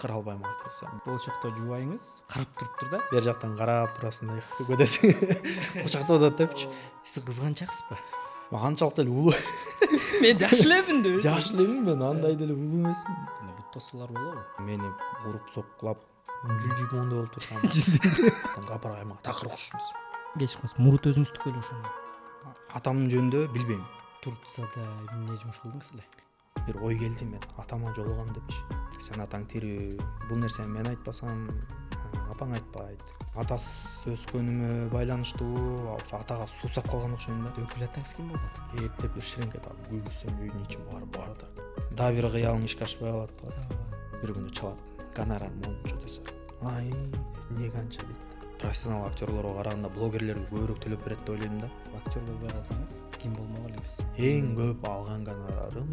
такыр албайм айтырса. Болчокто жубайыңыз карап туруптур да. Бер жактан карап турасың да көдөсүң. Кучактап атат депчи. Сиз кызганчаксызбы? Анчалык деле улуу. Мен жакшы элемин деп. Жакшы элемин мен, андай деле улуу эмесмин. Бут тосулар болобу? Мени уруп соккулап, жүлжүмөндө болуп турсам. Капыргайма такыр кушсуңуз. Кечикмес, мурут өзүңүздүкү эле ошондо. Атамдын жөнүндө билбейм. Турцада эмне жумуш кылдыңыз эле? Бир ой келди мен, атама жолугам депчи. Сен атаң тирүү, бул нерсени мен айтпасам, апаң айтпайт. Атасыз өскөнүмө байланыштуу, ошо атага суусап калган окшойм да. Өкүл атаңыз ким болду? Эптеп бир ширеңке таап, гүлсөм үйдүн ичин барды. Да бир кыялың ишке ашпай калат. Бир күнү чалат. Гонорар мончо десе. Ай, эмне канча дейт. Профессионал актерлорго караганда блогерлерге көбүрөөк төлөп берет деп ойлойм да. Актер болбой калсаңыз, ким болмок элеңиз? Эң көп алган гонорарым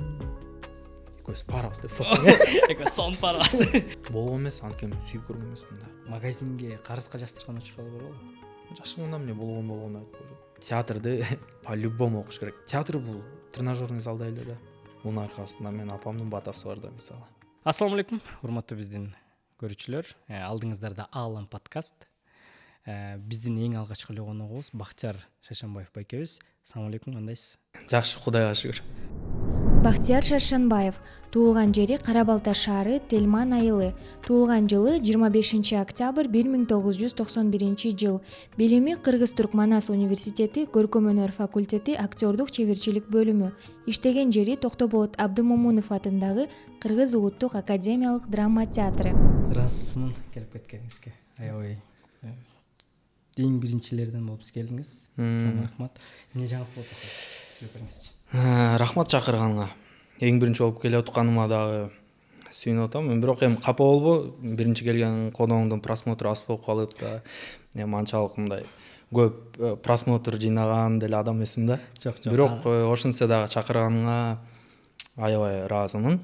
экөөбүз парабыз деп салсаң. Эке сон парабыз. Болгон эмес, анткени сүйүп көргөн эмесмин да. Магазинге карызга жаштырган учурлар болобу? Жашыганда эмне болгон айтпайм. Театрды по-любому окуш керек. Театр бул тренажерный залдай эле да. Мунун аркасында мен апамдын батасы бар да, мисалы. Ассаламу алейкум, урматтуу биздин көрүүчүлөр. Алдыңыздарда Аалам подкаст. Биздин эң алгачкы эле коногубуз Бактияр Шаршанбаев байкебиз. Ассаламу алейкум, кандайсыз? Жакшы, Кудайга шүгүр. Бактияр Шаршанбаев туулган жери Кара-Балта шаары, Тельман айылы. Туулган жылы 25 октябрь 1991 жыл. Билими Кыргыз-Түрк Манас университети, көркөм өнөр факультети, актёрдук чеберчилик бөлүмү. Иштеген жери Токтоболот Абдымомунов атындагы Кыргыз улуттук академиялык драма театры. Ыраазысымын келип кеткениңизге. Аябай эң биринчилерден болуп келдиңиз. Чоң рахмат. Эмне жаңылык болуп атат? Сүйлөп бериңизчи. Рахмат чакырганыңа. Эң биринчи болуп келип атканыма дагы сүйүнүп атам. Мен бирок эми капа болбо. Биринчи келген коногуңдун просмотру аз болуп калып да. Эми анчалык мындай көп просмотр жыйнаган деле адам эмесмин да. Жок. Бирок ошентсе дагы чакырганыңа аябай ыраазымын.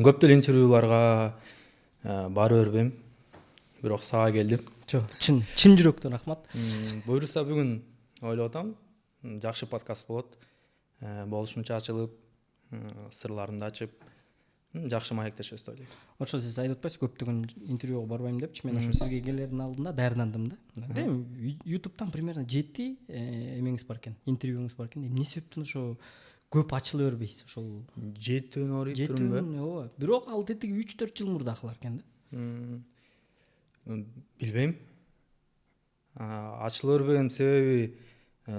Көп деле интервьюларга бара бербейм. Бирок сага келдим. Чын жүрөктөн рахмат. Буюрса бүгүн ойлоп атам, жакшы подкаст болот. Болушунча ачылып, сырларымды ачып, жакшы маектешебиз деп ойлойм. Ошо сиз айтып атпайсыз, көптөгөн интервьюга барбайм депчи. Мен ошо сизге келердин алдында даярдандым да. YouTube'тан примерно 7 эмеңиз бар экен, интервьюңуз бар экен. Эмне себептен ошо көп ачыла бербейсиз? Ошол 7 оройт турумбу? Ооба. Бирок ал тетиги 3-4 жыл мурдакылар экен да. Билбейм. Ачыла бербеген себеби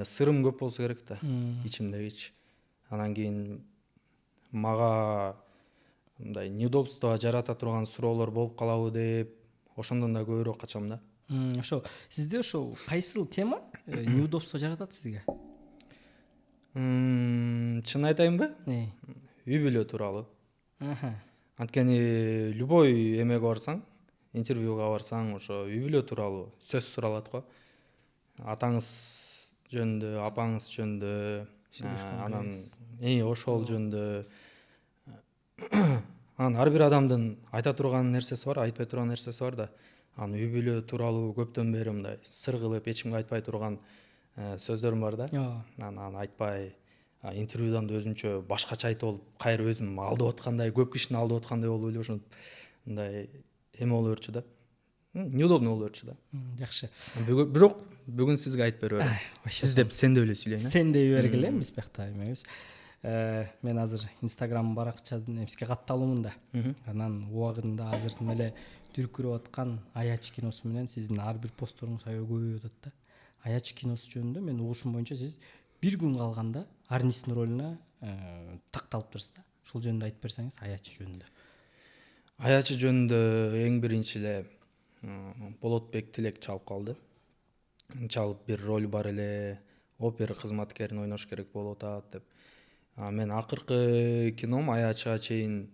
сырым көп болсо керек да, ичимдегичи. Анан кийин мага мындай неудобство жарата турган суроолор болуп калабы деп, ошондон да көбүрөөк качам да. Ошо сизде ошо кайсыл тема неудобство жаратат сизге? Чын айтайынбы? Үй бүлө тууралуу. Анткени любой эмеге барсаң, интервьюга барсаң, ошо үй бүлө тууралуу сөз суралат го. Атаңыз жөнүндө, апаңыз жөнүндө, анан ошол жөнүндө. Анан ар бир адамдын айта турган нерсеси бар, айтпай турган нерсеси бар да. Анан үй бүлө тууралуу көптөн бери мындай сыр кылып эч кимге айтпай турган сөздөрүм бар да. Анан айтпай, интервьюдан да өзүнчө башкача айтып алып, кайра өзүм алдап аткандай, көп кишини алдап аткандай болуп эле ошентип мындай эме боло берчү да. Неудобно боло берчү да. Жакшы. Бирок бүгүн сизге айтып берем. Сиз деп сен деп эле сүйлөйүн. Сен дей бергиле, биз биякта эмебиз. Мен азыр Instagram баракчадан эмске катталуумун да. Анан убагында азыр эле дүркүрөп аткан Аяч киносу менен сиздин ар бир постторуңуз аябай көбөйүп атат да. Аяч киносу жөнүндө мен угушум боюнча сиз бир күн калганда Арнистин ролуна такталыптырсыз да. Ошол жөнүндө айтып берсеңиз, Аяч жөнүндө. Аяч жөнүндө эң биринчи эле Болотбек Тилек чалып калды. Чалып бир роль бар эле, опера кызматкерин ойнош керек болуп атат деп. Мен акыркы кином Аячка чейин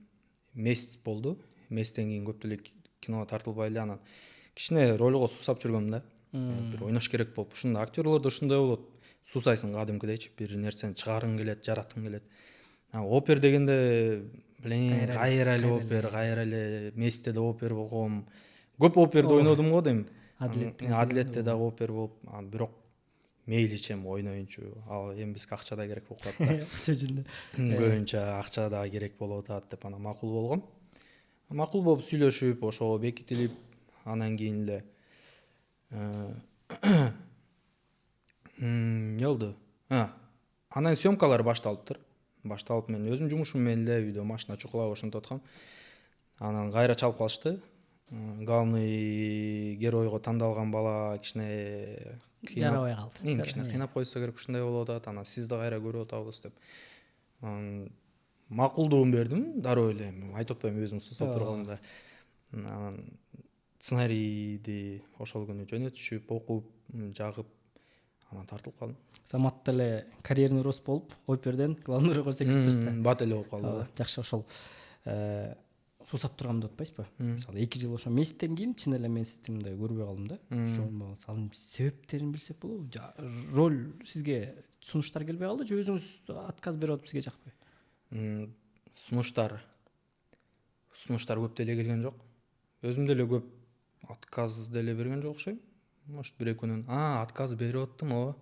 Месть болду. Местьтен кийин көп деле киного тартылбай эле, анан кичине ролго суусап жүргөм да. Бир ойнош керек болуп. Ушунда актерлордо ушундай болот. Суусайсың кадимкидейчи, бир нерсени чыгаргың келет, жараткың келет. Опер дегенде, кайра эле Местьте да опер болгом. Көп оперде ойнодум го дейм. Адилетте дагы опер болуп, бирок мейличем ойноюнчу. Ал эми бизге акча да керек болуп калат да. Акча жөнүндө. Көбүнчө акча да керек болуп атат деп анан макул болгом. макул болуп сүйлөшүп ошого бекитилип анан кийин эле эмне болду, анан съемкалар башталып мен өзүм жумушум менен эле үйдө машина чукулап ошентип аткам. Анан кайра чалып калышты. Главный геройго тандалган бала кичине жарабай калды. кичине кыйнап койсо керек, ушундай болуп атат, анан сизди кайра көрүп атабыз деп. Макулдугун бердим дароо эле, айтып атпайм өзүм сусап турганымда. Анан сценарийди ошол күнү жөнөтүшүп, окуп, жагып анан тартылып калдым. Самат деле карьерный рост болуп, оперден главный рөлгө секириптирсиз да. Бат эле болуп калды. Жакшы, ошол сусап тургам деп атпайсызбы? Мисалы 2 жыл ошо месяттен кийин чын эле мен сизди мындай көрбөй калдым да. Ошо мисалы себептерин билсек болобу? Роль сизге сунуштар келбей калды же өзүңүз отказ берип атып сизге жакпайбы? Сунуштар көп деле келген жок. Өзүм деле көп отказ деле берген жок окшойм. Может, 1-2 отказ берип аттым, ооба.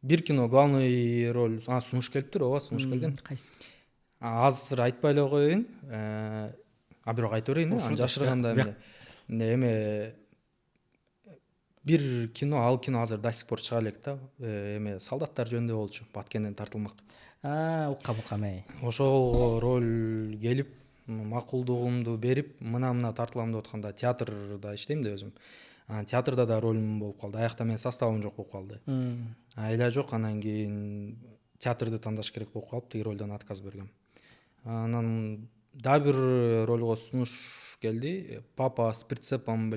Бир кино главный роль сунуш келиптир, ооба, сунуш келген. Кайсы? Азыр айтпай эле коеюн. Бирок айта берейин, жашырганда эме бир кино, ал кино азыр до сих пор чыга элек да. Эме солдаттар жөнүндө болчу, Баткенден тартылмак. Уккам. Ошол роль келип, макулдугумду берип, мына тартылам деп атканда театрда иштейм да өзүм. Театрда да ролум болуп калды. Аякта менин составым жок болуп калды. Айла жок, анан кийин театрды тандаш керек болуп калып, тиги ролдон отказ бергем. Анан дагы бир ролго сунуш келди. Папа с прицепом.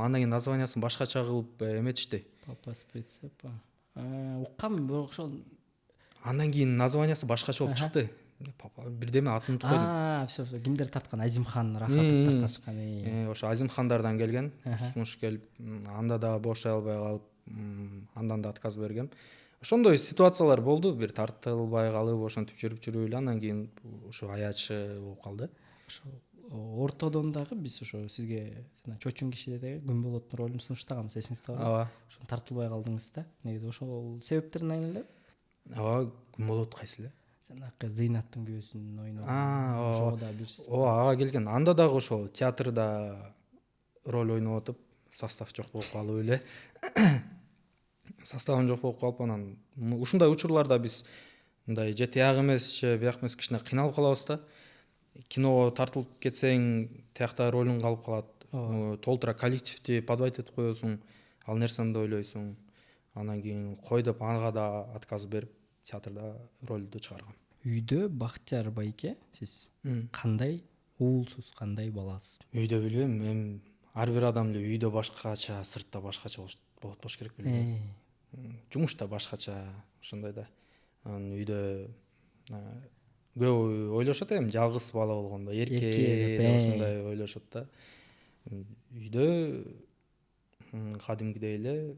Андан кийин названиясын башкача кылып эметишти. Папа с прицепом. Уккам, бирок ошол Андан кийин названиясы башкача болуп чыкты. Папа бирдеме атын унутуп койдум. Всё, кимдер тарткан? Азимхан, Рахатов тартышкан. Ошо Азимхандардан келген. Сунуш келип, анда да бошой албай калып, андан да отказ бергем. Ошондой ситуациялар болду, бир тартылбай калып, ошентип жүрүп эле анан кийин ошо аячы болуп калды. Ошо ортодон дагы биз ошо сизге чочун кишиде деги Күнболоттун ролун сунуштаганбыз, эсиңизде барбы? Ооба. Ошо тартылбай калдыңыз да. Негизи ошол себептерин айыл эле. Ооба, Күнболот кайсы эле? Жанакы Зыйнаттын күйөөсүн ойногон. Ооба. да бир. Ага келген. Анда дагы ошо театрда роль ойноп атып, состав жок болуп калып эле. Составым жок болуп калып, анан ушундай учурларда биз мындай же тияк эмес, же бияк эмес кичине кыйналып калабыз да. Киного тартылып кетсең, тиякта ролуң калып калат. Толтура коллективди подвайт этип коесуң, ал нерсени да ойлойсуң. Анан кийин кой деп ага да отказ берип, театрда ролду чыгаргам. Үйдө Бактияр байке сиз кандай уулсуз, кандай баласыз? Үйдө билбейм, мен ар бир адам эле үйдө башкача, сыртта башкача болот болуш керек билбейм. Жумушта башкача, ошондой да. Анан үйдө көп ойлошот эми жалгыз бала болгондо, эрке деп ошондой ойлошот да. Үйдө кадимкидей эле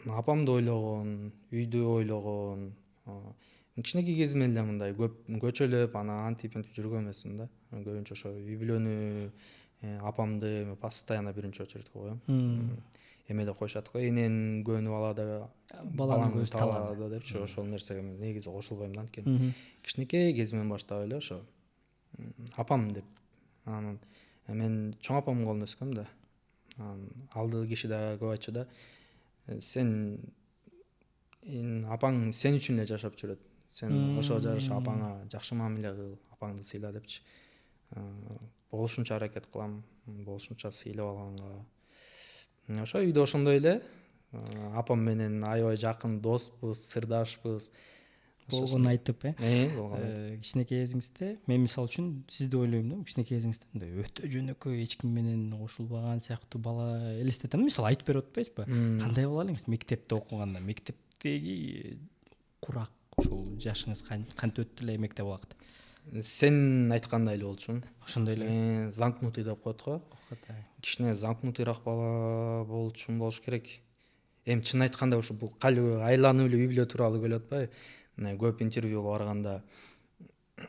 апамды ойлогон, үйдү ойлогон. Кичинекей кезимен эле мындай көп көчөлөп, анан антип жүргөн эмесмин да. Көбүнчө ошо үй бүлөнү, апамды постоянно биринчи очередке коем. Эмеле коюшат го, энен көнүп алады, баланын көзү талады депчи. Ошол нерсеге мен негизи кошулбайм да, анткени кичинекей кезимен баштап эле ошо апам деп. Анан мен чоң апамдын колунда өскөм да. Алды киши да көп айтчу да, сен апаң сен үчүн эле жашап жүрөт. Сен ошого жараша апаңа жакшы мамиле кыл, апаңды сыйла депчи. Болушунча аракет кылам, болушунча сыйлап алганга. Ошо үйдө ошондой эле. Апам менен аябай жакын доспуз, сырдашпыз. Болгон айтып, болгон. Кичинекей кезиңизде мен мисалы үчүн сизди ойлойм да, кичинекей кезиңизде мындай өтө жөнөкөй, эч ким менен кошулбаган сыяктуу бала элестетем. Мисалы айтып берип атпайсызбы? Кандай бала элеңиз мектепте окуганда? Мектептеги курак ушул жашыңыз кантип өттү эле мектеп убакыты? Сен айткандай эле болчумун. Ошондой эле. Замкнутый деп коет го. Кичине замкнутыйраак бала болуш керек. Эми чын айтканда ушу бул айланып эле үй бүлө тууралуу келип атпайбы? Көп интервьюга барганда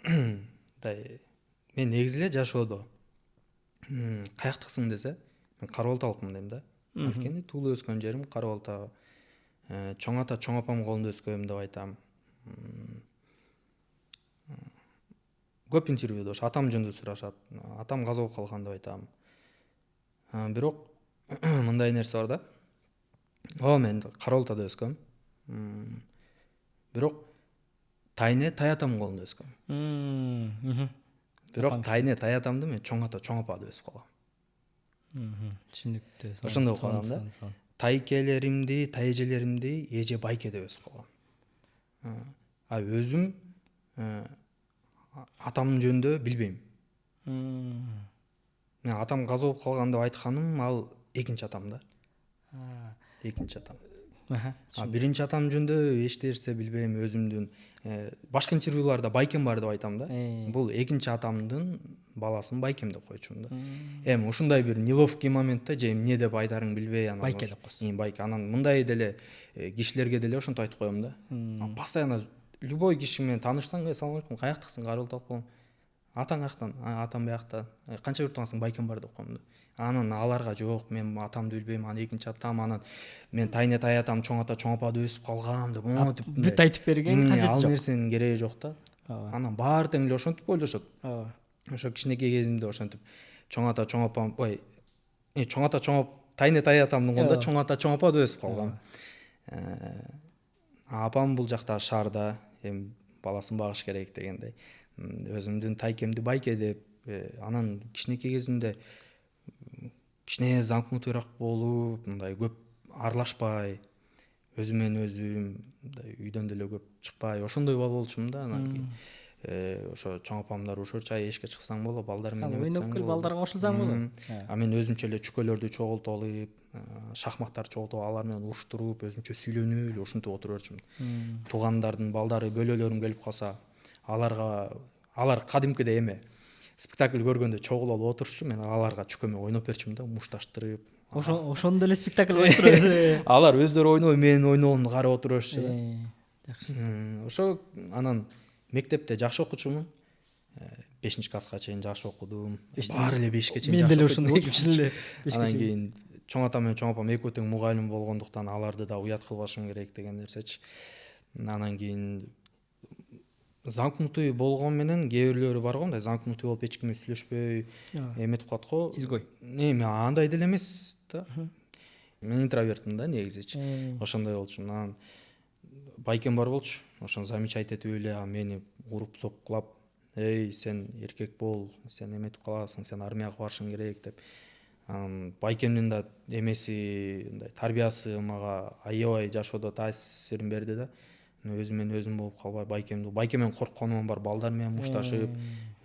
мен негизи эле жашоодо каяктыксың десе, мен Кара Балталыкмын дейм да. Анткени туулуп өскөн жерим Кара Балта. Чоң ата, чоң апамдын колунда өскөм деп айтам. көп интервьюда ошо атам жөнүндө сурашат. Атам каза болуп калган деп айтам. Бирок мындай нерсе бар да. Мен Кара Балтада өскөм. Бирок тайне таятамдын колунда өскөм. Бирок тайне таятамды мен чоң ата чоң апада өсүп калгам. Түшүнүктүү. Ошондой болуп калгам да. Тайкелеримди, тайэжелеримди эже байкеде өсүп калгам. Өзүм атамдын жөнүндө билбейм. Мен атам каза болуп калган деп айтканым ал экинчи атам да. Экинчи атам. Биринчи атам жөнүндө эч нерсе билбейм. Өзүмдүн башка интервьюларда байкем бар деп айтам да. Бул экинчи атамдын баласын байкем деп койчумун да. Эми ушундай бир неловкий моментте же эмне деп айтарыңды билбей анан Байке деп койсуң. байке. Анан мындай деле кишилерге деле ошентип айтып коем да. Постоянно любой киши менен таанышсаң, салам алейкум, каяктыксың, Кара Балта болом. Атаң каяктан? Атам биякта. Канча журтуңасың? Байкем бар деп коем да. Анан аларга жок, мен атамды билбейм, анан экинчи атам, анан мен тайне таятам чоң ата чоң апада өсүп калгам деп бүт айтып берген кажети ал жок. нерсенин кереги жок да. Анан баары тең эле ошентип ойлошот. Ошо кичинекей кезимде ошентип чоң ата чоң апам, чоң ата чоң тайне таятамдын колунда чоң ата чоң апада өсүп калгам. Апам бул жакта шаарда, эми баласын багыш керек дегендей. Өзүмдүн тайкемди байке деп, анан кичинекей кезимде кичине замкнутыйраак болуп, мындай көп аралашпай, өзүм менен өзүм, мындай үйдөн деле көп чыкпай, ошондой бала болчумун да. Анан кийин ошо чоң апамдар ушурчу эшикке чыксаң болот, балдар менен ойноп кел, балдарга кошулсаң болот. Мен өзүмчө эле чүкөлөрдү чогултуп алып, шахматтарды чогултуп алар менен уруштуруп, өзүмчө сүйлөнүп эле ушинтип отура берчүмүн. Туугандардын балдары, бөлөлөрүм келип калса, алар кадимкидей эме спектакль көргөндө чогулуп алып отурчу, мен аларга чүкөмө ойноп берчүмүн да, мушташтырып. Ошондо эле спектакль коюштурабыз. Алар өздөрү ойнобой менин ойногомду карап отура берчү да. Жакшы. Ошо анан мектепте жакшы окуучумун. 5-класска чейин жакшы окудум. Баары эле 5ке чейин Мен жакшы деле окудум. ошондой киши эле. Анан кийин чоң атам менен чоң апам экөө тең мугалим болгондуктан аларды да уят кылбашым керек деген нерсечи. Анан кийин замкнутый болгон менен кээ бирлери бар го, мындай замкнутый болуп эч ким менен сүйлөшпөй эметип калат го. Изгой. Мен андай деле эмес да. Мен интровертмун да негизичи. Ошондой болчумун. Анан байкем бар болчу. Ошону замечать этип эле мени уруп соккулап, "Эй, сен эркек бол, сен эметип каласың, сен армияга барышың керек" деп. Байкемдин да эмеси, мындай тарбиясы мага аябай жашоодо таасирин берди да. Өзүм менен өзүм болуп калбай, байке менен коркконум бар, балдар менен мушташып,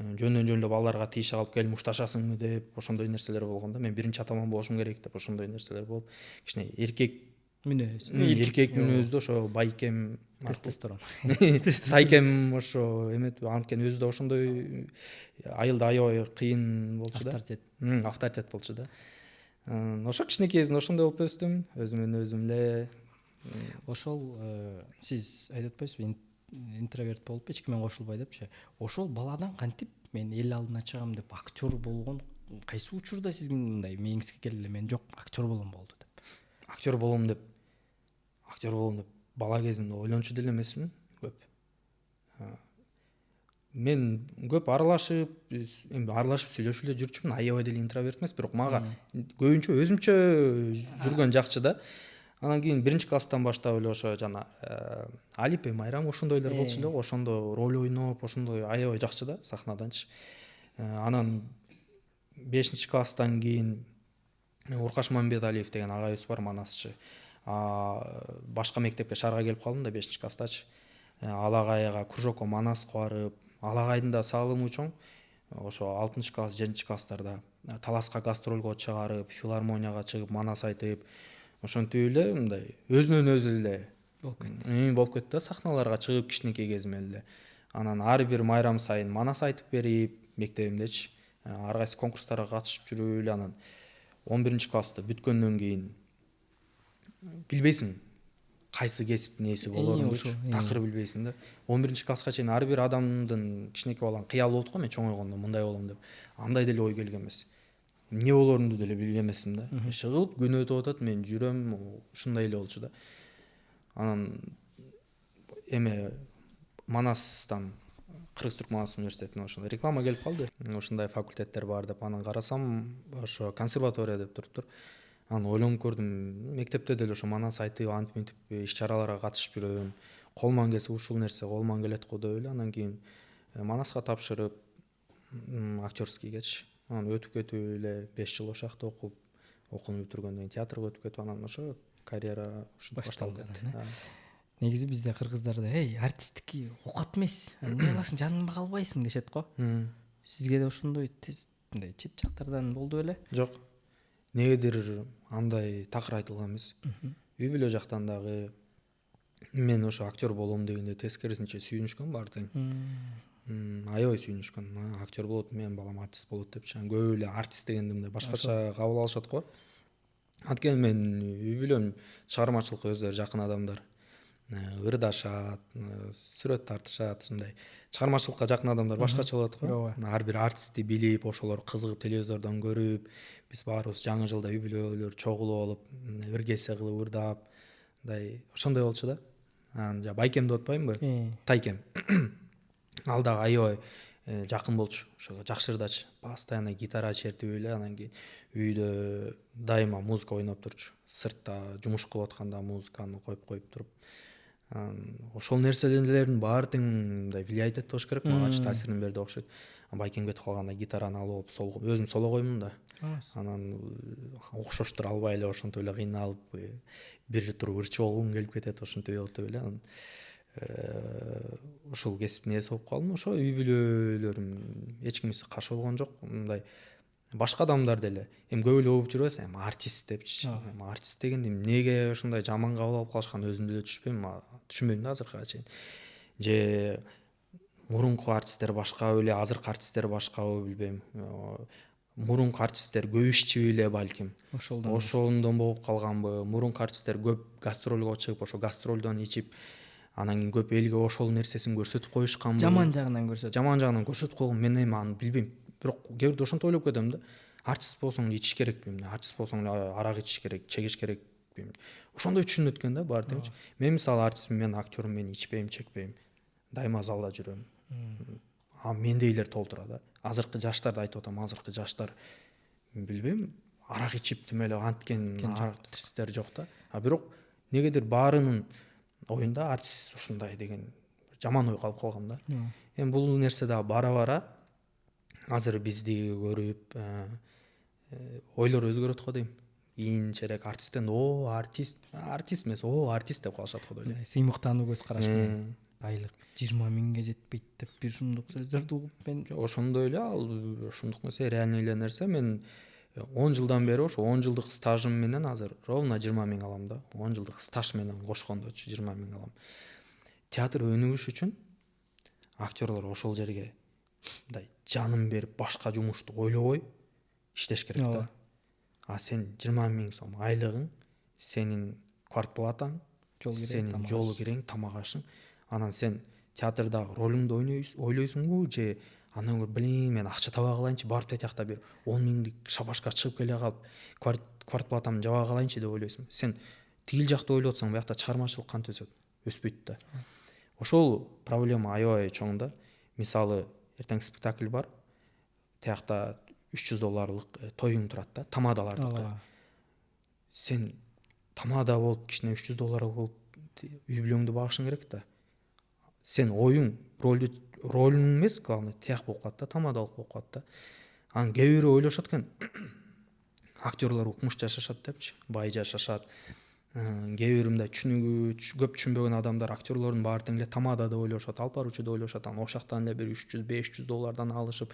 жөндөн жөн эле балдарга тийише калып кел мушташасыңбы деп, ошондой нерселер болгон да. Мен биринчи атаман болушум керек деп, ошондой нерселер болуп, кичине эркек мүнөздө ошо байкем тестостерон. Тайкем ошо эметип, анткени өзү да ошондой айылда аябай кыйын болчу да. Авторитет болчу да. Ошо кичинекей кезимде ошондой болуп өстүм, өзүм менен өзүм эле. Ошол сиз айтып атпайсызбы, интроверт болуп эч ким менен кошулбай депчи. Ошол баладан кантип мен эл алдына чыгам деп актер болгон кайсы учурда сизге мындай мээңизге келди эле, мен жок, актер болом болду деп. Актер болом деп бала кезимде ойлончу деле эмесмин көп. Мен көп аралашып сүйлөшүп эле жүрчүмүн, аябай деле интроверт эмес, бирок мага көбүнчө өзүмчө жүргөн жакчы да. Анан кийин 1-класстан баштап эле ошо жана Алипе, Майрам ошондойлор болчу эле го, ошондо роль ойноп, ошондой аябай жакчы да сахнаданчы. Анан 5-класстан кийин Уркаш Мамбеталиев деген агайыбыз бар, манасчы. Башка мектепке шаарга келип калдым да 5-класстачы. Ал агайга кружокко манаско барып, ал агайдын да салымы чоң. Ошо 6-класс, 7-класстарда Таласка гастролго чыгарып, филармонияга чыгып манас айтып, ошентип эле мындай өзүнөн өзү эле болуп кетти да, сахналарга чыгып кичинекей кезиме эле. Анан ар бир майрам сайын манас айтып берип, мектебимдечи ар кайсы конкурстарга катышып жүрүп эле. Анан 11-классты бүткөндөн кийин билбейсиң кайсы кесип нээси болоруңду, такыр билбейсиң да. 11-класска чейин ар бир адамдын, кичинекей баланын кыялы болот го, мен чоң ойгондо мындай болом деп. Андай деле ой келген эмес. Эмне болорумду деле билген эмесмин да. Иши кылып күн өтүп атат, мен жүрөм, ушундай эле болчу да. Анан Манастан, Кыргыз Түрк Манас университетине ошондой реклама келип калды. Ушундай факультеттер бар деп, анан карасам ошо консерватория деп туруптур. Анан ойлонуп көрдүм, мектепте деле ошо манас айтып антип мынтип иш чараларга катышып жүрөм. Колуман келсе ушул нерсе колуман келет го деп эле анан кийин Манаска тапшырып актёрскийгечи. Анан өтүп кетип эле 5 жыл ошол жакта окуп, окууну бүтүргөндөн кийин театрга өтүп кетип, анан ошо карьера башталып кетти. Негизи бизде кыргыздарда артисттикки окуат эмес, эмне кыласың, жаныңда калбайсың дешет го. Сизге да ошондой мындай чет жактардан болду беле? Жок. Негедир андай такыр айтылган эмес. Үй бүлө жактан дагы мен ошо актер болом дегенде тескерисинче сүйүнүшкөн баары тең. Аябай сүйүнүшкөн. Актер болот, менин балам артист болот депчи. Көп эле артист дегенди мындай башкача кабыл алышат го. Анткени мен үй бүлөм чыгармачылыкка өздөрү жакын адамдар. Ырдашат, сүрөт тартышат, ушундай чыгармачылыкка жакын адамдар башкача болот го. Ар бир артистти билип, ошолор кызыгып телевизордон көрүп, биз баарыбыз жаңы жылда үй бүлөлөр чогулуп алып, ыргесе кылып ырдап, мындай ошондой болчу да. Анан байкем деп атпаймынбы? Тайкем. Ал дагы аябай жакын болчу. Ошого жакшы ырдачы. Постоянно гитара чертип эле, анан кийин үйдө дайыма музыка ойноп турчу. Сыртта жумуш кылып атканда музыканы коюп туруп. Ошол нерселердин баары тең мындай влиять этти болуш керек, мага таасирин берди окшойт. Байкем кетип калганда гитараны алып өзүм сологоймун да. Анан окшоштур албай эле ошентип эле кыйналып, бир туруп ырчы болгум келип кетет, ошентип болуп эле. Анан ушул кесиптин ээси болуп калдым. Ошо үй бүлөлөрүм эч кимиси каршы болгон жок. Мындай башка адамдар деле көп эле угуп жүрөбүз, артист депчи. Артист дегенде эмнеге ушундай жаман кабыл алып калышканын өзүм деле түшүнбөйм да азыркыга чейин. Же мурунку артисттер башкабы эле, азыркы артисттер башкабы билбейм. Мурунку артисттер көп иччиби эле балким. Ошондон болуп калганбы? Мурунку артисттер көп гастролго чыгып, ошо гастролдон ичип, анан кийин көп элге ошол нерсесин көрсөтүп коюшканбы? Жаман жагынан көрсөтүп. Жаман жагынан көрсөтүп койгон. Мен эми аны билбейм. Бирок кээ бирде ошентип ойлоп кетем да. Артист болсоң ичиш керекпи? Артист болсоң арак ичиш керек, чегиш керекпи? Ошондой түшүнөт экен да баары теңчи. Мен мисалы артистмин, мен актёрмун, мен ичпейм, чекпейм. Дайыма залда жүрөм. Мендейлер толтура да. Азыркы жаштарды айтып атам, азыркы жаштар билбейм, арак ичип тим эле анткен артисттер жок да. Бирок негедир баарынын оюнда артист ушундай деген жаман ой калып калган да. Эми бул нерсе дагы бара-бара азыр бизди көрүп ойлор өзгөрөт го дейм. Кийинчерээк артисттен артист эмес, артист деп калышат го дейм. Сыймыктануу көз караш менен. Айлык 20 000 жетпейт деп бир шундук сөздөрдү угуп мен ошондой эле, ал ушундук нерсе реальный эле нерсе. Мен 10 жылдан бери ошо 10 жылдык стажым менен азыр ровно 20 000 алам да. 10 жылдык стаж менен кошкондочу 20 000 алам. Театр өнүгүш үчүн актерлор ошол жерге мындай жанын берип башка жумушту ойлобой иштеш керек да. Сен 20 000 сом айлыгың, сенин квартплатаң, сенин жолу кирең, тамак ашың. Анан сен театрдагы ролуңду ойлойсуңбу же андан көрүп, мен акча таба калайынчы, барып тетиякта бир 10 000 шабашка чыгып келе калып, квартплатамды жаба калайынчы деп ойлойсуң. Сен тигил жакты ойлоп атсаң, буякта чыгармачылык кантип өсөт? Өспөйт да. Ошол проблема аябай чоң да. Мисалы, эртең спектакль бар. Тиякта $300 тоюң турат да, тамадалардыкы. Сен тамада болуп, кичине $300 болуп, үй бүлөңдү багышың керек да. Сен оюң, ролуң эмес, главный тияк болуп калат да, тамадалык болуп калат да. Анан кээ бирөө ойлошот экен, актерлор укмуш жашашат депчи, бай жашашат. Кээ бир мындай көп түшүнбөгөн адамдар актерлордун баары тең эле тамада деп ойлошот, алып баруучу деп ойлошот. Анан ошактан эле бир $300-500 алышып,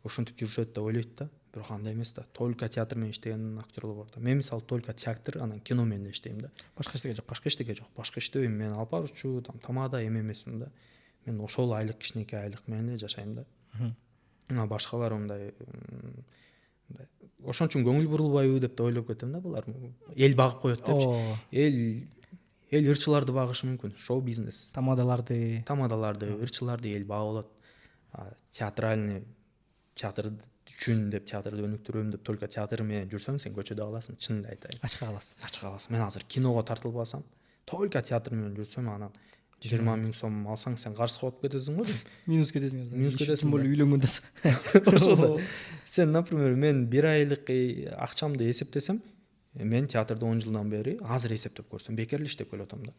ошентип жүрүшөт деп ойлойт да. Бирок андай эмес да. Только театр менен иштеген актерлор бар да. Мен мисалы только театр, анан кино менен иштейм да. Башка эчтеке жок. Башка иштебейм. Мен алып баруучу, тамада эме эмесмин да. Мен ошол айлык, кичинекей айлык менен эле жашайм да. Башкалар мындай ошон үчүн көңүл бурулбайбы деп да ойлоп кетем да. Булар эл багып коет депчи. Эл ырчыларды багышы мүмкүн. Шоу бизнес. Тамадаларды, ырчыларды эл багып алат. Театральный театр үчүн деп, театрды өнүктүрөм деп только театр менен жүрсөң, сен көчөдө каласың, чынын айтайын. ачка каласың. Мен азыр киного тартылбасам, только театр менен жүрсөм, анан 20 000 сом алсаң сен каршы калып кетесиң го дейм. минус кетесиң. Минус кетесиң Тем более да. үйлөнгөндө. Ошол сен, например, мен бир айлык акчамды эсептесем, мен театрда 10 жылдан бери азыр эсептеп көрсөм бекер эле иштеп келатам да.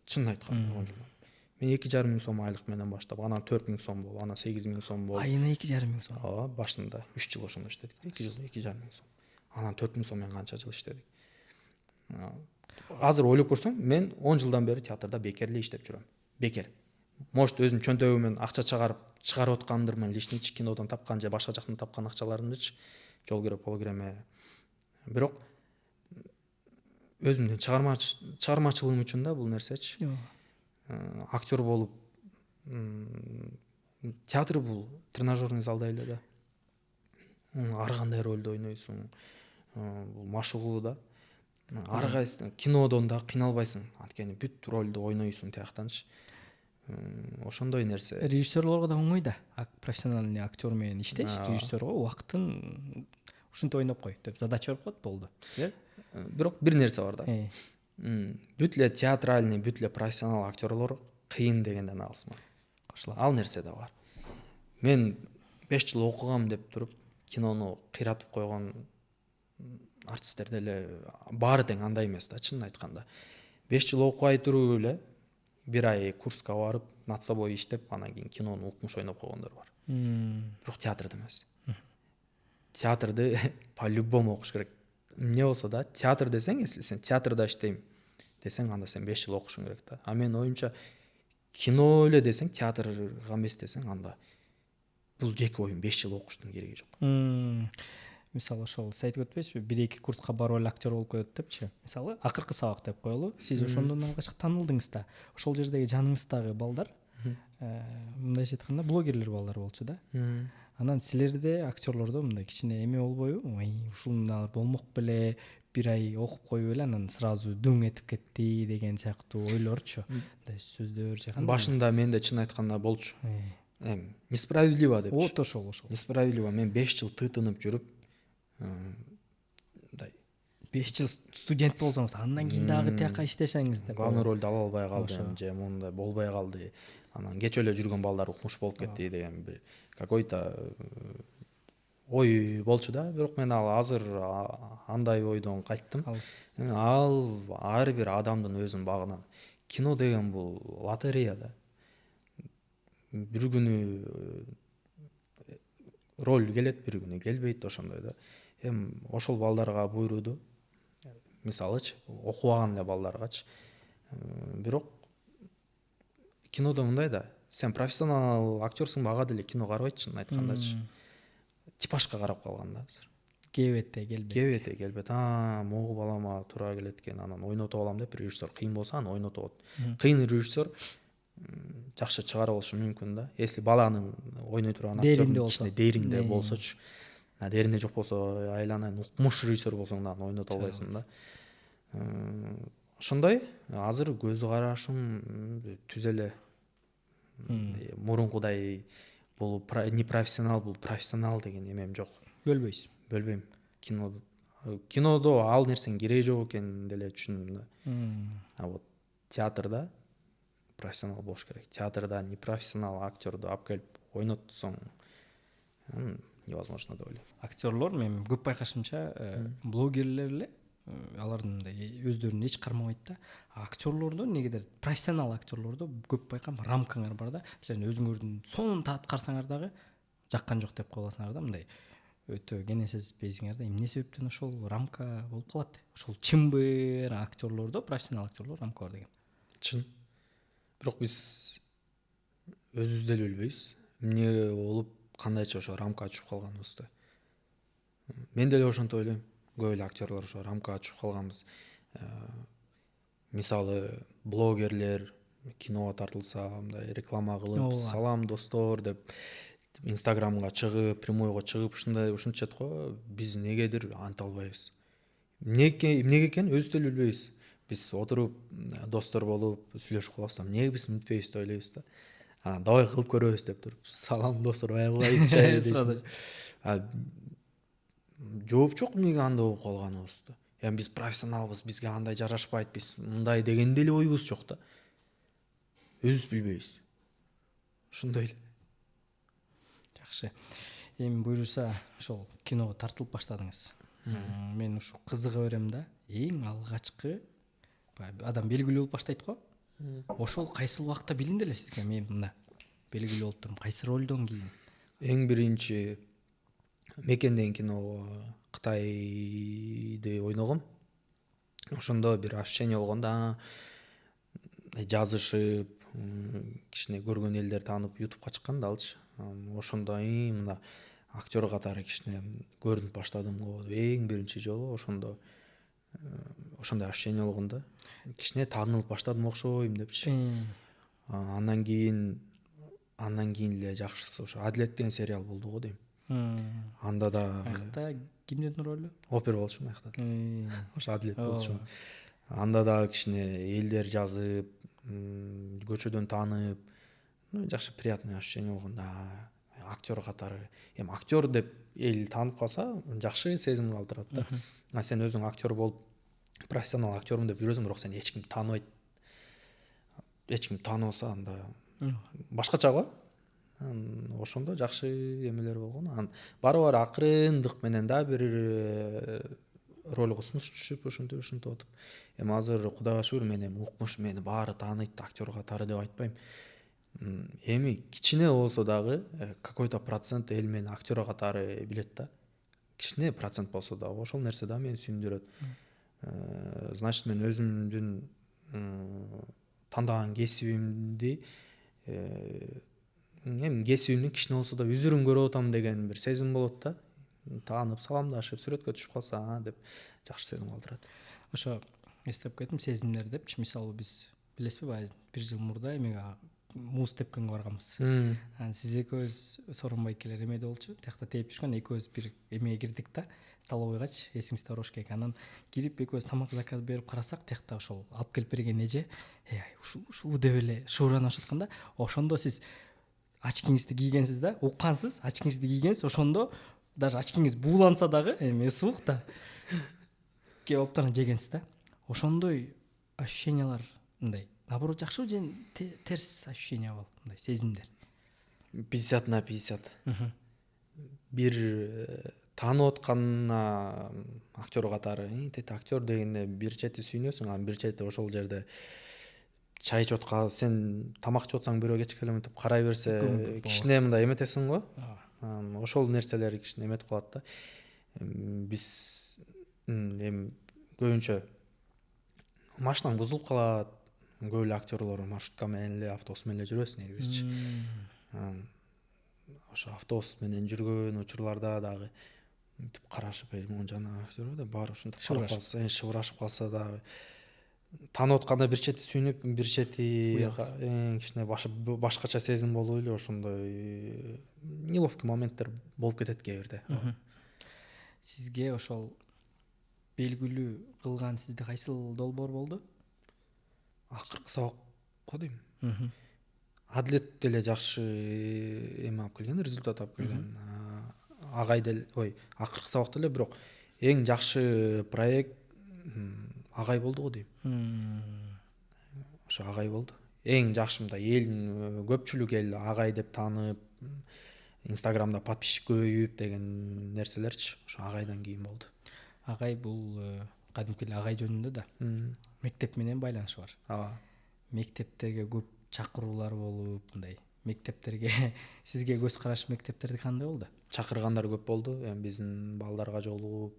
Чын айтканда 10 жылдан. Мен 2,5 сом айлык менен баштап, анан 4 сом болуп, анан 8 сом болуп. Айына 2,5 сом. Ооба, башында 3 жыл ошондо иштедик. 2 жыл 2,5 сом. Анан 4 сом менен канча жыл иштедик. Азыр ойлоп көрсөң, мен 10 жылдан бери театрда бекер эле иштеп жүрөм. Бекер. Может, өзүм чөнтөгүмөн акча чыгарып аткандырмын, лишний кинодон тапкан же башка жактан тапкан акчаларымдычы жол керек боло эме. Бирок өзүмдүн чыгармачылыгым үчүн да бул нерсечи. Актер болуп, театр бул тренажерный залда эле да. Ар кандай ролду ойнойсуң, бул машыгуу да. Ар кайсы кинодон да кыйналбайсың, анткени бүт ролду ойнойсуң тияктанчы. Ошондой нерсе. Режиссерлорго да оңой да. Профессиональный актер менен иштеш, режиссерго убактын ушинтип ойноп кой деп задача берип коет, болду. Бирок бир нерсе бар да. Бүт эле театральный, бүт эле профессионал актерлор кыйын дегенден алысман. Ал нерсе да бар. Мен 5 жыл окугам деп туруп, кинону кыйратып койгон артисттер деле баары тең андай эмес да, чынын айтканда. 5 жыл окубай туруп эле бир ай курска барып, над собой иштеп, анан кийин кинону укмуш ойноп койгондор бар. Бирок театрда эмес. Театрды по-любому окуш керек. Не болсо да, театр десең, если сен театрда иштейм десең, анда сен 5 жыл окушуң керек да. А мен оюмча кино эле десең, театрга эмес десең, анда бул жеке оюм 5 жыл окуштун кереги жок. Мисалы ошол сиз айтып өтпөйсүзбү, 1-2 курска барып эле актер болуп коет депчи. Мисалы акыркы сабак деп коелу. Сиз ошондон алгачкы таанылдыңыз да. Ошол жердеги жаныңыздагы балдар, мындайча айтканда блогерлер балдар болчу да. Анан силерде актерлордо мындай кичине эме болбойбу? Ушундай болмок беле, бир ай окуп коюп эле анан сразу дөң этип кетти деген сыяктуу ойлорчу. Мындай сөздөр же кандай? Башында менде чын айтканда болчу. Несправедливо депчи. Вот ошол. Несправедливо. Мен 5 жыл тытынып жүрүп, мындай 5 жыл студент болсоңуз, андан кийин дагы тияка иштесеңиз деп. Главный ролду ала албай калдым, же мондай болбой калды. Анан кече эле жүргөн балдар укмуш болуп кетти деген бир какой-то ой болчу да. Бирок мен азыр андай ойдон кайттым. Ал ар бир адамдын өзүнүн багынан. Кино деген бул лотерея да. Бир күнү роль келет, бир күнү келбейт, ошондой да. Ошол балдарга буйруду, мисалычы, окубаган эле балдаргачы. Бирок кинодо мындай да, сен профессионал актерсың, бага деле кино карабайт, чынын айткандачы. Типажга карап калган да азыр. Кебете келбейт. Могу балама туура келет экен, анан ойнотуп алам деп режиссер кыйын болсо аны ойнотуп алат. Кыйын режиссер жакшы чыгара болушу мүмкүн да. Если баланын ойной турган актердин ичинде дээринде болсочу. Дээринде жок болсо айланайын укмуш режиссер болсоң да ойното албайсың да. Ошондой азыр көз карашым түз эле. Мурункудай бул непрофессионал, бул профессионал деген эмем жок. Бөлбөйсүз? Бөлбөйм. Кинодо ал нерсенин кереги жок экенин деле түшүндүм да. А вот театрда профессионал болуш керек. Театрда непрофессионал актерду алып келип ойнотсоң невозможно деп ойлойм. Актерлор мен көп байкашымча блогерлер эле алардын өздөрүн эч кармабайт да. Актерлордо негедир профессионал актерлордо көп байкам рамкаңар бар да. Сен өзүңөрдүн сонун аткарсаңар дагы жаккан жок деп кое аласыңар да. Мындай өтө кенесезбейсиңер да. Эмне себептен ошол рамка болуп калат? Ошол чынбы актерлордо, профессионал актерлор рамка бар деген. Чын. Бирок биз өзүбүз деле билбейбиз. Эмне болуп, кандайча ошо рамка түшүп калганыбызды. Мен деле ошентип ойлойм. Көп эле актерлор ошо рамкага түшүп калганбыз. Мисалы, блогерлер киного тартылса, мындай реклама кылып, салам достор деп Инстаграмга чыгып, прямойго чыгып, ушунча го биз негедир анта албайбыз. Эмнеге экенин өзүбүз деле билбейбиз. Биз отуруп достор болуп сүйлөшүп калабыз да, эмнеге биз мынтпейбиз деп ойлойбуз да. Анан давай кылып көрөбүз деп туруп, салам достор, аябайчы дейсиз. Жооп жок эмнеге андай болуп калганыбызды. Биз профессионалбыз, бизге андай жарашпайт, биз мындай деген деле оюбуз жок да. өзүбүз билбейбиз. Ошондой эле. Жакшы. Эми буюрса ошол киного тартылып баштадыңыз. Мен ушу кызыга берем да. Эң алгачкы адам белгилүү болуп баштайт го. Ошол кайсыл убакта билинди эле сизге мен мына белгилүү болуп турмун? Кайсы ролдон кийин? Эң биринчи Мекен деген киного Кытайды ойногом. Ошондо бир ощущение болгон да, жазышып, кичине көргөн элдер таанып ютубка чыккан да алчы. Ошондо мына актер катары кичине көрүнүп баштадым го деп эң биринчи жолу ошондой ощущение болгон да. Кичине таанылып баштадым окшойм депчи. Андан кийин эле жакшысы ошо Адилет деген сериал болду го дейм. Анда да Аякта кимдин ролу? опер болчумун аякта. Ошо Адилет болчумун. Анда да кичине элдер жазып, көчөдөн таанып, жакшы приятный ощущение болгон да. Актер катары. Эми актер деп эл таанып калса, жакшы сезим калтырат да. Сен өзүң актер болуп, профессионал актермун деп жүрөсүң, бирок сен эч ким тааныбайт. Эч ким тааныбаса анда башкача го. Ошондо жакшы эмелер болгон. Бары акырындык менен да бир ролго сунуш түшүп, ошентип атып. Эми азыр Кудайга шүгүр мен эми укмуш, мени баары тааныйт актер катары деп айтпайм. Эми кичине болсо дагы какой-то процент эл мени актер катары билет да. Кичине процент болсо дагы ошол нерсе да мени сүйүндүрөт. Значит, мен өзүмдүн тандаган кесибимди эми кесибимдин кичине болсо да үзүрүн көрүп атам деген бир сезим болот да. Таанып, саламдашып, сүрөткө түшүп калса деп жакшы сезим калтырат. Ошо эстеп кеттим сезимдер депчи. Мисалы биз билесизби, баягы 1 жыл мурда эмеге муз тепкенге барганбыз. Сиз экөөбүз Сооронбай келер эмеде болчу. Тиякта тээп түшкөн, экөөбүз бир эмеге кирдик да. Столовойгачы, эсиңизде барбаш керек. Анан кирип экөөбүз тамак заказ берип карасак, тиякта ошол алып келип берген эже ушул деп эле шыбырланып жаткан да. Ошондо сиз очкиңизди кийгенсиз да, уккансыз, очкиңизди кийгенсиз. Ошондо даже очкиңиз бууланса дагы, эми суук да, кеп оптон жегенсиз да. Ошондой ощущениялар мындай наоборот жакшыбы же терс ощущение болду, мындай сезимдер? 50/50. Бир таанып атканына актер катары, тет актер дегенде бир чети сүйүнөсүң, анан бир чети ошол жерде чай ичип аткан, сен тамак ичип атсаң бирөө кечке элементип карай берсе, кичине мындай эметесиң го. Ошол нерселер кичине эметип калат да. Биз эми көбүнчө машинам бузулуп калат. Көп эле актерлор маршрутка менен эле, автобус менен эле жүрөбүз негизичи. Ошо автобус менен жүргөн учурларда дагы мынтип карашып, могу жана актер да баары ушинтип карап калса, шыбырашып калса дагы таанып атканда бир чети сүйүнүп, бир чети кичине башкача сезим болуп эле ошондой неловкий моменттер болуп кетет кээ бирде. Сизге ошол белгилүү кылган сизде кайсыл долбоор болду? Акыркы сабак го дейм. Адилет деле жакшы эме алып келген, результат алып келген. Агай деле, акыркы сабак деле, бирок эң жакшы проект Агай болду го дейм. Ошо Агай болду. Эң жакшы мындай элдин көпчүлүк эл Агай деп таанып, Инстаграмда подписчик көбөйүп деген нерселерчи. Ошо Агайдан кийин болду. Агай бул кадимки эле Агай жөнүндө да мектеп менен байланышы бар. Мектептерге көп чакыруулар болуп, мындай мектептерге сизге көз караш мектептерди кандай болду? Чакыргандар көп болду. Эми биздин балдарга жолугуп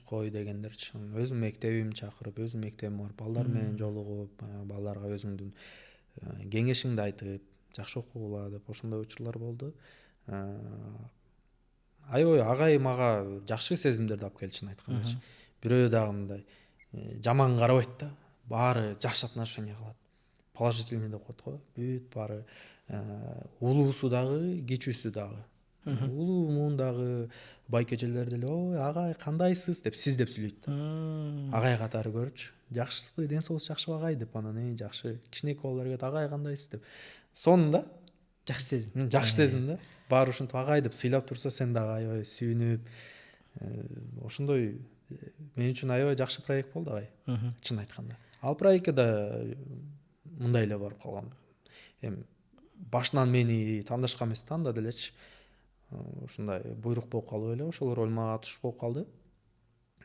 кой дегендерчи. Өзүм мектебим чакырып, өзүм мектебим барып, балдар менен жолугуп, балдарга өзүңдүн кеңешиңди айтып, жакшы окугула деп ошондой учурлар болду. Аябай Агай мага жакшы сезимдерди алып келчү, айткандачы. Бирөө дагы мындай жаман карабайт да, баары жакшы отношение кылат. Положительный деп коет го. Бүт баары улуусу дагы, кичүүсү дагы. Улуу муундагы байкежелер деле, ой, Агай кандайсыз деп сиз деп сүйлөйт. Агай катары көрүпчү. Жакшысызбы, ден соолугуңуз жакшыбы Агай деп, анан жакшы кичинекей балдар келет, Агай кандайсыз деп. Сонунда жакшы сезим. Жакшы сезим да. Баары ушинтип Агай деп сыйлап турса, сен дагы аябай сүйүнүп, ошондой мен үчүн аябай жакшы проект болду Агай. Чын айтканда. Ал проектке да мындай эле барып калгам. эми башынан мени тандашкан эмес, тандады элечи. Ушундай буйрук болуп калып эле ошол роль мага туш болуп калды.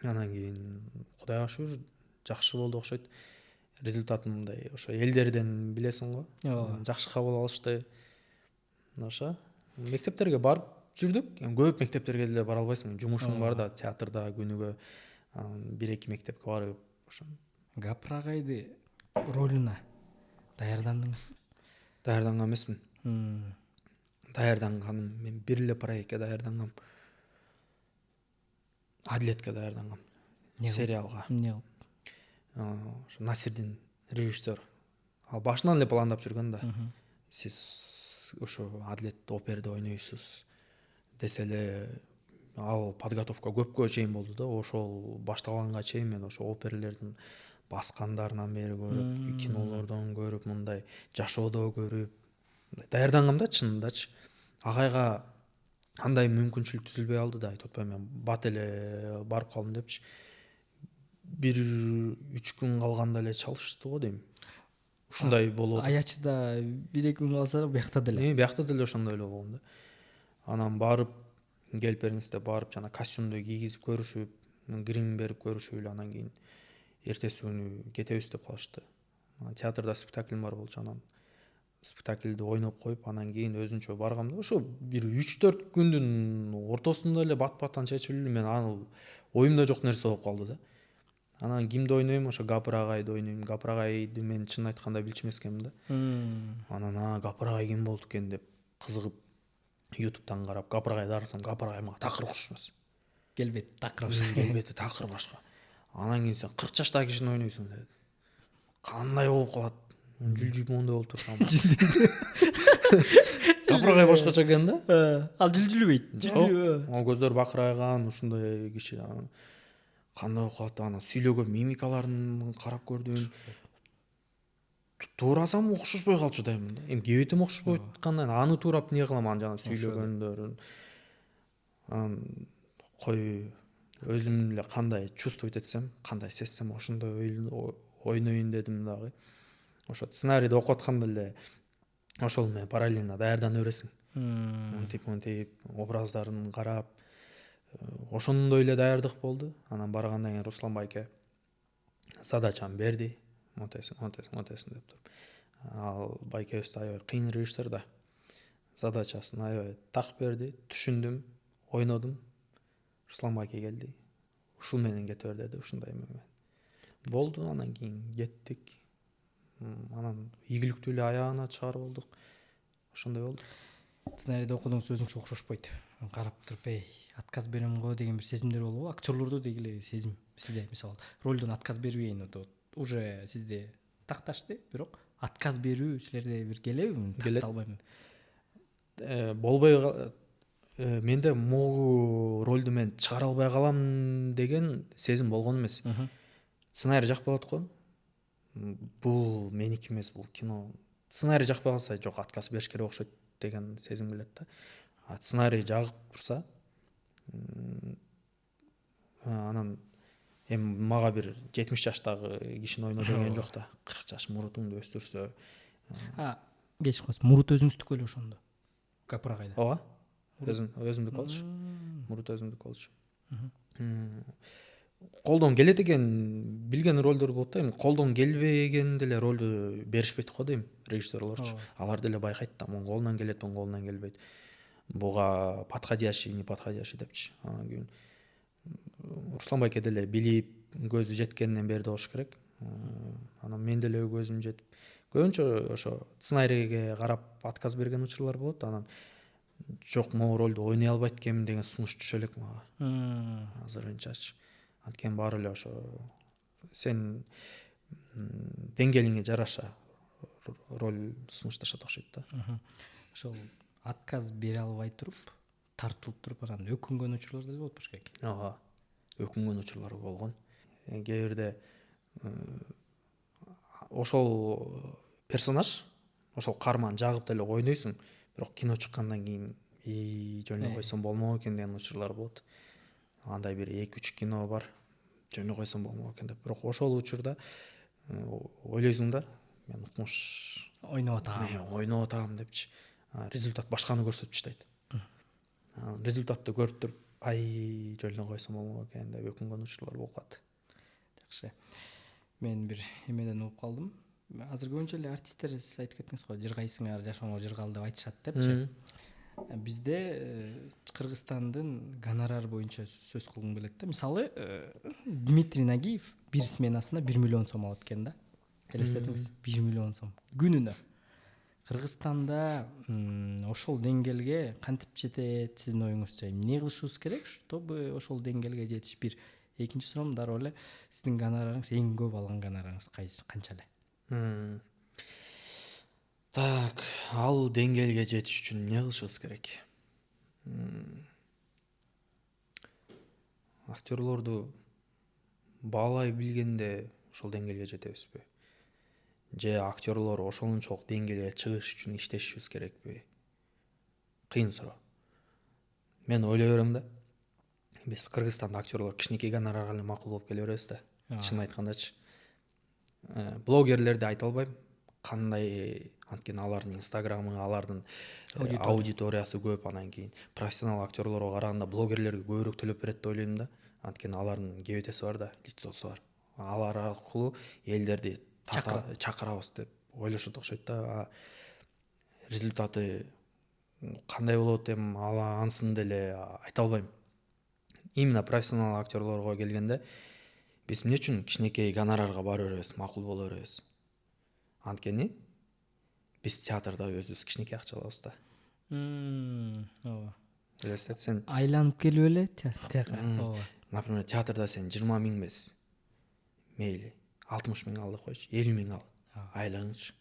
Анан кийин Кудайга шүгүр жакшы болду окшойт. Результатын мындай ошо элдерден билесиң го. Ооба. Жакшы кабыл алышты. Ошо мектептерге барып жүрдүк. Эми көп мектептерге деле бара албайсың. Жумушуң бар да, театрда күнүгө 1-2 мектепке барып ошо. Гапыр агайды ролуна даярдандыңызбы? Даярданган эмесмин. Даярданганым мен бир эле проектке даярдангам. Адилетке даярдангам. Сериалга. Эмне кылып? Ошо Насирдин режиссер. Ал башынан эле пландап жүргөн да. Сиз ошо Адилет оперде ойнойсуз десе эле, ал подготовка көпкө чейин болду да. Ошол башталганга чейин мен ошо оперлердин баскандарынан бери көрүп, кинолордон көрүп, мындай жашоодо көрүп даярдангам да, чынындачы. Агайга андай мүмкүнчүлүк түзүлбөй алды да, айтып атпайм мен бат эле барып калдым депчи. 1-3 күн калганда эле чалышты го дейм. Ушундай болот. Аячыда 1-2 күн калса биякта деле. Биякта деле ошондой эле болгон да. Анан барып келип бериңиз деп барып жана костюмду кийгизип көрүшүп, грим берип көрүшүп эле анан кийин эртеси күнү кетебиз деп калышты. Театрда спектакльм бар болчу, анан спектакльди ойноп коюп, анан кийин өзүнчө баргам да. Ошо бир 3-4 күндүн ортосунда эле бат-баттан чечип эле мен аны оюмда жок нерсе болуп калды да. Анан кимди ойнойм? Ошо Гапыр агайды ойнойм. Гапыр агайды мен чын айтканда билчү эмес экенмин да. Анан Гапыр агай ким болду экен деп кызыгып YouTube'дан карап Гапыр агайды арасам, Гапыр агай мага такыр окшош эмес. Келбети такыр башка. Келбети такыр башка. Анан кийин сен 40 жаштагы кишини ойнойсуң dedi. Кандай болуп калат? Жүлжүп моундай болуп турсам. Гапыр агай башкача экен да. Ал жүлжүлбөйт. Жок. Ал көздөр бакырайган ушундай киши. Кандай болуп калат? Анан сүйлөгөн мимикаларын карап көрдүм. Туурасам окшошпой калчу дайым да. Эми кебетим окшошпой аткандан аны туурап эмне кылам, аны жана сүйлөгөндөрүн. Кой өзүм эле кандай чувствовать этсем, кандай сезсем ошондой ойнойн дедим дагы. Ошо сценарийди окуп атканда эле ошол менен параллельно даярданып бересиң. Монтип образдарын карап, ошондой эле даярдык болду. Анан баргандан кийин Руслан байке задачаны берди. Монтесин деп туруп. Ал байкебиз аябай кыйын режиссер да. Задачасын аябай так берди. Түшүндүм, ойнодум. Руслан байке келди. Ушул менен кете бер деди, ушундай менен. Болду, анан кийин кеттик. Анан ийгиликтүү эле аягына чыгарып болдук. Ошондой болду. Сценарийди окудуңуз, өзүңүз окшошпойт. Карап туруп, отказ берем го деген бир сезимдер болобу? Актерлордо дегиле сезим сизде, мисалы, ролдон отказ бербейин, уже сизде такташты, бирок отказ берүү силерде бир келеби? Такта албайм. Болбой менде могу ролду мен чыгара албай калам деген сезим болгон эмес. Сценарий жакпай атат го. Бул меники эмес, бул кино. Сценарий жакпай калса, жок, отказ бериш керек окшойт деген сезим келет да. Сценарий жагып турса, анан эми мага бир 70 жаштагы кишини ойно деген жок да. 40 жаш мурутуңду өстүрсө. Кечип калсам, мурут өзүңүздүкү эле ошондо. Гапыр агайда. Ооба. Өзүмдүк болчу. Мурут өзүмдүк болчу. Колдон келет экен билген ролдор болот да. Эми колдон келбеген деле ролду беришпейт го дейм режиссерлорчу. Алар деле байкайт да, мун колунан келет, мун колунан келбейт. Буга подходящий, не подходящий депчи. Анан кийин Руслан байке деле билип, көзү жеткенинен бери болуш керек. Анан мен деле көзүм жетип. Көбүнчө ошо сценарийге карап отказ берген учурлар болот. Анан жок, могу ролду ойной албайт экенмин деген сунуш түшө элек мага. Азырынчачы. Анткени баары эле ошо сен деңгээлиңе жараша роль сунушташат окшойт да. Ошол отказ бере албай туруп, тартылып туруп, анан өкүнгөн учурлар деле болуп болуш керек. Ага. Өкүнгөн учурлар болгон. Кээ бирде ошол персонаж, ошол карман жагып деле ойнойсуң, бирок кино чыккандан кийин жөнөй койсом болмок экен деген учурлар болот. Андай бир 2-3 кино бар. Жөнөй койсом болмок экен деп. Бирок ошол учурда ойлойсуң да, мен укмуш ойноп атам. мен ойноп атам депчи, результат башканы көрсөтүп таштайт. Результатты көрүп туруп ай жолуна койсом болмок экен деп өкүнгөн учурлар болуп калат. Жакшы. Мен бир эмеден угуп калдым. Азыр көбүнчө эле артисттер сиз айтып кеттиңиз го, жыргайсыңар, жашооңо жыргал деп айтышат депчи. Бизде Кыргызстандын гонорары боюнча сөз кылгым келет да. Мисалы, Дмитрий Нагиев бир сменасына 1 миллион сом алат экен да. Элестетиңиз, 1 миллион сом күнүнө. Кыргызстанда ошол деңгээлге кантип жетет, сиздин оюңузча? Эмне кылышыбыз керек, чтобы ошол деңгээлге жетиш? Бир экинчи суроом дароо эле, сиздин гонорарыңыз, эң көп алган гонорарыңыз канча эле? Так, ал деңгээлге жетиш үчүн эмне кылышыбыз керек? Актерлорду баалай билгенде ошол деңгээлге жетебизби? Же актерлор ошончолук деңгээлге чыгыш үчүн иштешибиз керекпи? Кыйын суроо. Мен ойлой берем да, биз Кыргызстанда актерлор кичинекей гонорарга эле макул болуп келе беребиз да. Чын айткандачы. Блогерлерди айта албайм. Кандай, анткени алардын инстаграмы, алардын аудиториясы көп, анан кийин профессионал актерлорго караганда блогерлерге көбүрөөк төлөп берет деп ойлойм да. Анткени алардын кебетеси бар да, лицосу бар. Алар аркылуу элдерди чакырабыз деп ойлошот окшойт да. Результаты кандай болот эми ансын деле айта албайм. Именно профессионал актерлорго келгенде биз эмне үчүн кичинекей гонорарга бара беребиз, макул боло беребиз? Анткени биз театрда өзүбүз кичинекей акча алабыз да. Ооба. Элестет, сен Айланып келип эле театрга. Ооба. Например, театрда сен 20 миң эмес, мейли 60 миң ал деп койчу, 50 миң ал. Айлыгыңчы.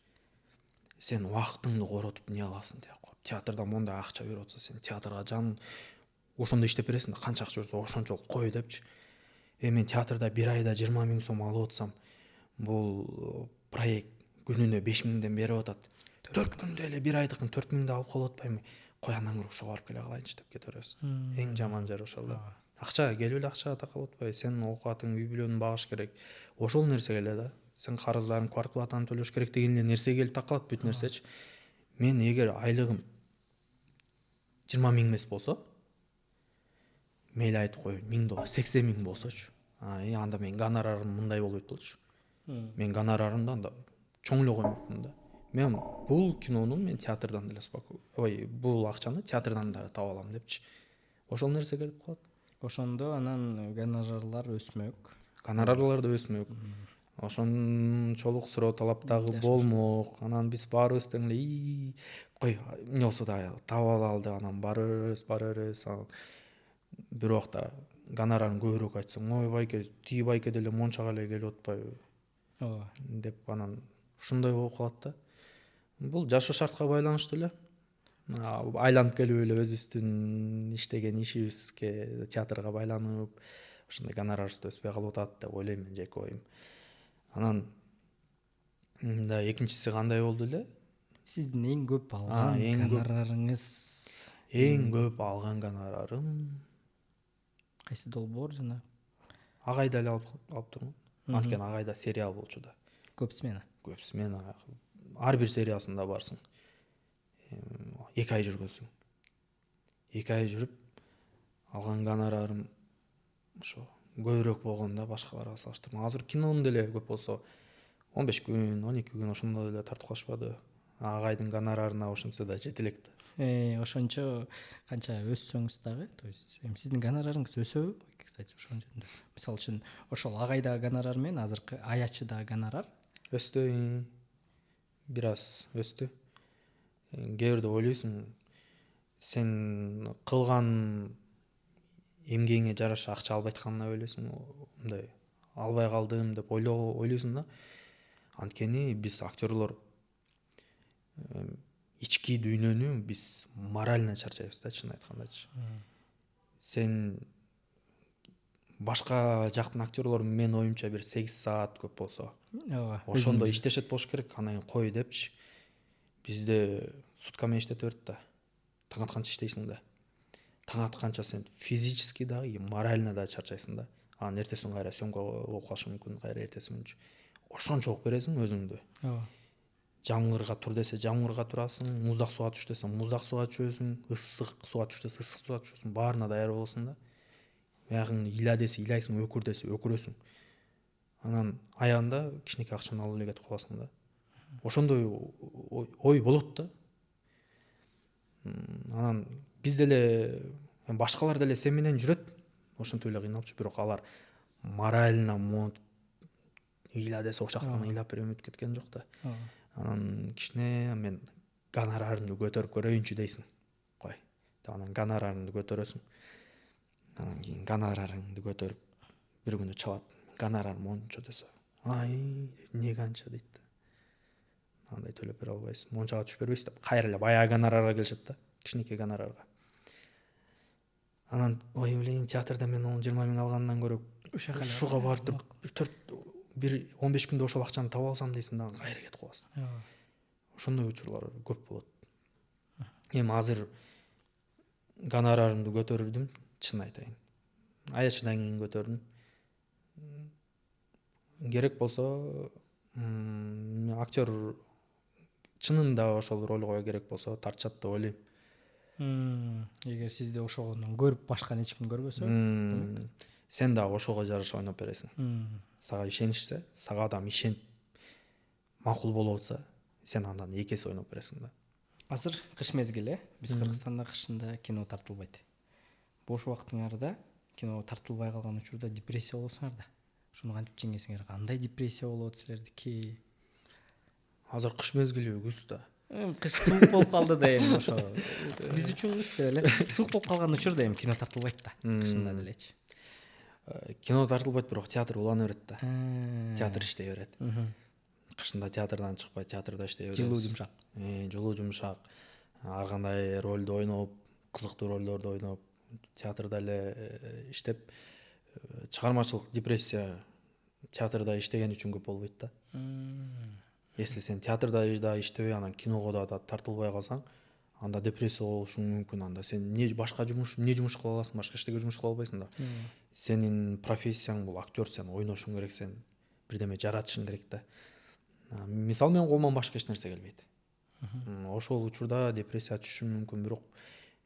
Сен убактыңды коротуп эмне аласың деп. Театрда мондай акча берип атса, сен театрга жан ошондо иштеп бересиң да, канча акча берсе ошончолук кой депчи. Мен театрда бир айда 20 миң сом алып атсам, бул проект күнүнө 5 миңден берип атат. 4 күндө эле бир айдыкын 4 миңди алып калып атпаймы? Кой андан көрө ошого барып келе калайынчы деп кете беребиз. Эң жаман жери ошол да. Акча келип эле акчага такалып атпайбы? Сен оокатың, үй бүлөңдү багыш керек. Ошол нерсеге эле да. Сен карыздарың, квартплатаны төлөш керек деген эле нерсе келип такалат, бүт нерсечи. Мен эгер айлыгым 20 миң эмес болсо, мейли айтып коеюн, 80 миң болсочу. Анда мен гонорарым мындай болбойт болчу. Мен гонорарымды анда чоң эле коймокмун да. Мен бул кинону мен театрдан деле бул акчаны театрдан да таба алам депчи. Ошол нерсе келип калат. Ошондо анан гонорарлар өсмөк. Гонорарлар да өсмөк. Ошончолук суроо талап дагы болмок. Анан биз баарыбыз тең эле кой эмне болсо да таба алалы деп анан бара беребиз. Бирок да гонорарын көбүрөөк айтсаң, ой байке, тиги байке деле мончага эле келип атпайбы? Ооба. Деп анан ушундай болуп калат да. Бул жашоо шартка байланыштуу эле. Айланып келип эле өзүбүздүн иштеген ишибизге, театрга байланып, ошондой гонорарыбыз өспөй калып атат деп ойлойм мен, жеке оюм. Анан да экинчиси кандай болду эле? Сиздин эң көп алган гонорарыңыз? Эң көп алган гонорарым Кайсы долбоор жана? Агайда эле алып турмун. Анткени Агайда сериал болчу да. Көп смена. Көп смена. Ар бир сериясында барсың. 2 ай жүргөнсүң. 2 ай жүрүп алган гонорарым ошо көбүрөөк болгондо башкаларга салыштырмалуу. Азыр кинонун деле көп болсо 15 күн, 12 күн ошондо деле тартып калышпады. Агайдын гонорарына ошентсе да жете элек да. Ошончо канча өссөңүз дагы, то есть эми сиздин гонорарыңыз өсөбү? Кстати, ошон жөнүндө. Мисалы үчүн, ошол Агайдагы гонорар менен азыркы Аячыдагы гонорар Өстү, бир аз өстү. Кээ бирде ойлойсуң, сен кылган эмгегиңе жараша акча албай атканына ойлойсуң, мындай албай калдым деп ойлойсуң да. Анткени биз актерлор ички дүйнөнү биз морально чарчайбыз да, чын айткандачы. Сен башка жактын актерлору менин оюмча бир 8 саат көп болсо, ошондо иштешет болуш керек, анан кой депчи. Бизде сутка менен иштете берет да. Таң атканча иштейсиң да. Таң атканча сен физически дагы, морально да чарчайсың да. Анан эртесиң кайра съемка болуп калышы мүмкүн, кайра эртеси күнчү. Ошончолук бересиң өзүңдү. жамгырга тур десе жамгырга турасың, муздак сууга түш десе муздак сууга түшөсүң, ысык сууга түш десе ысык сууга түшөсүң, баарына даяр болосуң да. Биягың ыйла десе ыйлайсың, өкүр десе өкүрөсүң. Анан аягында кичинекей акчаны алып эле кетип каласың да. Ошондой ой болот да. Анан биз деле башкалар деле сен менен жүрөт, ошентип эле кыйналчу, бирок алар морально монтип ыйла десе ошактан ыйлап берем өтүп кеткен жок да. Анан кичине мен гонорарымды көтөрүп көрөйүнчү дейсиң. Кой. Анан гонорарыңды көтөрөсүң. Анан кийин гонорарыңды көтөрүп бир күнү чалат. Гонорарым мончо десе, ай, эмне канча дейт да. Андай төлөп бере албайсың, мончага түшүп бербейсиз деп кайра эле баягы гонорарга келишет да, кичинекей гонорарга. Анан ой блин, театрда мен 20 миң алгандан көрө ушуга барып туруп бир 15 күндө ошол акчаны таап алсам дейсиң да, кайра кетип каласың. Ошондой учурлар көп болот. Эми азыр гонорарымды көтөрдүм, чын айтайын. Аячыдан кийин көтөрдүм. Керек болсо актер чынында ошол ролго керек болсо тартышат деп ойлойм. Эгер сизди ошогондон көрүп башка эч ким көрбөсө, сен дагы ошого жараша ойноп бересиң. Сага ишенишсе, сага адам ишенип макул болуп атса, сен андан эки эсе ойноп бересиң да. Азыр кыш мезгили, биз Кыргызстанда кышында кино тартылбайт. Бош убактыңарда кино тартылбай калган учурда депрессия болосуңар да. Шуну кантип жеңесиңер? Кандай депрессия болот силердики? Азыр кыш мезгили күз да. Кыш суук болуп калды да эми ошо. Биз үчүн кыш эле. Суук болуп калган учурда эми кино тартылбайт да. Кышында делечи. Кино тартылбайт, бирок театр улана берет да. Театр иштей берет. Кышында театрдан чыкпай, театрда иштей берет. Жылуу жумшак. Жылуу жумшак. Ар кандай ролду ойноп, кызыктуу ролдорду ойноп, театрда эле иштеп, чыгармачылык депрессия театрда иштеген үчүн көп болбойт да. Если сен театрда да иштебей, анан киного да тартылбай калсаң, анда депрессия болушуң мүмкүн. Анда сен эмне жумуш кыла аласың, башка эчтеге жумуш кыла албайсың да. Сенин профессияң бул актер, сен ойношуң керек, сен бирдеме жаратышың керек да. Мисалы менин колуман башка эч нерсе келбейт. Ошол учурда депрессия түшүшүм мүмкүн, бирок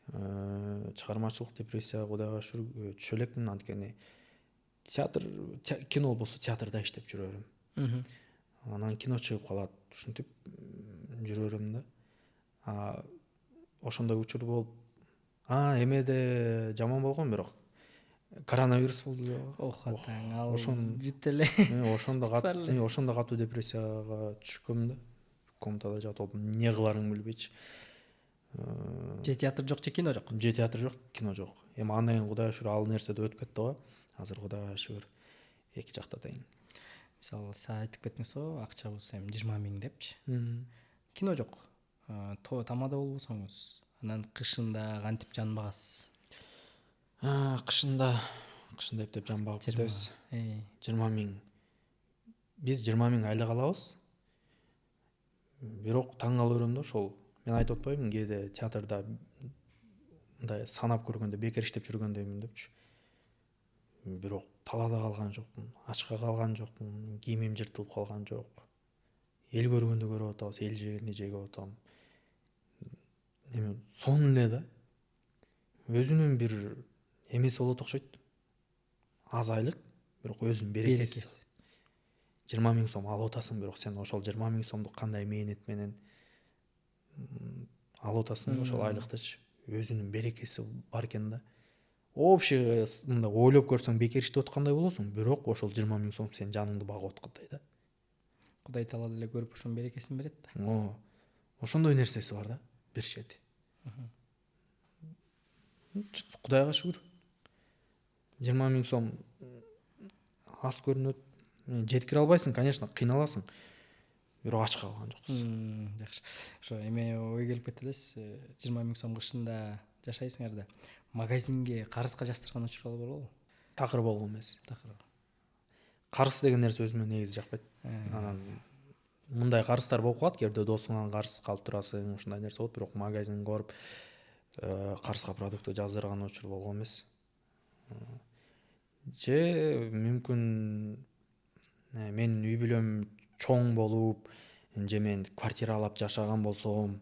чыгармачылык депрессия кудайга шүгүр түшө элекмин, анткени театр, кино болсо театрда иштеп жүрө берем. Анан кино чыгып калат, ушинтип жүрө берем да. Ошондой учур болуп, эмеде жаман болгон, бирок коронавирус болду. Ал бүт эле. Ошондо катуу депрессияга түшкөм да. Комнатада жатып, эмне кыларыңды билбейчи. Же театр жок, же кино жок. Же театр жок, кино жок. Эми андан кийин кудайга шүгүр ал нерсе да өтүп кетти го. Азыр кудайга шүгүр эки жакта тең. Мисалы, сиз айтып кеттиңиз го, акчабыз эми 20 миң депчи. Кино жок. Тамада болбосоңуз, анан кышында кантип жанбагасыз? Кышында эптеп жанбагып кетебиз. 20 миң. Биз 20 миң айлык алабыз. Бирок таң кала берем да, ошол мен айтып атпаймынбы, кээде театрда мындай санап көргөндө бекер иштеп жүргөндөймүн депчи. Бирок талаада калган жокмун, ачка калган жокмун, кийимим жыртылып калган жок. Эл көргөндө көрүп атабыз, эл жегенди жеп атам. Эми сонун эле да. Өзүнүн бир эмеси болот окшойт. Аз айлык, бирок өзүнүн берекеси. 20 миң сом алып атасың, бирок сен ошол 20 миң сомду кандай мээнет менен алып атасың, ошол айлыктычы. Өзүнүн берекеси бар экен да. Общий мындай ойлоп көрсөң бекер иштеп аткандай болосуң, бирок ошол 20 миң сом сен жаныңды багып аткандай да. Кудай таала деле көрүп ошонун берекесин берет да. Ошондой нерсеси бар да, беришет. Кудайга шүгүр. 20 миң сом аз көрүнөт. Жеткире албайсың, конечно, кыйналасың. Бирок ачка калган жоксуз. Жакшы. Ошо эме ой келип кетти элес. 20 миң сом кышында жашайсыңар да. Магазинге карызга жаздырган учурлар болобу? Такыр болгон эмес. Такыр. Карыз деген нерсе өзүмө негизи жакпайт. Анан мындай карыздар болуп калат, кээде досуңан карыз калып турасың, ушундай нерсе болот, бирок магазин көрүп карызга продукты жаздырган учур болгон эмес. Же мүмкүн менин үй бүлөм чоң болуп, же мен квартиралап жашаган болсом,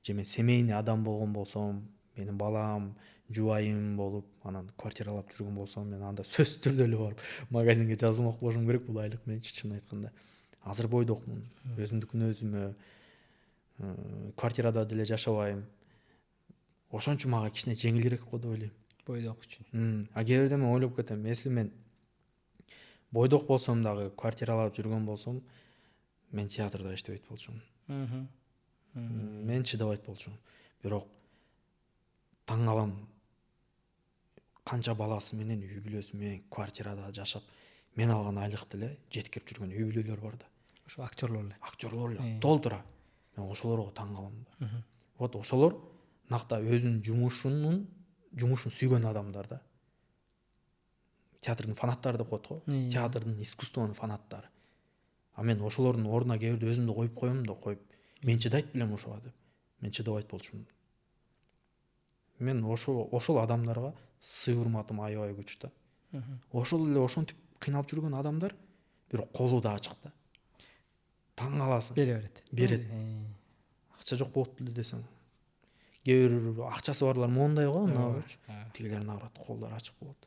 же мен семейный адам болгон болсом, менин балам, жубайым болуп анан квартиралап жүргөн болсом, мен анда сөзсүз түрдө эле барып магазинге жазылмак болушум керек бул айлык мененчи, чын айтканда. Азыр бойдокмун, өзүмдүкүн өзүмө, квартирада деле жашабайм. Ошон үчүн мага кичине жеңилирээк го деп ойлойм. бойдок үчүн. А кээ бирде мен ойлоп кетем, если мен бойдок болсом дагы квартиралап жүргөн болсом, мен театрда иштебейт болчумун. Мен чыдабайт болчумун. Бирок таң калам, канча баласы менен, үй бүлөсү менен квартирада жашап, мен алган айлыкты эле жеткирип жүргөн үй бүлөлөр бар да. Ошо актерлор эле. Актерлор эле толтура. Мен ошолорго таң калам. Вот ошолор накта өзүнүн жумушун сүйгөн адамдар да. Театрдын фанаттары деп коет го. Театрдын, искусствонун фанаттары. А мен ошолордун ордуна кээ бирде өзүмдү коюп коем да, мен чыдайт белем ошого деп. Мен чыдабайт болчумун. Мен ошол адамдарга сый урматым аябай күчтүү да. Ошол эле ошентип кыйналып жүргөн адамдар бирок колу да ачык да. Таң каласың. Берет. Акча жок болупту эле десең. Кээ бир акчасы барлар моундай го, мынабычы. Тигилер нагырат, колдору ачык болот.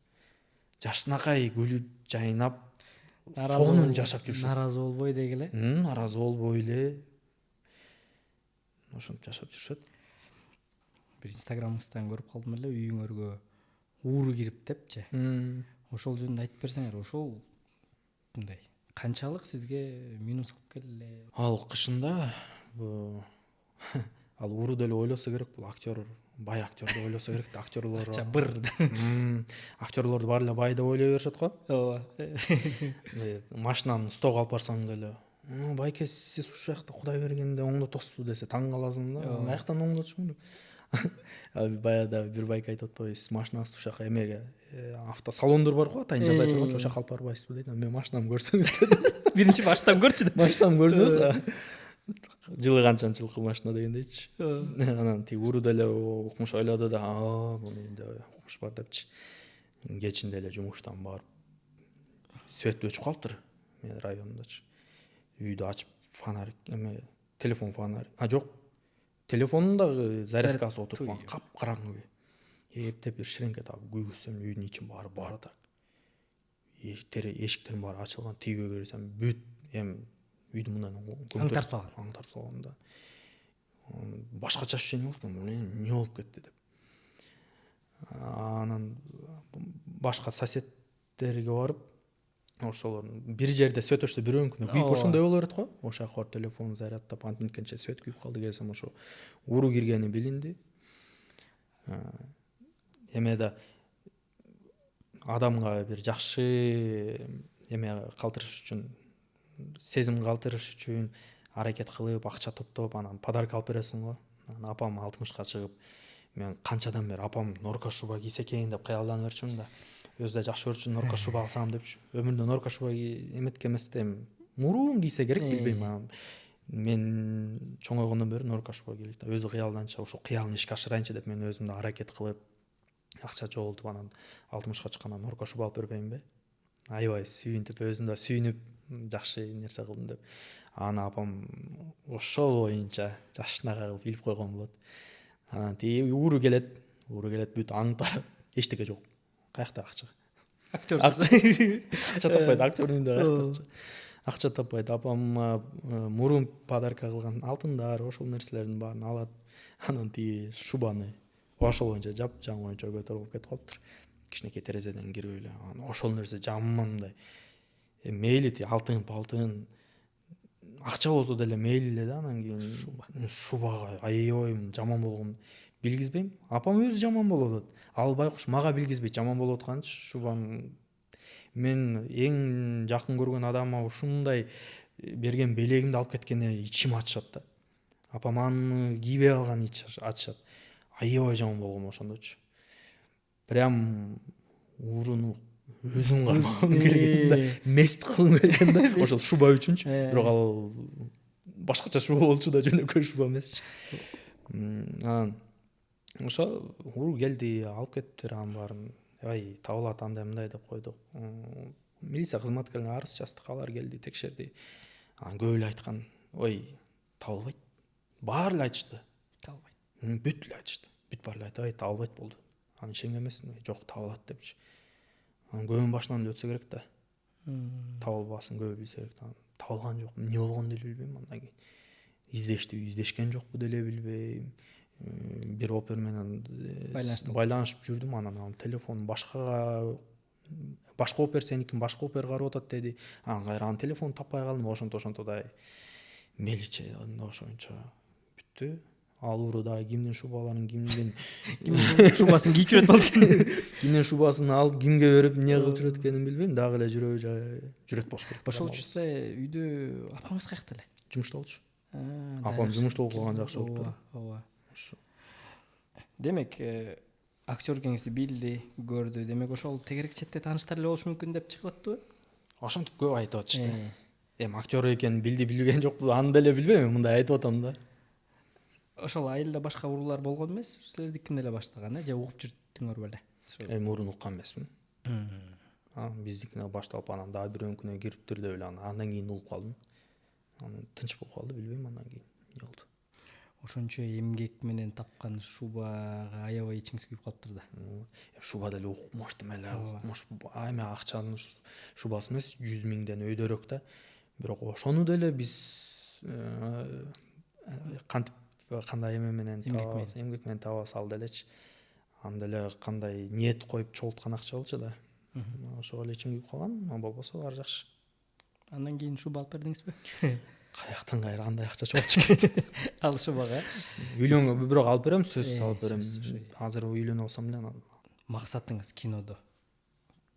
Жашынакай күлүп, жайнап, сонун жашап жүрүшөт. Наразы болбой деги эле. Наразы болбой эле ошентип жашап жүрүшөт. Бир инстаграмыңыздан көрүп калдым эле, үйүңөргө ууру кирип депчи. Ошол жөнүндө айтып берсеңер, ошол мындай канчалык сизге минус алып келе? Ал кышында ал уру деле ойлосо керек, бул актер, бай актерди ойлосо керек да, актерлор. Акча быр. Актерлорду баары эле бай деп ойлой беришет го. Ооба. Машинаны столго алып барсаң деле, байке сиз ушул жакта Кудай бергенде оңдотосузбу десе таң каласың да. Каяктан оңдотушум керек? Баягы бир байке айтып атпайбы, сиз машинаңызды ушул жака эмеге, автосалондор бар го, атайын жасай турган, ошол жака алып барбайсызбы дейт. Мен машинамды көрсөңүз деп. Биринчи баштан көрчү деп. Машинамды көрсөңүз. Жылы канчанчы жылкы машина дегендейчи. Анан тиги уру деле укмуш ойлоду да, бул менде укмуш бар депчи. Кечинде эле жумуштан барып, свет өчүп калыптыр мен райондочу. Үйдү ачып, фонарик телефон фонарик. Жок. Телефонун дагы зарядкасы отурган, капкараңгы. Эптеп бир ширеңке тагып күйгүзсөм, үйдүн ичин баары бардак. Эшиктердин баары ачылган, тигиге кирсем бүт үйдүн мындан аңтарып салган да. Башкача ощущение болуп кеткен, эмне болуп кетти деп. Анан башка соседтерге барып, ошолордун бир жерде свет өчсө бирөөнүкүнө күйүп ошондой боло берет го. Ошол жака барып телефон заряддап антинткенче свет күйүп калды, келсем ошо уру киргени билинди. Эмеде адамга бир жакшы эме калтырыш үчүн, сезим калтырыш үчүн аракет кылып, акча топтоп, анан подарок алып бересиң го. Апам 60ка чыгып, мен канчадан бери апам норка шуба кийсе экен деп кыялданып берчүмүн да. Өзү да жакшы көрчү, норка шуба алсам депчи. Өмүрүндө норка шуба эметкен эмес да, мурун кийсе керек, билбейм. Мен чоңойгондон бери норка шуба кийлик да. Өзү кыялданча, ошо кыялын ишке ашырайынчы деп мен өзүмдө аракет кылып, акча жоголтуп, анан 60ка чыккандан норка шуба алып бербеймби? Аябай сүйүнүп, өзүм да сүйүнүп, жакшы нерсе кылдым деп. Аны апам ошол боюнча жашынакай кылып илип койгон болот. Анан тиги уру келет, бүт аңтарып, эчтеке жок. Каякта акча? Акча таппайт, актердун да акча. Акча таппайт. Апам мурун подарка кылган алтындар, ошол нерселердин баарын алат. Анан тиги шубаны ошол боюнча жап, жаңы боюнча көтөрүп кетип калыптыр. Кичинекей терезеден кирип эле. Ошол нерсе жаман мындай. Мейли тиги алтын, акча болсо деле мейли эле да. Анан кийин шубага аябай жаман болгон билгизбейм. Апам өзү жаман болуп атат. Ал байкуш мага билгизбейт, жаман болуп атканчы. Шубаны мен эң жакын көргөн адамыма ушундай берген белегимди алып кеткенде ичим ачышат да. Апам аны кийбей калган ачышат. Аябай жаман болгом ошондочу. Прям уруну өзүң кармагым келген да, мест кылгым келген да. Ошол шуба үчүнчү. Бирок ал башкача шуба болчу да, жөнөкөй шуба эмесчи. Анан ошо уру келди, алып кетиптир анын баарын. Ай, табылат андай мындай деп койдук. Милиция кызматкерлерине арыз жаздык, алар келди, текшерди. Анан көп эле айткан, ой, табылбайт. Баары эле айтышты. Табылбайт. Бүт эле айтышты. Бүт баары эле айтып, ай табылбайт болду. Аны ишенген эмесмин. Жок, табылат депчи. Анын көбүнүн башынан эле өтсө керек да. Табылбасын көбү билсе керек. Табылган жок. Эмне болгонун деле билбейм. Андан кийин издешкен жокпу деле билбейм. Бир опер менен байланышып жүрдүм, анан ал телефон башка опер сеникин башка опер карап атат деди. Анан кайра анын телефонун таппай калдым. Ошонто да меличе ошончо бүттү. Ал ууруда кимдин шубаларын кимдин шубасын кийип жүрөт болду. кимдин шубасын алып кимге берип эмне кылып жүрөт экенин билбейм. Дагы эле жүрөк болуш керек. Ошол учурда үйдө апаңыз каякта эле? Жумушта болчу. Апам жумушта болуп калган жакшы болуптур. Ооба. Демек, актер экениңизди билди, көрдү. Демек, ошол тегерек четте тааныштар эле болушу мүмкүн деп чыгып атпыбы? Ошентип көп айтып атышты. Эми актер экенин билди, билген жокпу, аны деле билбейм, мындай айтып атам да. Ошол айылда башка уруулар болгон эмес, силердикин эле баштаган, же угуп жүрдүңөр беле? Эми мурун уккан эмесмин. Биздикине башталып, анан дагы бирөөнүкүнө кириптир деп эле андан кийин угуп калдым. Анан тынч болуп калды, билбейм андан кийин эмне болду. Ошончо эмгек менен тапкан шубага аябай ичиңиз күйүп калыптыр да. Шуба деле укмуштум эле. Эми акчанын шубасы эмес, 100 миңден өйдөрөөк да. Бирок ошону деле биз кантип кандай эме менен табабыз, эмгек менен табабыз ал делечи. Анда эле кандай ниет коюп чогулткан акча болчу да. Ошого эле ичим күйүп калган, болбосо баары жакшы. Андан кийин шуба алып бердиңизби? Каяктан кайра андай акча чогултуш. Ал шубага. Үйлөнгө бирок алып берем, сөзсүз алып берем. Азыр үйлөнүп алсам эле. Максатыңыз кинодо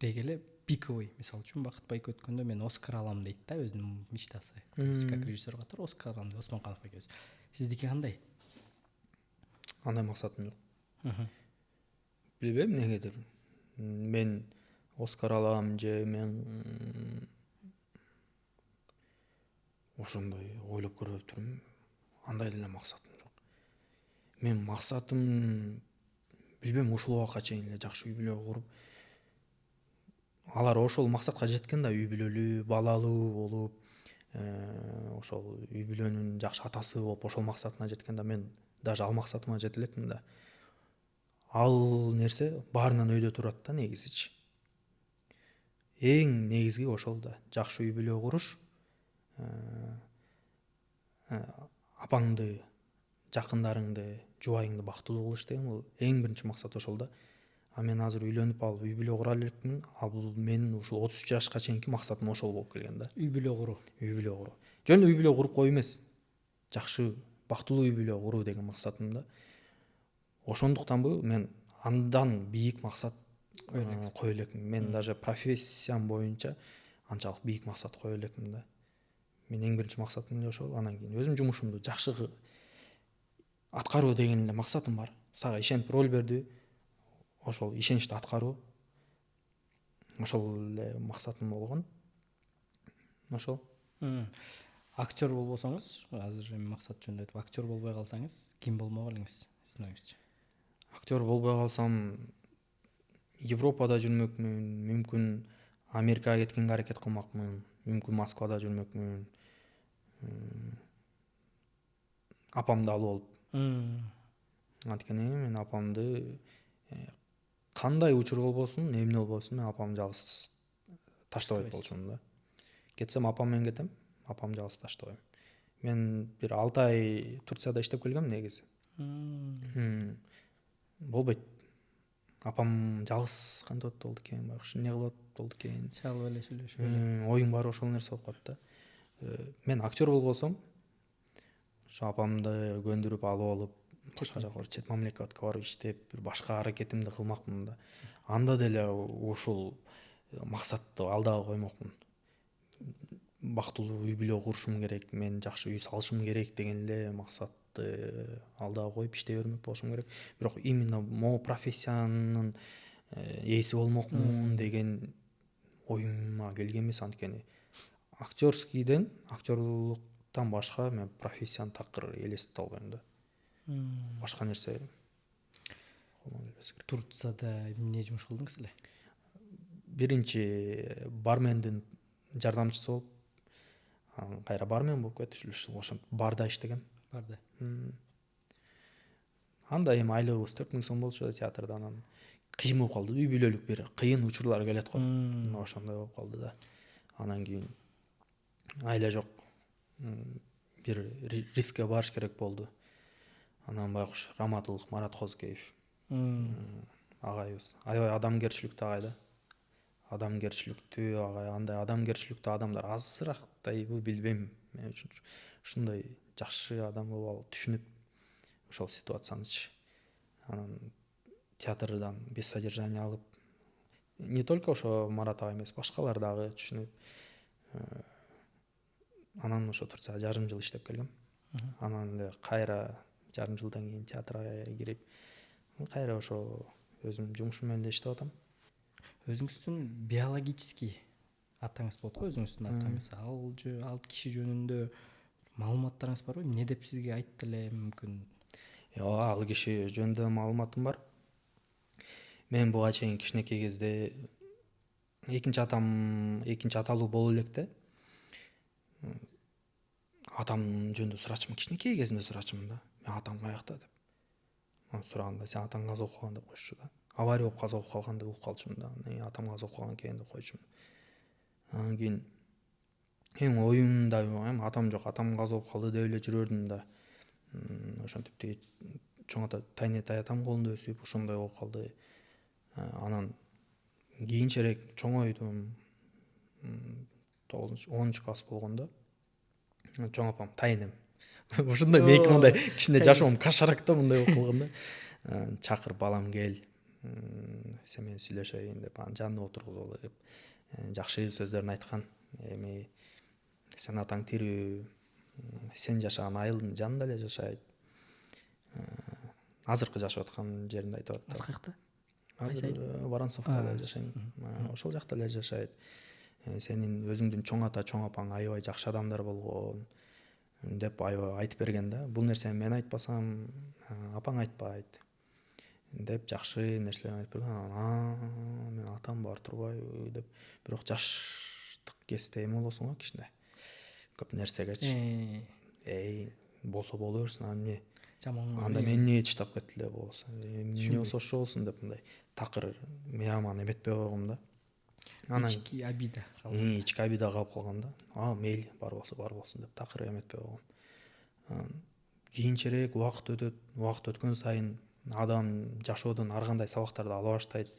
дегеле пиковый, мисалы үчүн Бакытбай өткөндө мен Оскар алам дейт да, өзүнүн мечтасы. Как режиссер катары Оскар алам деп Осмонканов экебиз. Сиздики кандай? Андай максатым жок. Билбейм эмнегедир. Мен Оскар алам же мен ошондой ойлоп көрөптүрмүн. Андай деле максатым жок. Мен максатым билбейм, ушул убакка чейин эле жакшы үй бүлө куруп, алар ошол максатка жеткен да, үй бүлөлүү, балалуу болуп, ошол үй бүлөнүн жакшы атасы болуп, ошол максатына жеткен да. Мен даже ал максатыма жете элекмин да. Ал нерсе баарынан өйдө турат да негизичи. Эң негизги ошол да. Жакшы үй бүлө куруш, апаңды, жакындарыңды, жубайыңды бактылуу кылыш деген бул эң биринчи максат ошол да. Мен азыр үйлөнүп алып үй бүлө кура элекмин. Ал бул менин ушул 33 жашка чейинки максатым ошол болуп келген да. Үй бүлө куруу. Үй бүлө куруу. Жөн үй бүлө куруп коюу эмес. Жакшы, бактылуу үй бүлө куруу деген максатым да. Ошондуктанбы мен андан бийик максат кое элекмин. Мен даже профессиям боюнча анчалык бийик максат кое элекмин да. Мен эң биринчи максатым эле ошол. Анан кийин өзүм жумушумду жакшы аткаруу деген эле максатым бар. Сага ишенип роль берди, ошол ишеничти аткаруу. Ошол эле максатым болгон. Ошол. Актер болбосоңуз, азыр эми максат жөнүндө айтып, актер болбой калсаңыз, ким болмок элеңиз? Сиздин оюңузча. Актер болбой калсам, Европада жүрмөкмүн, мүмкүн Америкага кеткенге аракет кылмакмын, мүмкүн Москвада жүрмөкмүн. Апамды алып алып. Анткени мен апамды кандай учур болбосун, эмне болбосун, мен апамды жалгыз таштабайт болчумун да. Кетсем апам менен кетем, апамды жалгыз таштабайм. Мен бир 6 ай Турцияда иштеп келгем негизи. Болбойт. Апам жалгыз кантип атып болду экен, байкуш эмне кылып атып болду экен. Чалып эле сүйлөшүп эле. Оюң баары ошол нерсе болуп калат да. Мен актер болбосом, ошо апамды көндүрүп алып алып, башка жака чет мамлекетке барып иштеп, бир башка аракетимди кылмакмын да. Анда деле ушул максатты алдыга коймокмун. Бактылуу үй бүлө курушум керек, мен жакшы үй салышым керек деген эле максатты алдыга коюп иштей бермек болушум керек. Бирок именно могу профессиянын ээси болмокмун деген оюма келген эмес. Анткени актерскийден, актерлуктан башка мен профессияны такыр элестете албайм да. Башка нерсе Турцияда эмне жумуш кылдыңыз эле? Биринчи бармендин жардамчысы болуп, анан кайра бармен болуп кетип ошентип барда иштегем. Барды. Анда эми айлыгыбыз 4000 сом болчу театрда. Анан кыйын болуп калды, үй бүлөлүк бир кыйын учурлар келет го. Ошондой болуп калды да. Анан кийин айла жок, бир рискке барыш керек болду. Анан байкуш Раматылык Марат Козкеев агайыбыз аябай адамгерчиликтүү агай да. Адамгерчиликтүү агай, андай адамгерчиликтүү адамдар азырактайбы билбейм. Мен үчүн ушундай жакшы адам болуп алып түшүнүп ошол ситуациянычы. Анан театрдан без содержания алып, не только ошо Марат агай эмес, башкалар дагы түшүнүп, анан ошо Турцияга жарым жыл иштеп келгем. Анан эле кайра жарым жылдан кийин театрга кирип, кайра ошо өзүм жумушум менен эле иштеп атам. Өзүңүздүн биологический атаңыз болот го, өзүңүздүн атаңыз. Ал киши жөнүндө маалыматтарыңыз барбы? Эмне деп сизге айтты эле, мүмкүн? Ооба, ал киши жөнүндө маалыматым бар. Мен буга чейин кичинекей кезде экинчи аталуу боло электе атам жөнүндө сурачумун. Кичинекей кезимде сурачумун да. Мен атам каякта деп. Анан сураганда сен атаң каза болуп калган деп коюшчу да. Авария болуп каза болуп калган деп угуп калчумун да. Атам каза болуп калган экен деп коючумун. Анан кийин эң оюмда атам жок, атам каза болуп калды деп эле жүрөрдүм да. Ошентип тиги чоң ата Тайне атам колунда өсүп ошондой болуп калды. Анан кийинчерээк чоңойдум. 10 класс болгондо чоң апам Тайнем. Ушундай мейки мындай кичине жашоом кашаракта мындай болуп калган да. Чакыр балам кел. Сен менен сүйлөшөйүн деп анын жанына отургузуп алып, жакшы сөздөрүн айткан. Эми сен атаң тирүү, сен жашаган айылдын жанында эле жашайт. Азыркы жашап аткан жеринде айтып атты. Азыр каякта? Азыр Воронцовкада жашайм. Ошол жакта эле жашайт. Сенин өзүңдүн чоң ата, чоң апаң аябай жакшы адамдар болгон деп аябай айтып берген да. Бул нерсени мен айтпасам, апаң айтпайт деп жакшы нерселерин айтып берген. Мен атам бар турбайбы деп. Бирок жаштык кезде эме болосуң го кичине. Көп нерсегечи. Болсо боло берсин, эмне? Анда мен эмне чыдап кетти эле болсо. Эмне болсо ошо болсун деп мындай такыр мыяман эметпей койгом да. Анан ички обида. Ички обида калып калган да. Мейли, бар болсун деп такыр эметпей койгом. Кийинчерээк убакыт өткөн сайын адам жашоодон ар кандай сабактарды ала баштайт.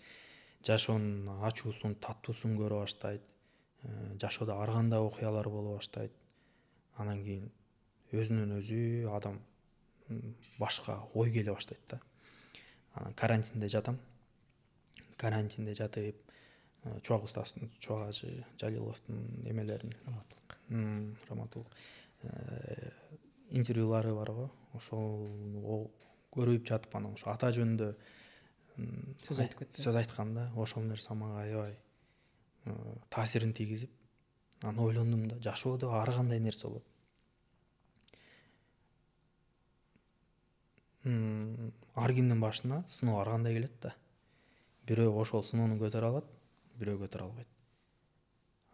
Жашоонун ачуусун, таттуусун көрө баштайт. Жашоодо ар кандай окуялар боло баштайт. Анан кийин өзүнөн өзү адам башка ой келе баштайт да. Анан карантинде жатам. Карантинде жатып, Чубак уставдын, Чубак Ажы Жалиловдун эмелерин, Раматылык интервьюлары бар го. Ошол көрүп жатып, анан ошо ата жөнүндө сөз айткан да. Ошол нерсе мага аябай таасирин тийгизип, анан ойлондум да, жашоодо ар кандай нерсе болот. Ар кимдин башына сыноо ар кандай келет да. Бирөө ошол сыноону көтөрө алат, бирөө көтөрө албайт.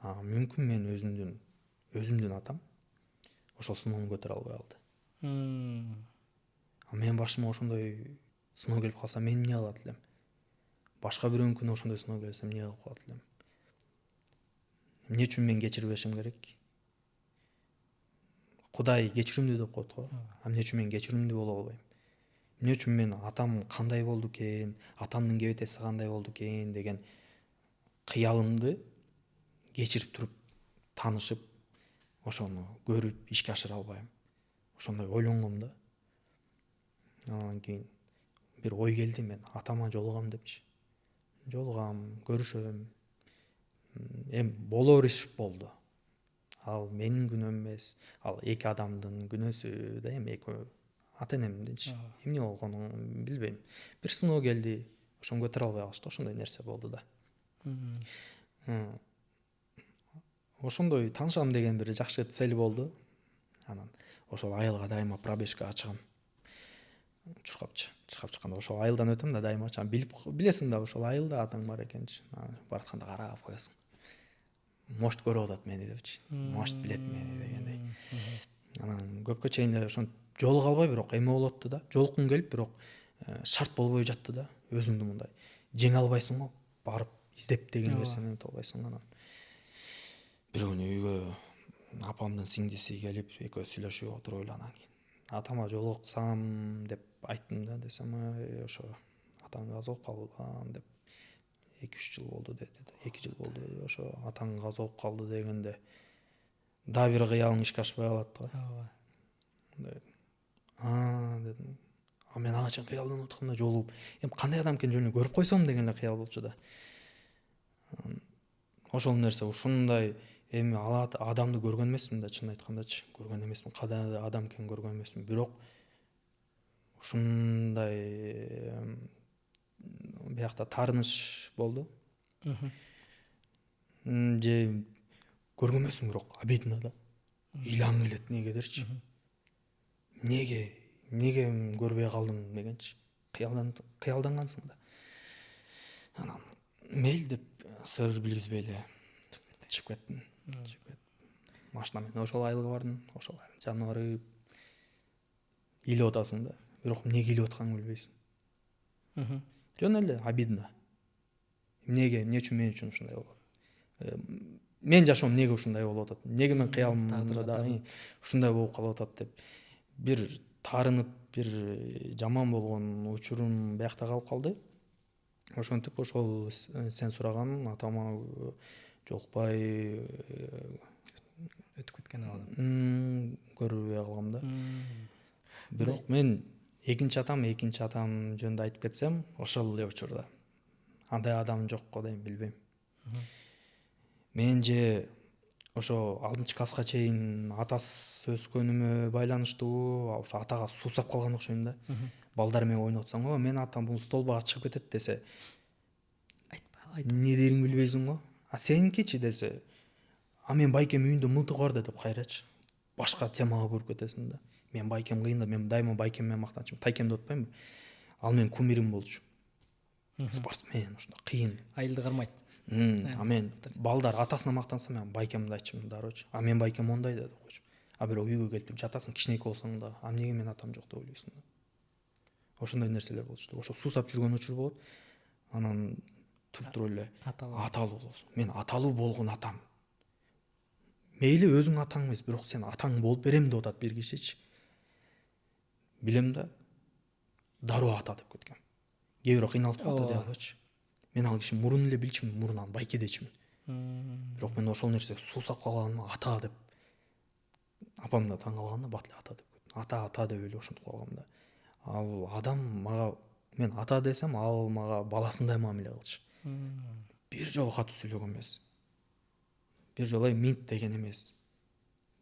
Мүмкүн мен өзүмдүн атам ошол сыноону көтөрө албай калды. Мен башыма ошондой сыноо келип калса, мен эмне кылат элем? Башка бирөөнүкүнө ошондой сыноо келсе, эмне кылып калат элем? Эмне үчүн мен кечирбешим керек? Кудай кечиримдүү деп коет го. Эмне үчүн мен кечиримдүү боло албайм? Эмне үчүн мен атам кандай болду экен, атамдын кебетеси кандай болду экен деген кыялымды кечирип туруп, таанышып, ошону көрүп ишке ашыра албайм. Ошондой ойлонгом да. Анан кийин бир ой келди, мен атама жолугам депчи. Жолугам, көрүшөм. Боло бер иш болду. Ал менин күнөөм эмес, ал эки адамдын күнөөсү да. Эки ата энемдинчи. Эмне болгонун билбейм. Бир сыноо келди, ошону көтөрө албай калышты. Ошондой нерсе болду да. Ошондой таанышам деген бир жакшы цель болду. Анан ошол айылга дайыма пробежкага чыгам. Чуркап чыкканда ошол айылдан өтөм да, дайыма чыгам. Билесиң да ошол айылда атаң бар экенчи. Баратканда карап коесуң. может көрүп атат мени депчи, может билет мени дегендей. Анан көпкө чейин эле ошентип жолуга албай, бирок эме болуп атты да, жолуккуң келип, бирок шарт болбой жатты да, өзүңдү мындай жеңе албайсың го, барып издеп деген нерсени эметип албайсың. Анан бир күнү үйгө апамдын сиңдиси келип, экөөбүз сүйлөшүп отуруп эле анан кийин атама жолуксам деп айттым да, десем ошо атаң каза болуп калган деп 2-3 жыл болду деди. 2 жыл болду ошо атаң каза болуп калды дегенде дагы бир кыялың ишке ашпай калат го. Дедим. Мен ага чейин кыялданып аткам да, жолугуп эми кандай адам экенин жөн эле көрүп койсом деген эле кыял болчу да. Ошол нерсе ушундай эми алат адамды көргөн эмесмин да, чын айткандачы көргөн эмесмин, кандай адам экенин көргөн эмесмин, бирок ушундай биякта таарыныч болду. Же көргөн эмесмин, бирок обидно да, ыйлаң келет негедирчи, эмнеге көрбөй калдым дегенчи, кыялдангансың да. Анан мейли деп сыр билгизбей эле чыгып кеттим. Машина менен ошол айылга бардым, ошол жаныбары илип атасың да, бирок эмнеге илип атканыңды билбейсиң. Жөн эле обидно. Эмне үчүн мен үчүн ушундай болот? Мен жашоом эмнеге ушундай болуп атат? Эмнеге мен кыялымда дагы ушундай болуп калып атат деп бир таарынып, бир жаман болгон учурум биякта калып калды. Ошентип ошол сен сураган атама жолукпай өтүп кеткен адам көрбөй калгам да. Бирок мен экинчи атам жөнүндө айтып кетсем, ошол эле учурда андай адам жок го дейм, билбейм. Мен же ошо 6-класска чейин атасыз өскөнүмө байланыштуу, ошо атага суусап калган окшойм да. Балдар менен ойноп атсаң, мен атам бул столбага чыгып кетет десе, айтпа, эмне дерин билбейсиң го. Сеникичи десе, мен байкем үйүндө мылтыгы бар деп кайрачы. Башка темага көрүп кетесиң да. Мен байкем кыйын да, мен дайыма байкем менен мактанчумун. Тайкем деп атпаймынбы? Ал менин кумирим болчу. Спортсмен, ушундай кыйын. Айылды кармайт. Мен балдар атасына мактанса, мен байкемди айтчумун дароочу. Мен байкем ондай да деп койчумун. Бирок үйгө келип жатасың, кичинекей болсоң да, эмнеге мен атам жок деп ойлойсуң да. Ошондой нерселер болчу. Ошо суусап жүргөн учур болот. Анан туруп эле аталуу болосуң. Мен аталуу болгон атам. Мейли өзүң атаң эмес, бирок сен атаң болуп берем деп атат бир кишичи. Билем да, дароо ата деп кеткем. Кээ бирөө кыйналып калат деп албачы. Мен ал киши мурун эле билчүмүн, мурунан байкедечимин. Бирок мен ошол нерсеге суусап калганыма ата деп, апам да таң калган да, бат эле ата деп кетти. Ата деп эле ошентип калгам да. Ал адам мага, мен ата десем, ал мага баласындай мамиле кылчу. Бир жолу катуу сүйлөгөн эмес. Бир жолу минт деген эмес.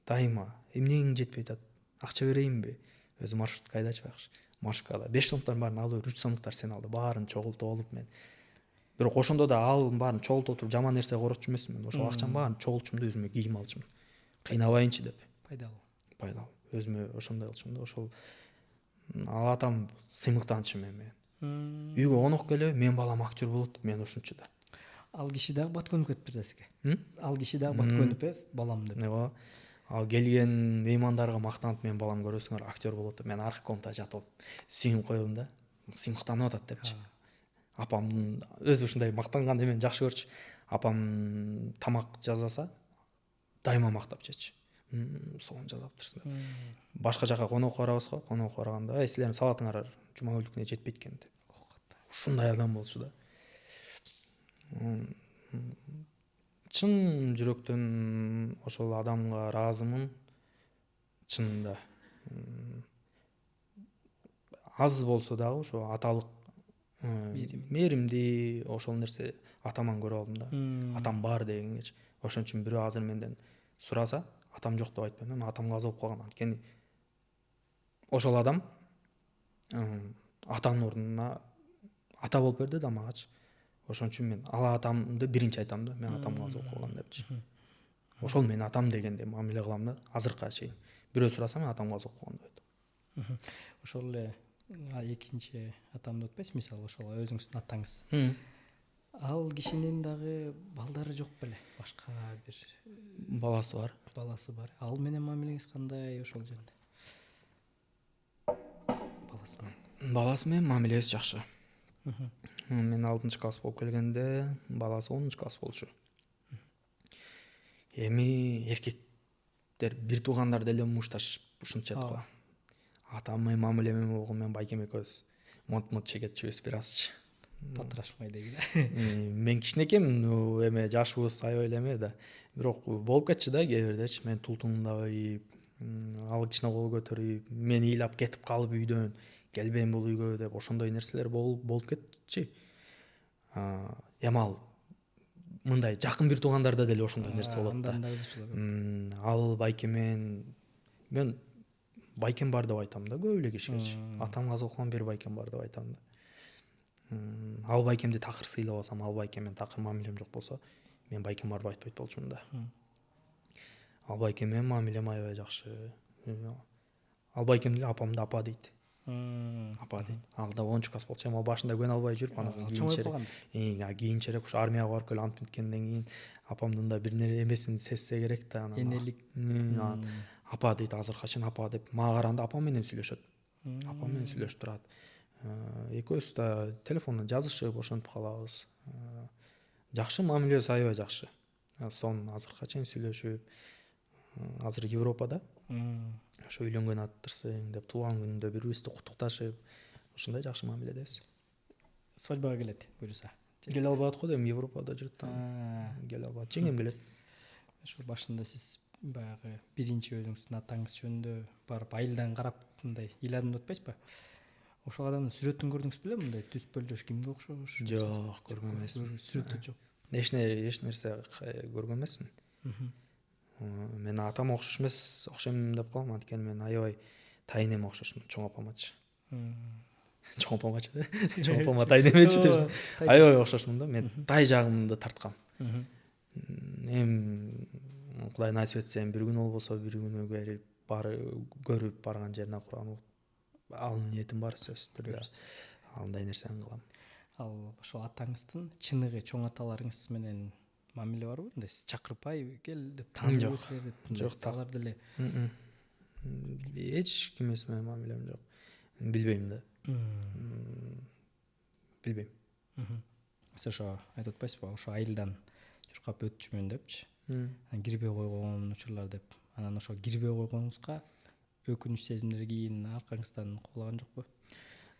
Дайыма эмнең жетпей атат? Акча берейинби? Өзү маршрутка айдачу байкуш. Маршруткада 5 сомдуктардын баарын алып, 3 сомдуктар сен алды. Баарын чогултуп алып мен. Бирок ошондо да ал баарын чогултуп отуруп жаман нерсе коротчу эмесмин. Ошол акчанын баарын чогултчумун да, өзүмө кийим алчумун. Кыйнабайынчы деп. Пайдалуу. Өзүмө ошондой кылчумун да. Ошол ал атам сыймыктанчы мен. Үйгө конок келе, мен балам актер болот, мен ушунчу да. Ал киши дагы бат көнүп кетиптир да сизге. Ал киши дагы бат көнүп балам деп. Ооба. Ал келген меймандарга мактанып, мен балам көрөсүңөр актер болот деп, мен аркы комнатада жатып сүйүнүп койдум да. Сыймыктанып атат депчи. Апам өзү ушундай мактанган эмени жакшы көрчү. Апам тамак жасаса, дайыма мактап жечү. Сонун жасаптырсың. Башка жака конокко барабыз го, конокко барганда, силердин салатыңар жума күнүнө жетпейт экен деп. Ушундай адам болчу да. Чын жүрөктөн ошол адамга ыраазымын. Чынында. Аз болсо дагы ошо аталык мээримди, ошол нерсе атаман көрүп алдым да. Атам бар дегенгечи. Ошон үчүн бирөө азыр менден сураса, атам жок деп айтпайм. Атам каза болуп калган. Анткени ошол адам атанын ордуна ата болуп берди да магачы. Ошон үчүн мен ал атамды биринчи айтам да, мен атам каза болуп калган депчи. Ошол мен атам дегендей мамиле кылам да, азыркыга чейин. Бирөө сураса, мен атам каза болуп калган деп айтам. Ошол эле экинчи атам деп атпайсыз, мисалы ошол өзүңүздүн атаңыз. Ал кишинин дагы балдары жок беле, башка бир баласы бар. баласы бар. Ал менен мамилеңиз кандай ошол жөнүндө? Баласы менен мамилебиз жакшы. Мен 6-класс болуп келгенде баласы 10-класс болчу. Эми эркектер бир туугандар деле мушташ ушунча го. Атам менен мамилеме болгон мен байкем экөөбүз монт чегетчүбүз бир азчы. Батырашмай дегиле. Мен кичинекейм, эме жашыбыз аябай эле эме да. Бирок болуп кетчү да кээ бирдечи. Мен тултуңдабай, ал кичине кол көтөрүп, мен ыйлап кетип калып үйдөн, келбейм бул үйгө деп ошондой нерселер болуп кетчү. Эми ал мындай жакын бир туугандарда деле ошондой нерсе болот да. Ал байкемен мен байкем бар деп айтам да көп эле кишигечи. Атам каза окуган бир байкем бар деп айтам да. Ал байкемди такыр сыйлап алсам, ал байкемен такыр мамилем жок болсо, мен байкем бар деп айтпайт болчумун да. Ал байкем менен мамилем аябай жакшы. Ал байкем деле апамды апа дейт. Апа дейт. Ал да 10-класс болчу, эми башында көнө албай жүрүп, анан кийинчерээк ушу армияга барып келип антип биткенден кийин апамдын да бир эмесин сезсе керек да, анан Энелик. Апа дейт, азыркыга чейин апа деп мага караганда апам менен сүйлөшөт. Апам менен сүйлөшүп турат. Экөөбүз да телефондон жазышып ошентип калабыз. Жакшы, мамилебиз аябай жакшы. Сон азыркыга чейин сүйлөшүп, азыр Европада. Ошо үйлөнгөн атырсың деп туулган күнүндө бири бирибизди куттукташып, ушундай жакшы мамиледебиз. Свадьбага келет буюрса. Келе албайт го, эми Европада жүрөт да. Келе албайт. Жеңем келет. Ошо башында сиз баягы биринчи өзүңүздүн атаңыз жөнүндө барып айылдан карап мындай ыйладым деп атпайсызбы? Ошол адамдын сүрөтүн көрдүңүз беле? Мындай түз бөлдөш кимге окшош? Жок, көргөн эмесмин. Сүрөтү жок. Эч нерсе көргөн эмесмин. Мен атама окшош эмес, окшойм деп коем, анткени мен аябай тайынеме окшошмун, чоң апамачы. Чоң апамачы. Чоң апама тайынемечи деп. Аябай окшошмун да, мен тай жагымды тарткам. Эми Кудай насип этсе, бир күн болбосо бир күнү берип, көрүп барган жерине Кур'ан окуп, ал ниетим бар сөзсүз түрдө. Андай нерсени кылам. Ал ошо атаңыздын чыныгы чоң аталарыңыз менен мамиле барбы? Мындай сиз чакырып, кел деп тааныбыңыздар деп. Жок, алар деле. Эч кимес менен мамилем жок. Билбейм да. Билбейм. Сиз ошо айтып атпайсызбы? Ошо айылдан чуркап өтчүмүн депчи. Кирбей койгон учурлар деп. Анан ошо кирбей койгонуңузга өкүнүч сезимдер кийин аркаңыздан куулаган жокпу?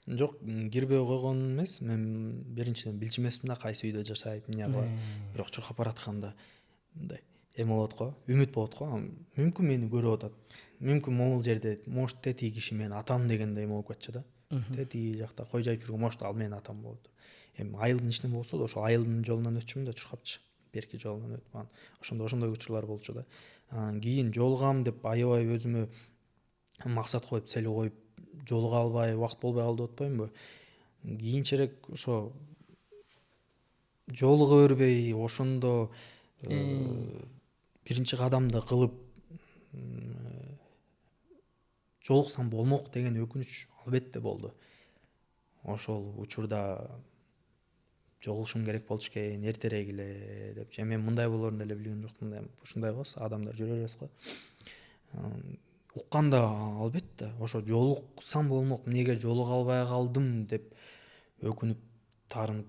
Жок, кирбей койгон эмес. Мен биринчиден билчү эмесмин да кайсы үйдө жашайт, эмне кылат. Бирок чуркап баратканда мындай эме болот го, үмүт болот го. Мүмкүн мени көрүп атат. Мүмкүн могул жерде, может, тетиги киши менин атам дегендей болуп кетчү да. Тетиги жакта кой жайып жүргөн, может, ал менин атам болот. Эми айылдын ичинен болсо да, ошо айылдын жолунан өтчүмүн да чуркапчы. Берки жолунан өтүп анан ошондой учурлар болчу да. Кийин жолугам деп аябай өзүмө максат коюп, цель коюп, жолуга албай, убакыт болбой калды деп атпаймынбы? Кийинчерээк ошо жолуга бербей, ошондо биринчи кадамды кылып жолуксам болмок деген өкүнүч албетте болду. Ошол учурда жолугушум керек болчу экен, эртерээк эле депчи. Мен мындай болоорун деле билген жокмун да. Ушундай го, адамдар жүрө беребиз го. Укканда албетте ошо жолуксам болмок, эмнеге жолуга албай калдым деп өкүнүп, таарынып,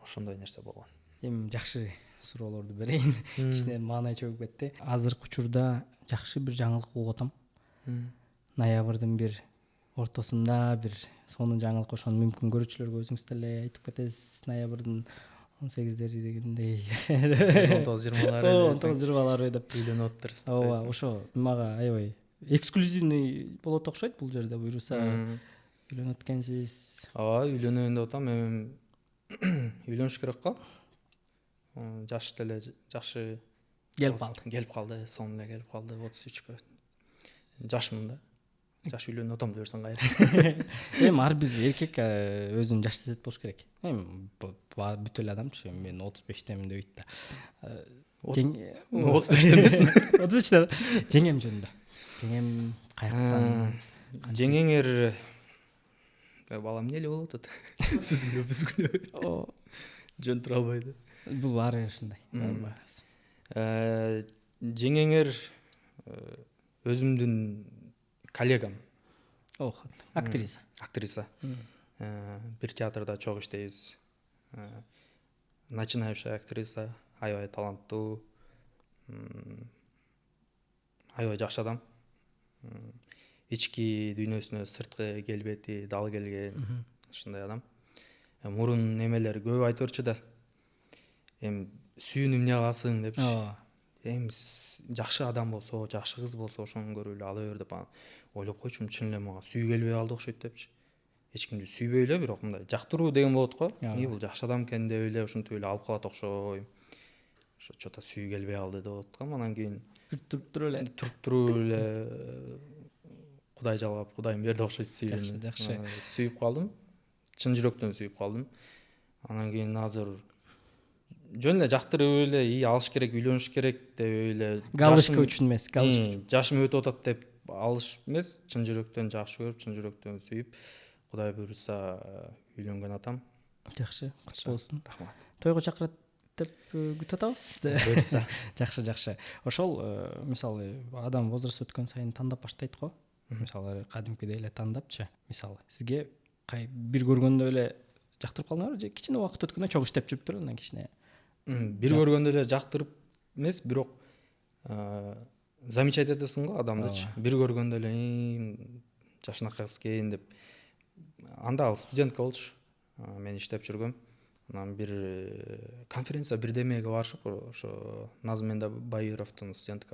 ошондой нерсе болгон. Эми жакшы суроолорду берейин. Кичине маанай чөгүп кетти. Азыркы учурда жакшы бир жаңылык угуп атам. Ноябрдын бир ортосунда бир сонун жаңылык, ошону мүмкүн көрүүчүлөргө өзүңүз деле айтып кетесиз. Ноябрдын 18-дери дегендей. 19-20 деп үйлөнүп атырсыз. Ооба, ошо мага аябай эксклюзивный болот окшойт бул жерде буюрса. Үйлөнүп аткансыз. Ооба, үйлөнөйүн деп атам. Үйлөнүш керек го. Жаш деле жакшы келип калды. Келип калды, сонун эле келип калды 33-кө. Жашмын да. Жаш үйлөнүп атам деберсең кайра. Эми ар бир эркек өзүн жаш сезет болуш керек. Эми бүт эле адамчы, мен 35темин дебейт да. 35 эмесмин. 33 жеңем жөнүндө. Жеңем каяктан? Жеңеңер балам эмне эле болуп атат? Сүзгүлө. жөн тура албайды. Бул ар бир ушундай. Жеңеңер өзүмдүн коллегам, Актриса. актриса. Бир театрда чогуу иштейбиз. Начинающая актриса, аябай таланттуу, аябай жакшы адам. Ички дүйнөсүнө сырткы келбети дал келген ушундай адам. Мурун немелер көп айтып берчү да. Эми сүйүнүп эмне кыласың депчи. Эми жакшы адам болсо, жакшы кыз болсо ошону көрүп эле ала бер деп ойлоп койчумун. Чын эле мага сүйүү келбей калды окшойт депчи. Эч кимди сүйбөй эле, бирок мындай жактыруу деген болот го. Бул жакшы адам экен деп эле ушинтип эле алып калат окшойм. Ошо чото сүйүү келбей калды деп аткам. Анан кийин туруп туруп эле Кудай жалгап, Кудайым берди окшойт сүйүүнү. Жакшы. Сүйүп калдым. Чын жүрөктөн сүйүп калдым. Анан кийин азыр жөн эле жактырып эле алыш керек, үйлөнүш керек деп эле Галочка үчүн эмес, галочка. Жашым өтүп атат деп алыш эмес, чын жүрөктөн жакшы көрүп, чын жүрөктөн сүйүп, Кудай буйруса үйлөнгөн атам. Жакшы, кут болсун. Рахмат. Тойго чакырат деп күтүп атабыз. Буйруса. Жакшы. Ошол мисалы адам возраст өткөн сайын тандап баштайт го. Мисалы кадимкидей эле тандапчы. Мисалы сизге бир көргөндө эле жактырып калдыңарбы же кичине убакыт өткөндөн чогуу иштеп жүрүптүр анан кичине? Бир көргөндө эле жактырып эмес, бирок замечать этесиң го адамдычы. Бир көргөндө эле жашынакай кыз экен деп. Анда ал студентка болчу. Мен иштеп жүргөм. Анан бир конференция бирдемеге барышып, ошо Назым Мендебаевдин студенти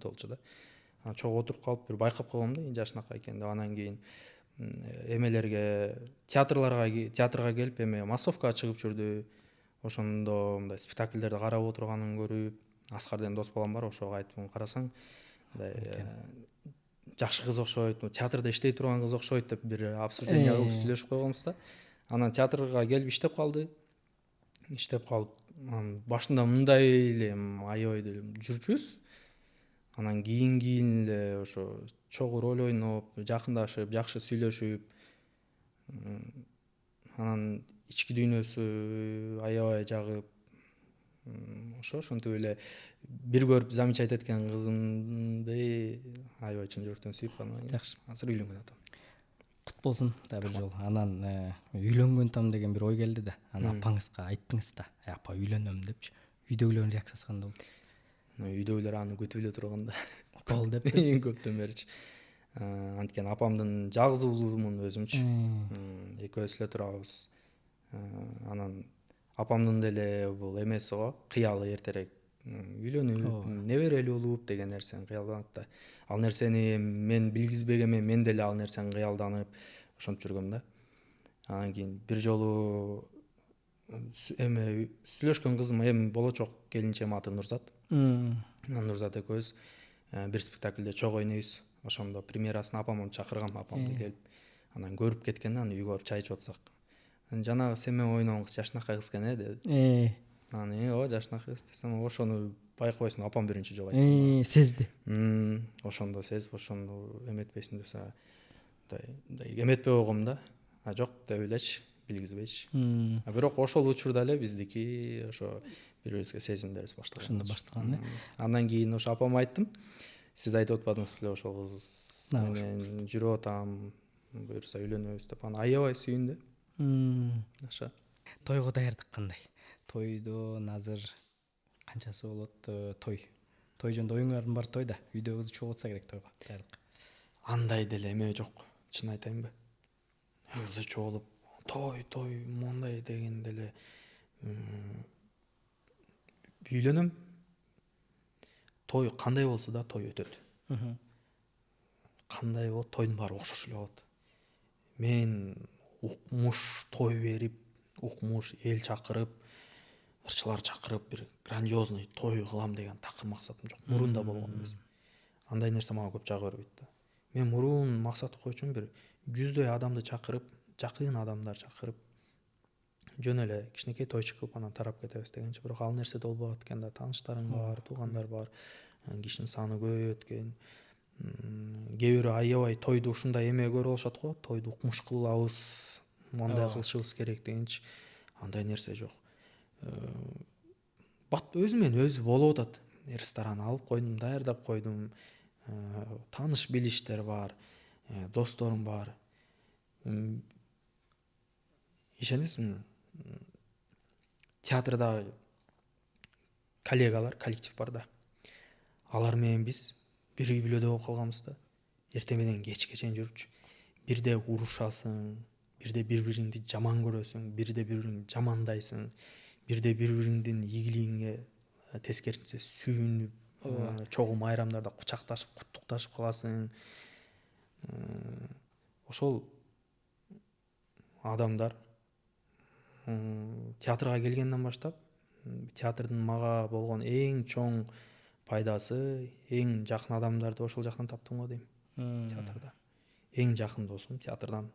болчу да. Чогуу отуруп калып бир байкап койгом да, жашынакай экен деп. Анан кийин эмелерге, театрга келип эме массовкага чыгып жүрдү. Ошондо мындай спектакльдерди карап отурганын көрүп, Аскар деген дос балам бар, ошого айтып карасаң, мындай жакшы кыз окшойт, театрда иштей турган кыз окшойт деп бир обсуждение кылып сүйлөшүп койгонбуз да. Анан театрга келип иштеп калды. Иштеп калып, башында мындай эле аябай деле жүрчүбүз. Анан кийин эле ошо чогуу роль ойноп, жакындашып, жакшы сүйлөшүп, анан ички дүйнөсү аябай жагып, ошентип эле бир көрүп замечать эткен кызымды аябай чын жүрөктөн сүйүп, анан жакшы. азыр үйлөнгөн атам. Кут болсун да бир жолу. Анан үйлөнгөн атам деген бир ой келди да. Анан апаңызга айттыңыз да, апа үйлөнөм депчи. Үйдөгүлөрдүн реакциясы кандай болду? Үйдөгүлөр аны күтүп эле турганда. Бол деп. Көптөн беричи. Анткени апамдын жалгыз уулумун өзүмчү. Экөөбүз эле турабыз. Анан апамдын деле бул эмеси го, кыялы эртерээк үйлөнүп, неберелүү болуп деген нерсени кыялданат да. Ал нерсени мен билгизбегенмен мен деле ал нерсени кыялданып ошентип жүргөм да. Анан кийин бир жолу эме сүйлөшкөн кызым эми болочок келинчегим аты Нурзат. Нурзат экөөбүз бир спектакльде чогуу ойнойбуз. Ошондо премьерасын апамды чакыргам, апамды келип анан көрүп кеткен да, аны үйгө барып чай ичип атсак. Жанагы сен менен ойногон кыз жашынакай кыз экен деди. Анан ооба жашынакай кыз десем, ошону байкабайсың, апам биринчи жолу айтты. Сезди. Ошондо сезип, ошону эметпейсиң десе, мындай эметпей койгом да. Жок деп элечи, билгизбейчи. Бирок ошол учурда эле биздики ошо бири-бирибизге сезимдерибиз баштаган. Ошондо баштаган да. Андан кийин ошо апама айттым. Сиз айтып атпадыңыз беле, ошол кыз менен жүрүп атам, буюрса үйлөнөбүз деп. Аны аябай сүйүндү. Аша. Тойго даярдык кандай? Тойдон азыр канчасы болот той? Той жөнүндө оюңардын бар тойда. Үйдө кыз чогуу атса керек тойго даярдык. Андай деле эме жок. Чын айтайынбы? Кызы чогулуп, той мондай деген деле үйлөнөм. Той кандай болсо да той өтөт. Кандай болот, тойдун баары окшош эле болот. Мен укмуш той берип, укмуш эл чакырып, ырчылар чакырып бир грандиозный той кылам деген такыр максатым жок. Мурун да болгон эмес. Андай нерсе мага көп жага бербейт да. Мен мурун максат койчумун, бир 100дөй адамды чакырып, жакын адамдар чакырып, жөн эле кичинекей тойчу кылып анан тарап кетебиз дегенчи. Бирок ал нерсе болбогот экен да. Тааныштарың бар, туугандар бар, кишинин саны көбөйөт экен. Кээ бири аябай тойду ушундай эме көрүп алышат го, тойду укмуш кылабыз, мындай кылышыбыз керек дегенчи. Андай нерсе жок. өзүмен өзү болуп атат. Ресторан алып койдум, даярдап койдум, тааныш билиштер бар, досторум бар. Ишенесиңби, театрдагы коллегалар, коллектив бар да, алар менен биз бир үй бүлөдө болуп калганбыз да. Эртең менен кечке чейин жүрүпчү. Бирде урушасың, бирде бири бириңди жаман көрөсүң, бирде бири бириңди жамандайсың, бирде бири бириңдин ийгилигиңе тескерисинче сүйүнүп, чогуу майрамдарда кучакташып, куттукташып каласың. Ошол адамдар театрга келгенден баштап театрдын мага болгон эң чоң пайдасы, эң жакын адамдарды ошол жактан таптым го дейм. Театрда эң жакын досум театрдан,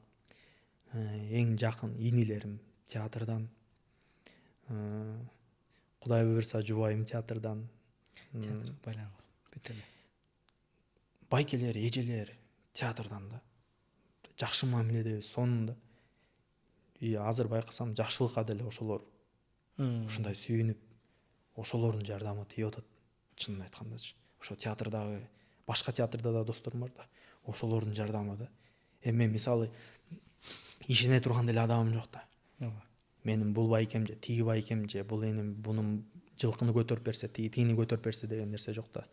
эң жакын инилерим театрдан, Кудай буйрса жубайым театрдан, Театрга байланган бүт эле. байкелер, эжелер театрдан да. Жакшы мамиледебиз сонун да. И азыр байкасам жакшылыкка деле ошолор ушундай сүйүнүп, ошолордун жардамы тийип атат. Чынын айткандачы. Ошо театрдагы, башка театрда да досторум бар да. Ошолордун жардамы да. Эми мен мисалы ишене турган деле адамым жок да. Менин бул байкем же тиги байкем же бул энем бунун жылкыны көтөрүп берсе, тигини көтөрүп берсе деген нерсе жок да.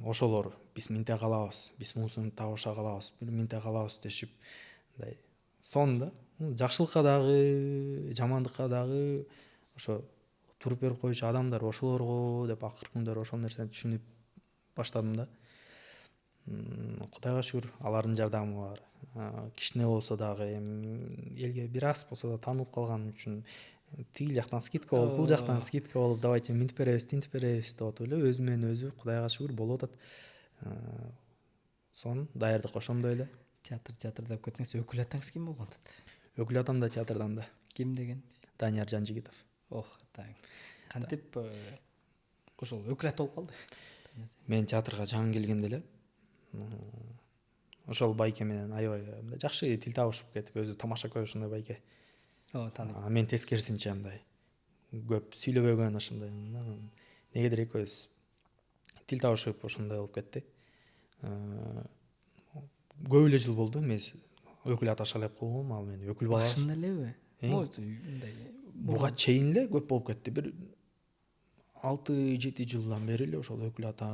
Ошолор биз минте калабыз, биз мусун табыша калабыз, бир минте калабыз дешип, мындай сонун да. Жакшылыкка дагы, жамандыкка дагы ошо туруп берип коючу адамдар ошолорго деп акыркы күндөр ошол нерсени түшүнүп баштадым да. Кудайга шүгүр, алардын жардамы бар. Кичине болсо дагы эми элге бир аз болсо да таанылып калганым үчүн тиги жактан скидка болуп, бул жактан скидка болуп, давайте минтип беребиз, тинтип беребиз деп атып эле өзү менен өзү Кудайга шүгүр болуп атат. Сонун, даярдык ошондой эле. Театр деп кетсеңиз, өкүл атаңыз ким болгон атат? Өкүл атам да театрдан да. Ким деген? Данияр Жанжигитов. Таң. Кантип ошол өкүл ат болуп калды? Мен театрга жаңы келгенде эле ошол байке менен аябай жакшы тил табышып кетип, өзү тамашакөй ошондой байке. Тааныйм. Мен тескерисинче мындай көп сүйлөбөгөн ошондой. Негедир экөөбүз тил табышып ошондой болуп кетти. Көп эле жыл болду мен өкүл аташа элек кылгам, ал мен өкүл бала. Башында элеби? Мындай Буга чейин эле көп болуп кетти. Бир 6-7 жылдан бери эле ошол өкүл ата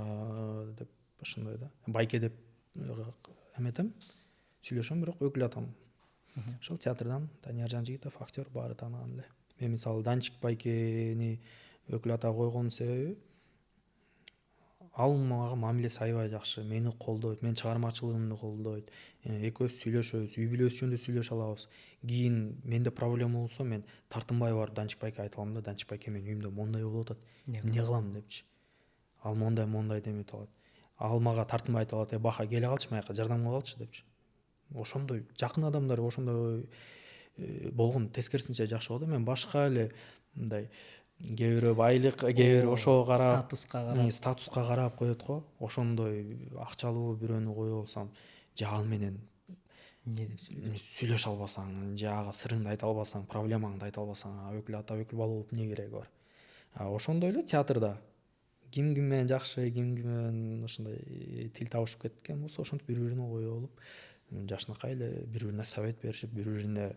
деп ошондой да. Байке деп эметем, сүйлөшөм, бирок өкүл атам. Ошол театрдан Данияр Жанжигитов актер, баары тааныган эле. Мен мисалы Данчик байкени өкүл ата койгонун себеби ал мага мамилеси аябай жакшы, мени колдойт, менин чыгармачылыгымды колдойт. Экөөбүз сүйлөшөбүз, үй бүлөбүз жөнүндө сүйлөшө алабыз. Кийин менде проблема болсо мен тартынбай барып Данчик байке айта алам да, Данчик байке менин үйүмдө мондай болуп атат. Эмне кылам депчи. Ал мондай деметип алат. Ал мага тартынбай айта алат, бака келе калчы, маяка жардам кылалчы депчи. Ошондой жакын адамдар ошондой болгон тескерисинче жакшы болду. Мен башка эле мындай кээ бирөө байлык, кээ бирөө ошого карап, статуска карап коет го. Ошондой акчалуу бирөөнү кое алсам, же ал менен эмне деп сүйлөшө албасаң, же ага сырыңды айта албасаң, проблемаңды айта албасаң, өкүл ата, өкүл бала болуп эмне кереги бар? Ошондой эле театрда ким менен жакшы, ким менен ошондой тил табышып кеткен болсо, ошентип бири-бирине кое болуп, жакшынакай эле бири-бирине совет беришип, бири-бирине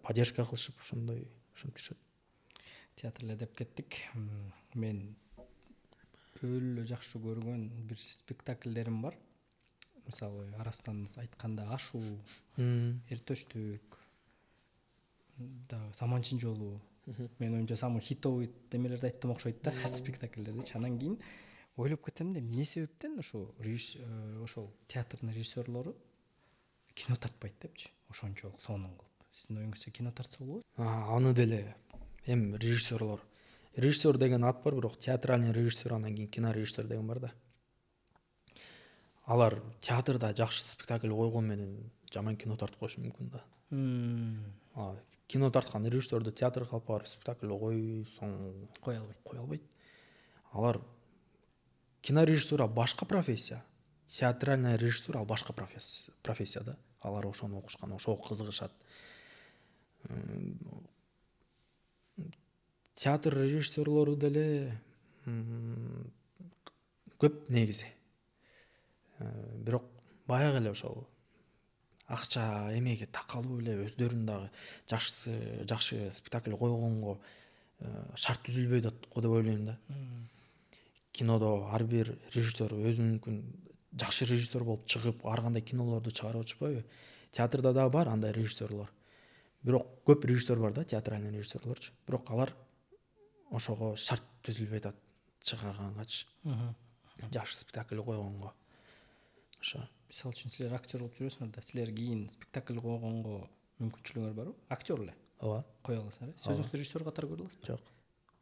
поддержка кылышып, ошондой ошентишет. Театр эле деп кеттик. Мен өлө жакшы көргөн бир спектакльдерим бар. Мисалы, арасынан айтканда Ашуу, Эртөштүк, Саманчын жолу. Мен оюмча самый хитовый демелерди айттым окшойт да, спектакльдерди. Анан кийин ойлоп кетем да, эмне себептен ошол театрдын режиссерлору кино тартпайт депчи, ошончолук сонун кылып. Сиздин оюңузча кино тартса болобу? Аны деле эми режиссер деген ат бар, бирок театральный режиссер, анан кийин кинорежиссер деген бар да. Алар театрда жакшы спектакль койгон менен жаман кино тартып коюшу мүмкүн да. Кино тарткан режиссерду театрга алып барып спектакль койсоң кое албайт. Алар кинорежиссура башка профессия, театральный режиссура ал башка профессия да. Алар ошону окушкан, ошого кызыгышат. театр режиссерлору деле көп негизи. Бирок баягы эле ошол акча эмеге такалуу эле өздөрүн дагы жакшы спектакль койгонго шарт түзүлбөйт го деп ойлойм да. Кинодо ар бир режиссер өзү мүмкүн жакшы режиссер болуп чыгып ар кандай кинолорду чыгарып атышпайбы? Театрда дагы бар андай режиссерлор. Бирок көп режиссер бар да, театральный режиссерлорчу. Бирок алар ошого шарт түзүлбөй атат чыгаргангачы. Жакшы спектакль койгонго. Ошо. Мисалы үчүн силер актер болуп жүрөсүңөр да, силер кийин спектакль койгонго мүмкүнчүлүгүңөр барбы? Актер эле Ооба. кое аласыңар, сөзүңүздү режиссер катары көрө аласызбы? Жок.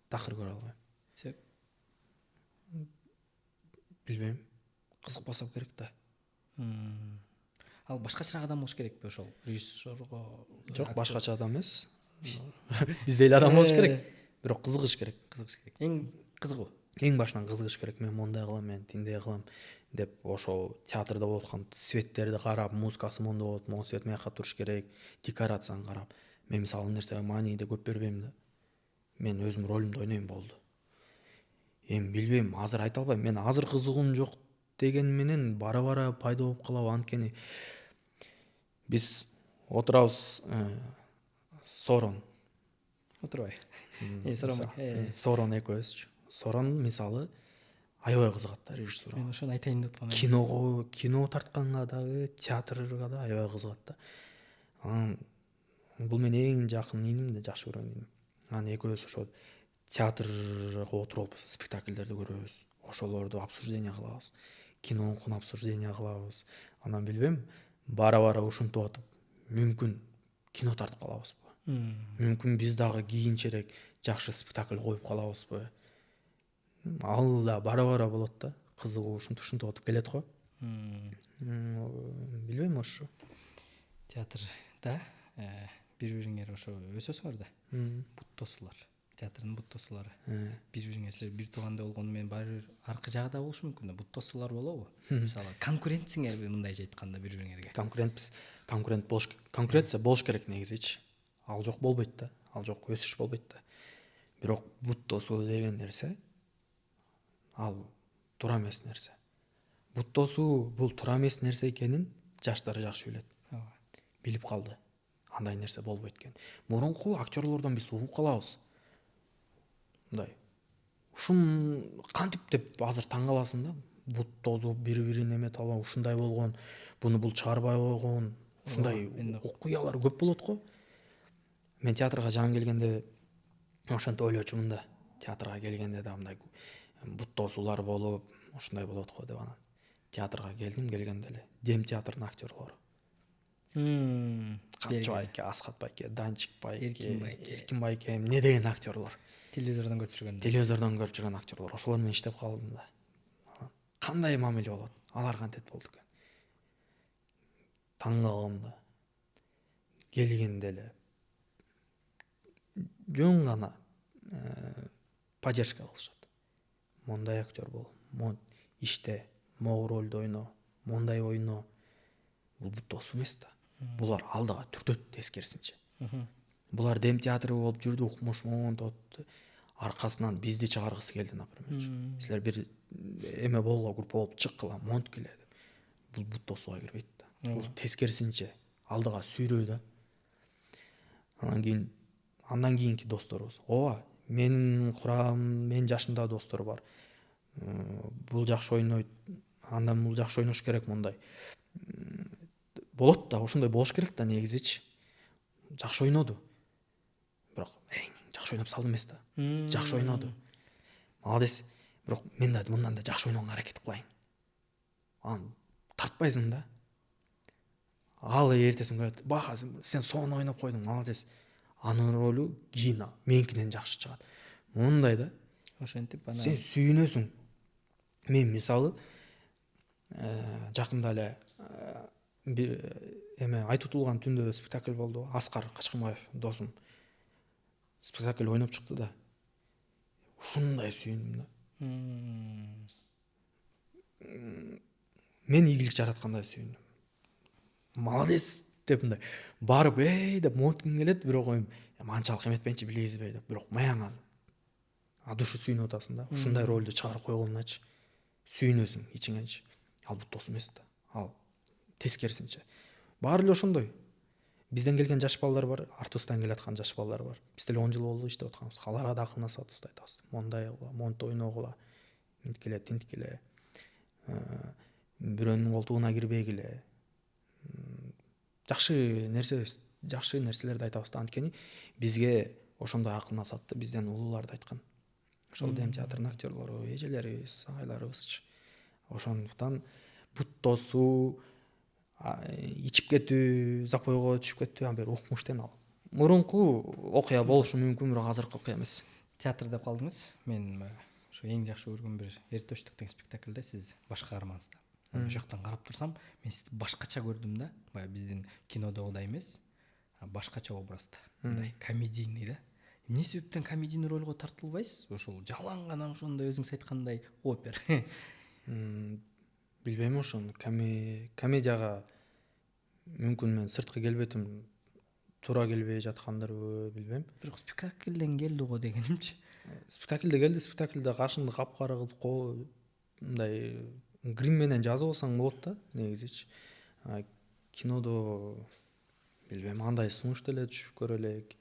Такыр көрө албайм. Себеп? Билбейм. Кызыкпаса керек да. Ал башкача адам болуш керекпи ошол режиссерго? Жок, башкача адам эмес. Бизде эле адам болуш керек. Бирок кызыгыш керек. Кызыгыш керек. Эң кызыгуу. Эң башынан кызыгыш керек. Мен мондай кылам, мен тиндей кылам деп ошол театрда болуп аткан светтерди карап, музыкасы мондой болот, могу свет мыяка туруш керек, декорацияны карап. Мен мисалы нерсеге мааниде көп бербейм да. Мен өзүм ролумду ойнойм болду. Эми билбейм, азыр айта албайм. Мен азыр кызыгуум жок деген менен бара пайда болуп калабы, анткени биз отурабыз Сорон. Отурбай. Сорон экөөбүзчү. Сорон мисалы аябай кызыгат да режиссура. Мен ошону айтайын деп аткам. Кино тартканга дагы, театрга да аябай кызыгат да. Анан бул менин эң жакын иним да, жакшы көргөн иним. Анан экөөбүз ошо театрга отуруп спектакльдерди көрөбүз. Ошолорду обсуждение кылабыз. Кинону обсуждение кылабыз. Анан билбейм, бара ушинтип атып, мүмкүн кино тартып калабызбы? Мүмкүн биз дагы кийинчерээк жакшы спектакль коюп калабызбы? Ал да бара болот да. Кызыгуу ушинтип атып келет го. Билбейм ошо. Театрда бири-бириңер ошо өсөсүңөр да. Буттосулар. Театрдын буттосулары. Бири-бириңер силер бир туугандай болгону менен баары бир аркы жагда болушу мүмкүн да. Буттосулар болобу? Мисалы конкурентсиңерби мындайча айтканда бири-бириңерге? Конкуренция болуш керек негизичи. Ал жок болбойт да. Ал жок өсүш болбойт да. Бирок буттосуу деген нерсе ал туура эмес нерсе. Буттосуу бул туура эмес нерсе экенин жаштар жакшы билет. Билип калды. Андай нерсе болбойт экен. Мурунку актерлордон биз угуп калабыз. Мындай. Ушун кантип деп азыр таң каласың да. Буттосуу бири-бирин эмете албай ушундай болгон, буну бул чыгарбай койгон, ушундай окуялар көп болот го. Мен театрга жаңы келгенде ошентип ойлочумун да. Театрга келгенде да мындай буттосуулар болуп, ушундай болот го деп анан театрга келгенде эле Дем театрынын актерлору. Катчы байке, Асхат байке, Данчик байке, Эркин байке, эмне деген актерлор. Телевизордон көрүп жүргөн актерлор. Ошолор менен иштеп калдым да. Кандай мамиле болот? Алар кантет болду экен? Таң калгам да. Келгенде эле жөн гана поддержка кылышат. Мондай актер бол, иште, могу ролду ойно, мондай ойно. Бул буттосуу эмес да. Булар алдыга түртөт тескерисинче. Булар Дем театры болуп жүрдү, укмуш монтот. Аркасынан бизди чыгаргысы келди, например. Силер бир эме болгула, группа болуп чыккыла, монткиле деп. Бул буттосууга кирбейт да. Бул тескерисинче алдыга сүйрөө да. Андан кийинки досторубуз. Ооба, менин курам, менин жашымда достор бар. Бул жакшы ойнойт. Андан бул жакшы ойнош керек мондай. Болот да, ошондой болуш керек да негизичи. Жакшы ойноду. Бирок жакшы ойноп салды эмес да. Жакшы ойноду. Молодец. Бирок мен да мындан да жакшы ойногонго аракет кылайын. Анан тартпайсың да. Ал эртесин көрөт. Баха, сен сонун ойноп койдуң, молодец. Анын ролу кийин меникинен жакшы чыгат. Мындай да. Ошентип анан сен сүйүнөсүң. Мен мисалы жакында эле эме Ай тутулган түндө спектакль болду. Аскар Качкынбаев досум спектакль ойноп чыкты да. Ушундай сүйүндүм да. Мен ийгилик жараткандай сүйүндүм. Молодец деп мындай барып деп монтким келет, бирок анчалык эметпейинчи билесизби деп. Бирок маяңан душу сүйүнүп атасың да, ушундай ролду чыгарып койгонуначы сүйүнөсүң ичиңенчи. Ал бут дос эмес да, ал тескерисинче баары эле ошондой. Бизден келген жаш балдар бар, артыбыздан келаткан жаш балдар бар. Биз деле 10 жыл болду иштеп атканбыз. Аларга да акыл насаат айтабыз. Мондай кыла, монтип ойногула, минткиле, тинткиле, бирөөнүн колтугуна кирбегиле. Жакшы нерселерди айтабыз да. Анткени бизге ошондой акыл насаатты бизден улууларды айткан. Ошол Дем театрынын актерлору, эжелерибиз, агайларыбызчы. Ошондуктан бут досу, ичип кетүү, запойго түшүп кетүү бир укмуштен ал. Мурунку окуя болушу мүмкүн, бирок азыркы окуя эмес. Театр деп калдыңыз. Мен ушу эң жакшы көргөн бир Эртөштүк деген спектакльде сиз баш каармансыз да. Ошол жактан карап турсам, мен сизди башкача көрдүм да. Баягы биздин кинодогудай эмес, башкача образда. Мындай комедийный да. Эмне себептен комедийный ролго тартылбайсыз? Ошол жалаң гана ошондой өзүңүз айткандай опер. Билбейм ошону. Комедияга мүмкүн мен сырткы келбетим туура келбей жаткандырбы, билбейм. Бирок спектакльден келди го дегенимчи. Спектакльде келди, спектакльде кашыңды капкара кылып мындай грим менен жазып алсаң болот да, негизичи. Кинодо билбейм, андай сунуш деле түшүп көрө элек.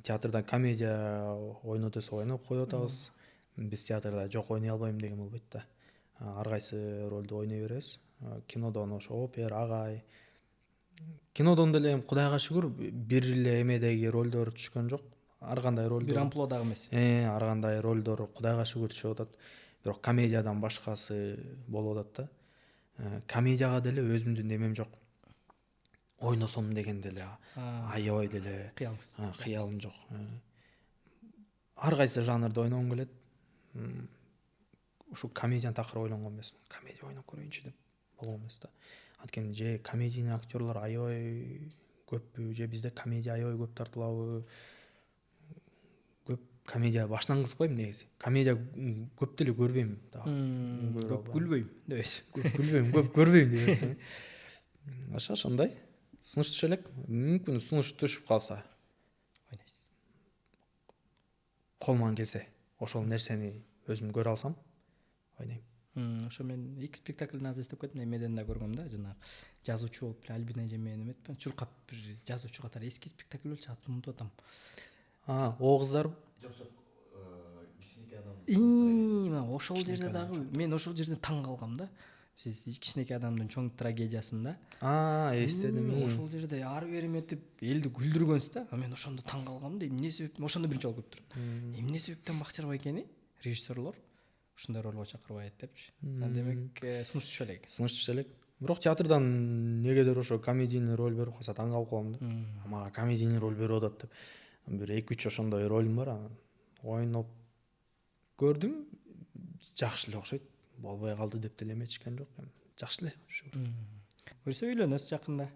Театрда комедия ойно десе ойноп коюп атабыз. Биз театрда жок ойной албайм деген болбойт да. Ар кайсы ролду ойной беребиз. Кинодон ошо опер, агай. Кинодон деле Кудайга шүгүр бир эле эмедеги ролдор түшкөн жок. Ар кандай ролдор. Бир амплуадагы эмес. Ар кандай ролдор Кудайга шүгүр түшүп атат. Бирок комедиядан башкасы болуп атат да. Комедияга деле өзүмдүн эмем жок. Ойносом деген деле, аябай деле кыялым жок. Ар кайсы жанрда ойногум келет. Ушу комедиянын такыры ойлонгон эмесмин. Комедия ойноп көрөйүнчү деп болгон эмес да. Анткени же комедийный актерлор аябай көппү, же бизде комедия аябай көп тартылабы? Көп комедия башынан кызыкпайм негизи. Комедия көп деле көрбөйм да. Көп күлбөйм дебейсиз. Көп күлбөйм, көп көрбөйм деп атсаң. Ошондой. Сунуш түшө элек, мүмкүн сунуш түшүп калса, Ойнойсуз. колуман келсе, ошол нерсени өзүм көрө алсам, ойнойм. Ошо мен 2 спектакльден аз эстеп кеттим. Эмеден да көргөм да, жанагы жазуучу болуп Альбина эже менен эметпен чуркап бир жазуучу катары эски спектакль болчу, атын унутуп атам. О кыздар. Жок, кичинекей адам. Ошол жерде дагы мен ошол жерден таң калгам да. Сиз кичинекей адамдын чоң трагедиясында. Эстедим. Ошол жерде ары бери эметип элди күлдүргөнсүз да. Мен ошондо таң калгам да, эмне себептен ошондо биринчи жолу көрүп турдум. Эмне себептен Бактыярбай экени режиссерлор ушундай ролго чакырбайт депчи. Демек, сунуш түшө элек. Бирок театрдан негедир ошо комедийный роль берип калса таң калып калам да. Мага комедийный роль берип атат деп. Бир 2-3 ошондой ролум бар, ойноп көрдүм. Жакшы эле окшойт. Болбой калды деп деле эметишкен жок. Жакшы эле. Буюрса үйлөнөсүз жакында.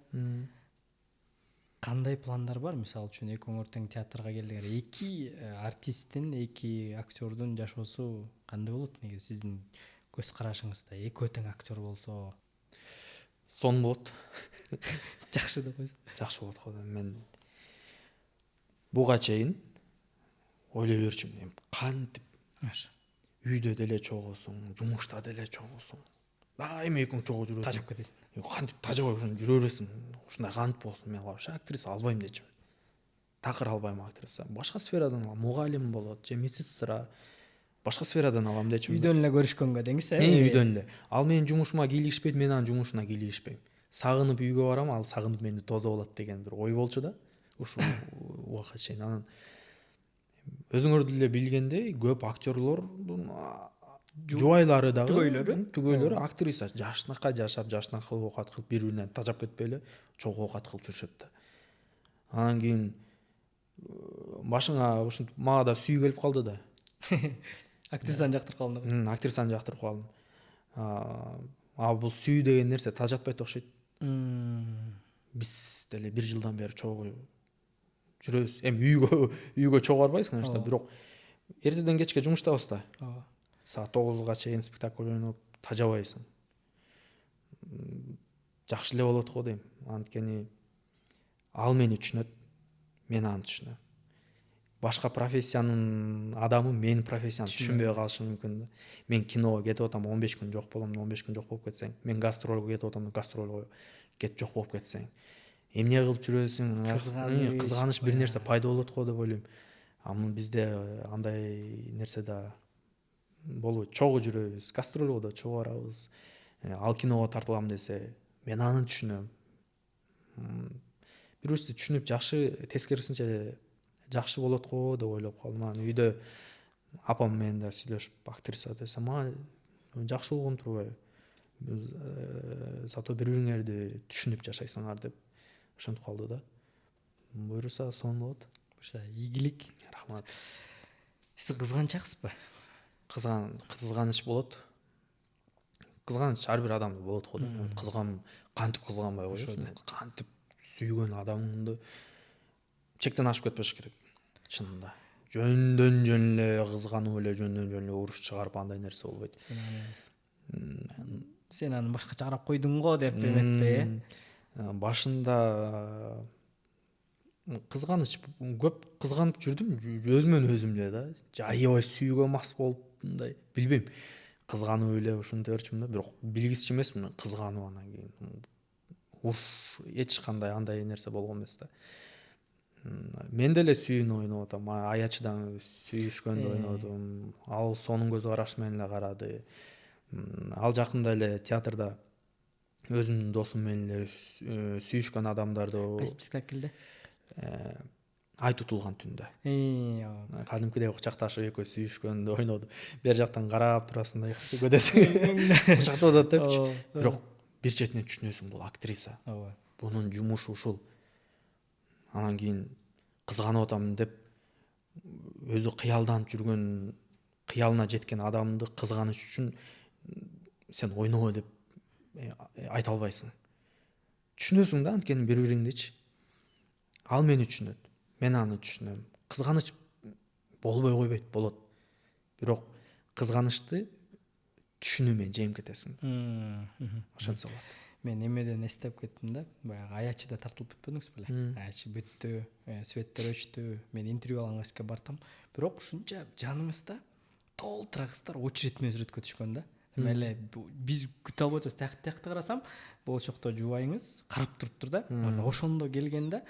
Кандай пландар бар? Мисалы үчүн экөөңөр тең театрга келдиңер. 2 артисттин, 2 актердун жашоосу кандай болот негизи сиздин көз карашыңызда? Экөө тең актер болсо Сон болот. жакшы деп койсо. Жакшы болот го. Мен буга чейин ойлой берчүмүн, кантип үйдө деле чогосуң, жумушта деле чогосуң. Дайыма экөөң чогуу жүрөсүң. Тажап кетесиң. Кантип тажабай жүрө бересиң. Ушундай кантип болсун, мен вообще актриса албайм дечим. Такыр албайм актриса. Башка сферадан алам, мугалим болот, же медсестра. Башка сферадан алам дечим. Үйдөн эле көрүшкөнгө деңиз, Үйдөн эле. Ал менин жумушума кийлигишпейт, мен анын жумушуна кийлигишпейм. Сагынып үйгө барам, ал сагынып мени тосуп алат деген бир ой болчу да. Ушул убакка чейин анан өзүңөр деле билгендей, көп актерлордун жубайлары дагы, түгөйлөрү актриса жашнакай жашап, жашнакай оокат кылып, бири-биринен тажап кетпей эле чогуу оокат кылып жүрүшөт да. Анан кийин башыңа ушинтип мага да сүйүү келип калды да. Актрисаны жактырып калдым. Актрисаны жактырып калдым. Бул сүйүү деген нерсе тажатпайт окшойт. Биз деле 1 жылдан бери чогуу жүрөбүз. Эми үйгө чогуу барбайсың, конечно, бирок эртеден кечке жумуштабыз да. Саат 9-га чейин спектакль ойноп тажабайсың. Жакшы эле болот го дейм. Анткени ал мени түшүнөт, мен аны түшүнөм. башка профессиянын адамы менин профессиямды түшүнбөй калышы мүмкүн да. Мен киного кетип атам, 15 күн жок болом, 15 күн жок болуп кетсең. Мен гастролго кетип атам, гастролго кетип жок болуп кетсең. Эмне кылып жүрөсүң? Кызганыч бир нерсе пайда болот го деп ойлойм. Ама бизде андай нерсе да болбойт. Чогуу жүрөбүз, гастролго да чогуу барабыз. Ал киного тартылам десе, мен аны түшүнөм. Бирөөсү түшүнүп жакшы, тескерисинче жакшы болот го деп ойлоп калдым. Анан үйдө апам менен да сүйлөшүп, актриса десе, мага жакшы болгон турбайбы? Зато бири-бириңерди түшүнүп жашайсыңар деп ошентип калды да. Буюрса сонун болот. Буюрса ийгилик. Рахмат. Сиз кызганчаксызбы? Кызганыч болот. Кызганыч ар бир адамда болот го. Кантип кызганбай коесуң? Кантип сүйгөн адамыңды чектен ашып кетпеш керек. Чынында. Жөндөн жөн эле кызганып эле, жөндөн жөн эле уруш чыгарып андай нерсе болбойт. Сен аны башкача карап койдуң го деп эметпи? Башында кызганыч көп кызганып жүрдүм, өзүмөн өзүм эле да. Аябай сүйүүгө мас болуп мындай, билбейм. Кызганып эле ушинте берчүмүн да, бирок билгисиз эмесмин кызганып анан кийин. Эч кандай андай нерсе болгон эмес да. Мен деле сүйүүнү ойноп атам. Аячыдан сүйүшкөндү ойнодум. Ал сонун көз караш менен эле карады. Ал жакында эле театрда өзүмдүн досум менен эле сүйүшкөн адамдарды. Кайсы спектакльде? Ай тутулган түндө. Кадимкидей кучакташып экөө сүйүшкөндү ойнодум. Бер жактан карап турасың да, көдөсүң. Кучактап атат депчи. Бирок бир четинен түшүнөсүң, бул актриса. Бунун жумушу ушул. Анан кийин кызганып атам деп өзү кыялданып жүргөн, кыялына жеткен адамды кызганыч үчүн сен ойнобо деп айта албайсың. Түшүнөсүң да анткени бири-бириңдичи. Ал мени түшүнөт, мен аны түшүнөм. Кызганыч болбой койбойт, болот. Бирок кызганычты түшүнүү менен жеңип кетесиң. Ошентсе болот. Мен эмеден эстеп кеттим да, баягы Аячыда тартылып бүтпөдүңүз беле? Аячы бүттү, светтер өчтү, мен интервью алганга сизге бартам. Бирок ушунча жаныңызда толтура кыздар очередь менен сүрөткө түшкөн да. Эле биз күтө албай атабыз, тиякты карасам, болчокто жубайыңыз карап туруптур да. Ошондо келген да,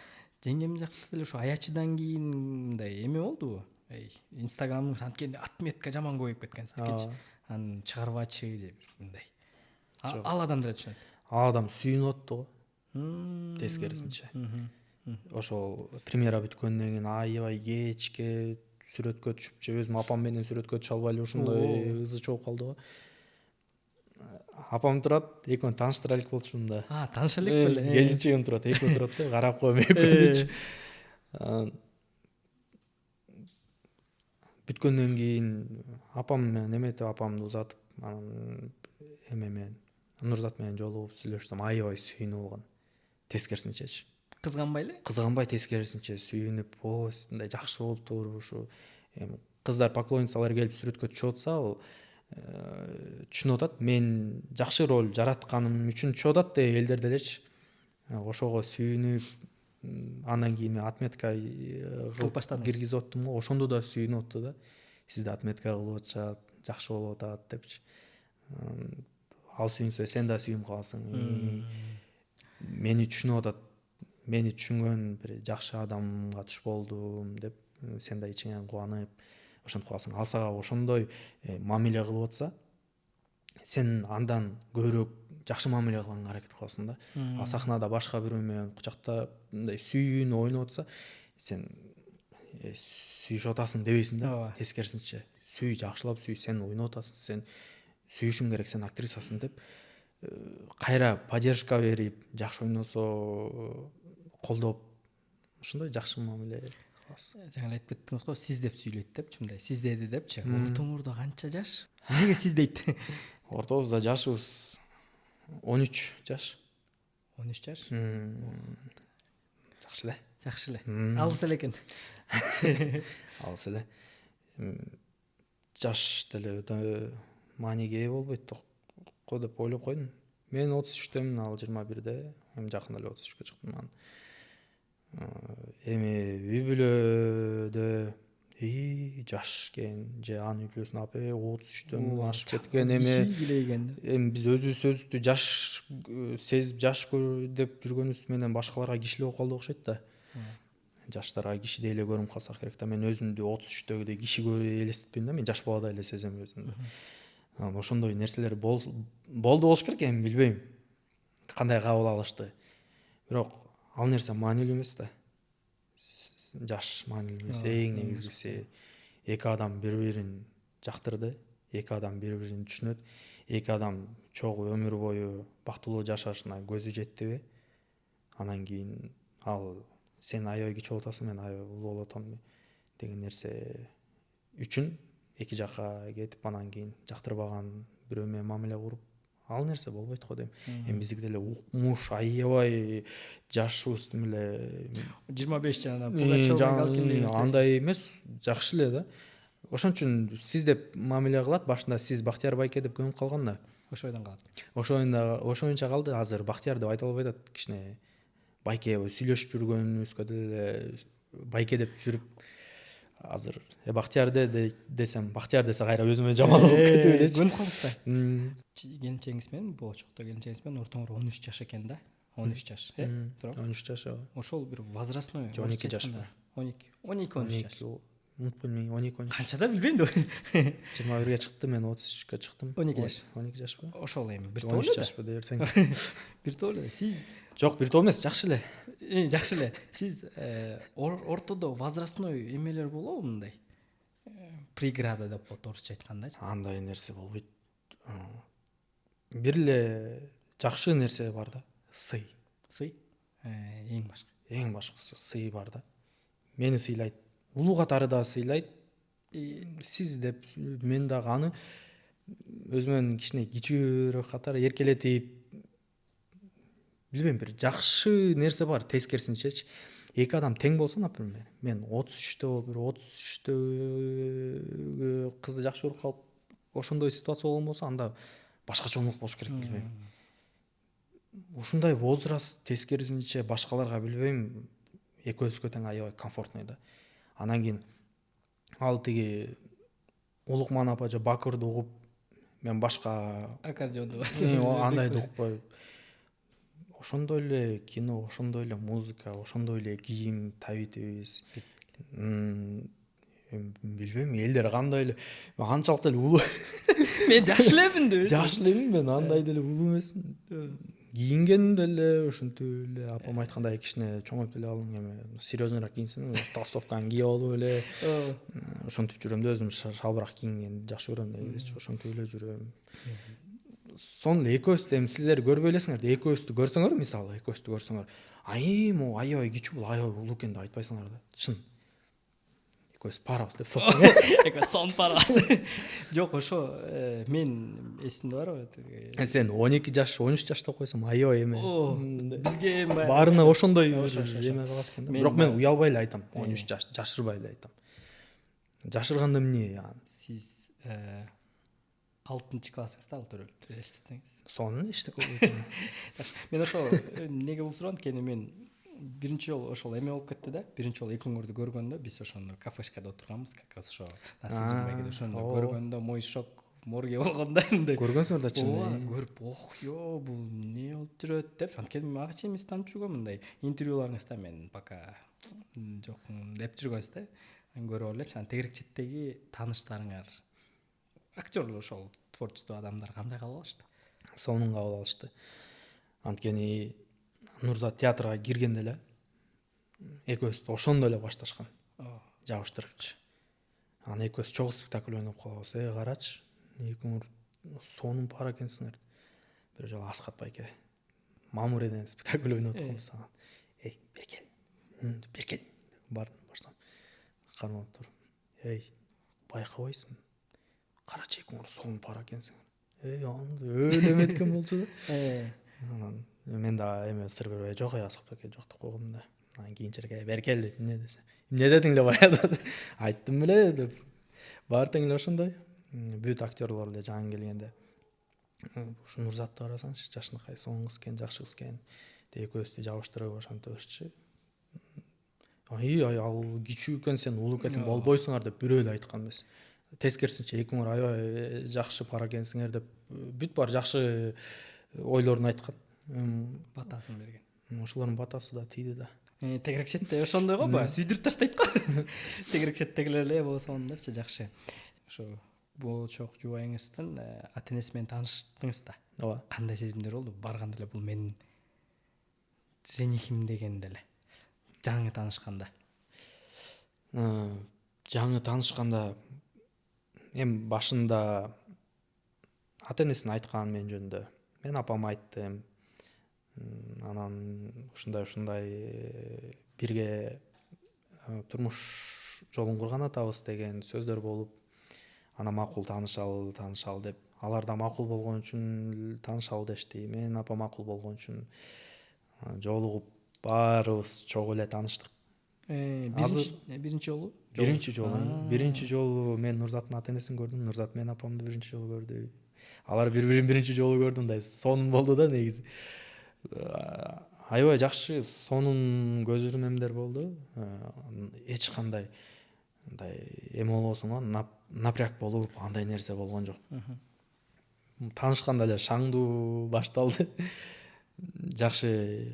жеңгем жакты деле ошо Аячыдан кийин мындай эме болдубу? Инстаграмдын анткени отметка жаман көбөйүп кеткенсиздикичи. Анын чыгарбачы же мындай. Ал адам деле түшүнөт. Ал адам сүйүнүп атты го. Тескерисинче. Ошол премьера бүткөндөн кийин аябай кечке сүрөткө түшүп же өзүм апам менен сүрөткө түшө албай эле ушундай ызы чогуп калды го. Апам турат, экөөнү тааныштыра элек болчумун да. Тааныша элек беле. Келинчегим турат, экөө турат да, карап коем экөөмүч. Бүткөндөн кийин апам менен эметип, апамды узатып, анан эме менен Нурзат менен жолугуп сүйлөшсөм, аябай сүйүнүп алган. Тескерисинчечи. Кызганбай эле? Кызганбай, тескерисинче сүйүнүп, мындай жакшы болуптур ушу. Кыздар поклонницалар келип сүрөткө түшүп атса, ал түшүнүп атат, мен жакшы роль жаратканым үчүн түшүп атат деп элдер делечи. Ошого сүйүнүп, андан кийин мен отметка кылып киргизип аттым го, ошондо да сүйүнүп атты да. Сизди отметка кылып атышат, жакшы болуп атат депчи. Ал сүйүнсө сен да сүйүнүп каласың. Мени түшүнүп атат, мени түшүнгөн бир жакшы адамга туш болдум деп сен да ичиңен кубанып ошентип каласың. Ал сага ошондой мамиле кылып атса, сен андан көбүрөөк жакшы мамиле кылганга аракет кыласың да. Ал сахнада башка бирөө менен кучактап мындай сүйүнүп ойноп атса, сен сүйүшүп атасың дебейсиң да. Тескерисинче, сүй, жакшылап сүй, сен ойноп атасың, сен сүйүшүң керек, сен актрисасың деп кайра поддержка берип, жакшы ойносо колдоп, ошондой жакшы мамиле кыласың. Жаңы эле айтып кеттиңиз го, сиз деп сүйлөйт депчи, мындай сиз деди депчи. Ортоңордо канча жаш? Эмнеге сиз дейт? Ортобузда жашыбыз 13 жаш. 13 жаш? Жакшы эле. Жакшы эле. Алыс эле экен. Алыс эле. Жаш деле мааниге ээ болбойт го деп ойлоп койдум. Мен 33-төмүн, ал 21-де. Эми жакында эле 33-кө чыктым. Эми үй бүлөдө жаш экен же анын үй бүлөсүнүн апы 33төн ашып кеткен эми биз өзүбүздү жаш сезип жаш деп жүргөнүбүз менен башкаларга кишилүү болуп калдык окшойт да. Жаштарга кишидей эле көрүнүп калсак керек да. Мен өзүмдү 33төгүдөй киши элестетпейм да. Мен жаш баладай эле сезем өзүмдү. Ошондой нерселер болду болуш керек, эми билбейм кандай кабыл алышты. Бирок ал нерсе маанилүү эмес да. Жаш маанилүү эмес. Эң негизгиси эки адам бири бирин жактырды, эки адам бири бирин түшүнөт, эки адам чогуу өмүр бою бактылуу жашашына көзү жеттиби, анан кийин ал сен аябай кичүү болуп атасың, мен аябай улуу болуп атам деген нерсе үчүн эки жакка кетип, анан кийин жактырбаган бирөө менен мамиле куруп, ал нерсе болбойт го дейм. Эми биздики деле укмуш аябай жашыбыздын эле 25 жана Пугачёв андай эмес, жакшы эле да. Ошон үчүн сиз деп мамиле кылат. Башында сиз Бактияр байке деп көнүп калган да. ошойдон калат. Ошоюнча калды. Азыр Бактияр деп айта албай атат. Кичине байке сүйлөшүп жүргөнүбүзгө деле байке деп жүрүп, азыр Бактияр десем, Бактияр десе кайра өзүмө жаман болуп кетип элечи. Көнүп калдыңыз да. Келинчегиңиз менен, болочокто келинчегиңиз менен ортоңор 13 жаш экен да. 13 жаш, туура. 13 жаш. Ошол бир возрастной. 12 жаш. 12 жаш. Унутпойм, 12. Канчада билбейм да. 21ге чыкты, мен 33ка чыктым. 12 жаш. 12 жашпы? Ошол эми бир 13 жашпы дей берсең. Бир тоо эле. Сиз Жок, бир тоо эмес, жакшы эле. жакшы эле. Сиз ортодо возрастной эмелер болобу мындай? Преграда деп коет орусча айтканда. Андай нерсе болбойт. Бир эле жакшы нерсе бар да. Сый. Сый? Эң башкы. Эң башкысы сый бар да. Мени сыйлайт. Улуу катары да сыйлайт. Сиз деп мен дагы аны өзүмөн кичине кичүүрөөк катары эркелетип, билбейм, бир жакшы нерсе бар. Тескерисинчечи, эки адам тең болсо, например, мен 33тө болуп, бир 33төгү кызды жакшы көрүп калып, ошондой ситуация болгон болсо, анда башкачалык болуш керек, билбейм. Ушундай возраст тескерисинче башкаларга билбейм, экөөбүзгө тең аябай комфортный да. Анан кийин ал тиги Улукман апа же Бакырды угуп, мен башка Аккордеонду андайды укпай. Ошондой эле кино, ошондой эле музыка, ошондой эле кийим табитибиз. Билбейм, элдер кандай эле, канчалык деле улуу. Мен жакшы элемин деп. Жакшы элемин, мен андай деле улуу эмесмин. Кийингеним деле ошентип эле апам айткандай кичине чоңойтуп эле алдым, эме серьезныйраак кийинсем, толстовканы кийип алып эле ошентип жүрөм да. Өзүм шалбырак кийингенди жакшы көрөм негизи, ошентип эле жүрөм. Сонун эле экөөбүздү эми силер көрбөй элесиңер да, экөөбүздү көрсөңөр, мисалы, экөөбүздү көрсөңөр, могу аябай кичүү, бул аябай улуу экен деп айтпайсыңар да. Чын. Экөөбүз парабыз деп салсаң. Эко сон парабыз. Жок, ошо мен эсимде барбы? Сен 12 жаш, 13 жашта койсоң, аябай эме. Бизге эми баарына ошондой эме калат экен да. Бирок мен уялбай эле айтам, 13 жаш, жашырбай эле айтам. Жашырганда эмне? Сиз 6 классыңызда ал төрөлүп эстетсеңиз. Сонун эчтеке болбойт. Мен ошо неге бул суроо анткени мен биринчи жолу ошол эме болуп кетти да. Биринчи жолу экөөңөрдү көргөндө биз ошондо кафешкада отурганбыз, как раз ошо Насыжымбайгеде ошондо көргөндө мой шок морге болгондо мындай. Көргөнсүңөр да чын. Көрүп, бул эмне болуп жүрөт деп. Анткени мага чейин эмес таанып жүргөн мындай интервьюларыңызда мен пока жокмун деп жүргөнсүз да. Мен көрүп элечи, анан тегерек четтеги тааныштарыңар, актерлор, ошол творчество адамдар кандай кабыл алышты? Сонун кабыл алышты. Анткени Нурзат театрга киргенде эле экөөбүз ошондо эле башташкан. Жабыштырыпчы. Анан экөөбүз чогуу спектакль ойноп калабыз. Карачы, экөөңөр сонун пара экенсиңер. Бир жолу Аскат байке Мамуре деген спектакль ойноп атканбыз. Бер кел. Барсам, кармап туруп, байкабайсың. Карачы, экөөңөр сонун пара экенсиңер. Анда өлө эметкен болчу да. Анан мен да эме сыр бербей, жок Аскат байке, жок деп койгом да. Анан кийинчерээк бер кел деп эмне десе. Эмне дедиң деп аядат. Айттым беле деп. Баары тең эле ошондой. Бүт актерлор эле жаңы келгенде. Ушу Нурзатты карасаңчы, жашынакай сонун кыз экен, жакшы кыз экен. Экөөбүздү жабыштырып ошентип өстүчү. Ал кичүү экен, сен улуу экенсиң, болбойсуңар деп бирөө да айткан эмес. Тескерисинче экиңер аябай жакшы пара экенсиңер деп бүт баары жакшы ойлорун айткан. Батасын берген. Ошолордун батасы да тийди да. Тегерек четте ошондой го, баягы сүйдүрүп таштайт го. Тегерек четтегилер эле болсоң депчи, жакшы. Ошо болочок жубайыңыздын ата энеси менен тааныштыңыз да. Ооба. Кандай сезимдер болду? Барганда эле бул менин женихим дегенде эле. Жаңы таанышканда. Жаңы таанышканда эми башында ата энесин айткан мен жөнүндө. Мен апама айттым. Анан ушундай бирге турмуш жолун курган атабыз деген сөздөр болуп, ана макул таанышалы деп, алар да макул болгон үчүн таанышалы дешти. Мен апа макул болгон үчүн жолугуп баарыбыз чогуу эле тааныштык. Биринчи жолу? Биринчи жолу мен Нурзаттын ата энесин көрдүм, Нурзат менин апамды биринчи жолу көрдү. Алар бири-бирин биринчи жолу көрдү, мындай сонун болду да негизи. Аябай жакшы сонун көз ирмемдер болду. Эч кандай мындай эме болбосуң, напряг болуп, андай нерсе болгон жок. Таанышканда эле шаңдуу башталды. Жакшы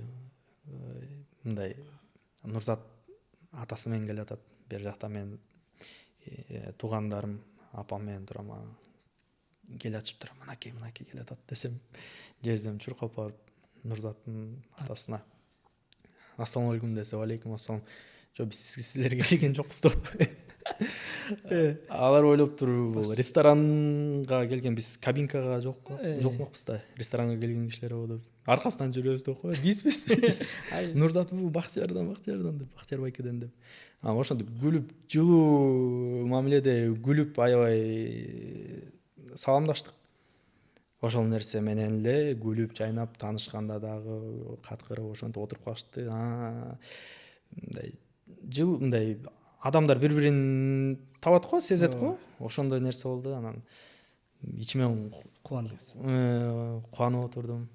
мындай Нурзат атасы менен келатат. Бер жакта мен туугандарым апам менен турам, келатышып турам, мынакей келатат десем, жездем чуркап барып Нурзаттын атасына ассалам алейкум десе, алейкум ассалам. Биз силерге келген жокпуз деп. Алар ойлоптур, бул ресторанга келген, биз кабинкага жолукмакпыз да. Ресторанга келген кишилер деп. Аркасынан жүрөбүз деп кой. Биз. Нурзат бул Бактиярдан деп, Бактияр байкеден деп. Ошентип күлүп, жылуу мамиледе күлүп, аябай саламдаштык. Ошол нерсе менен эле күлүп, жайнап, таанышканда дагы каткырып ошентип отуруп калышты. Мындай адамдар бири-бирин табат го, сезет го. Ошондой нерсе болду. Анан ичимен кубандыңыз. Кубанып отурдум.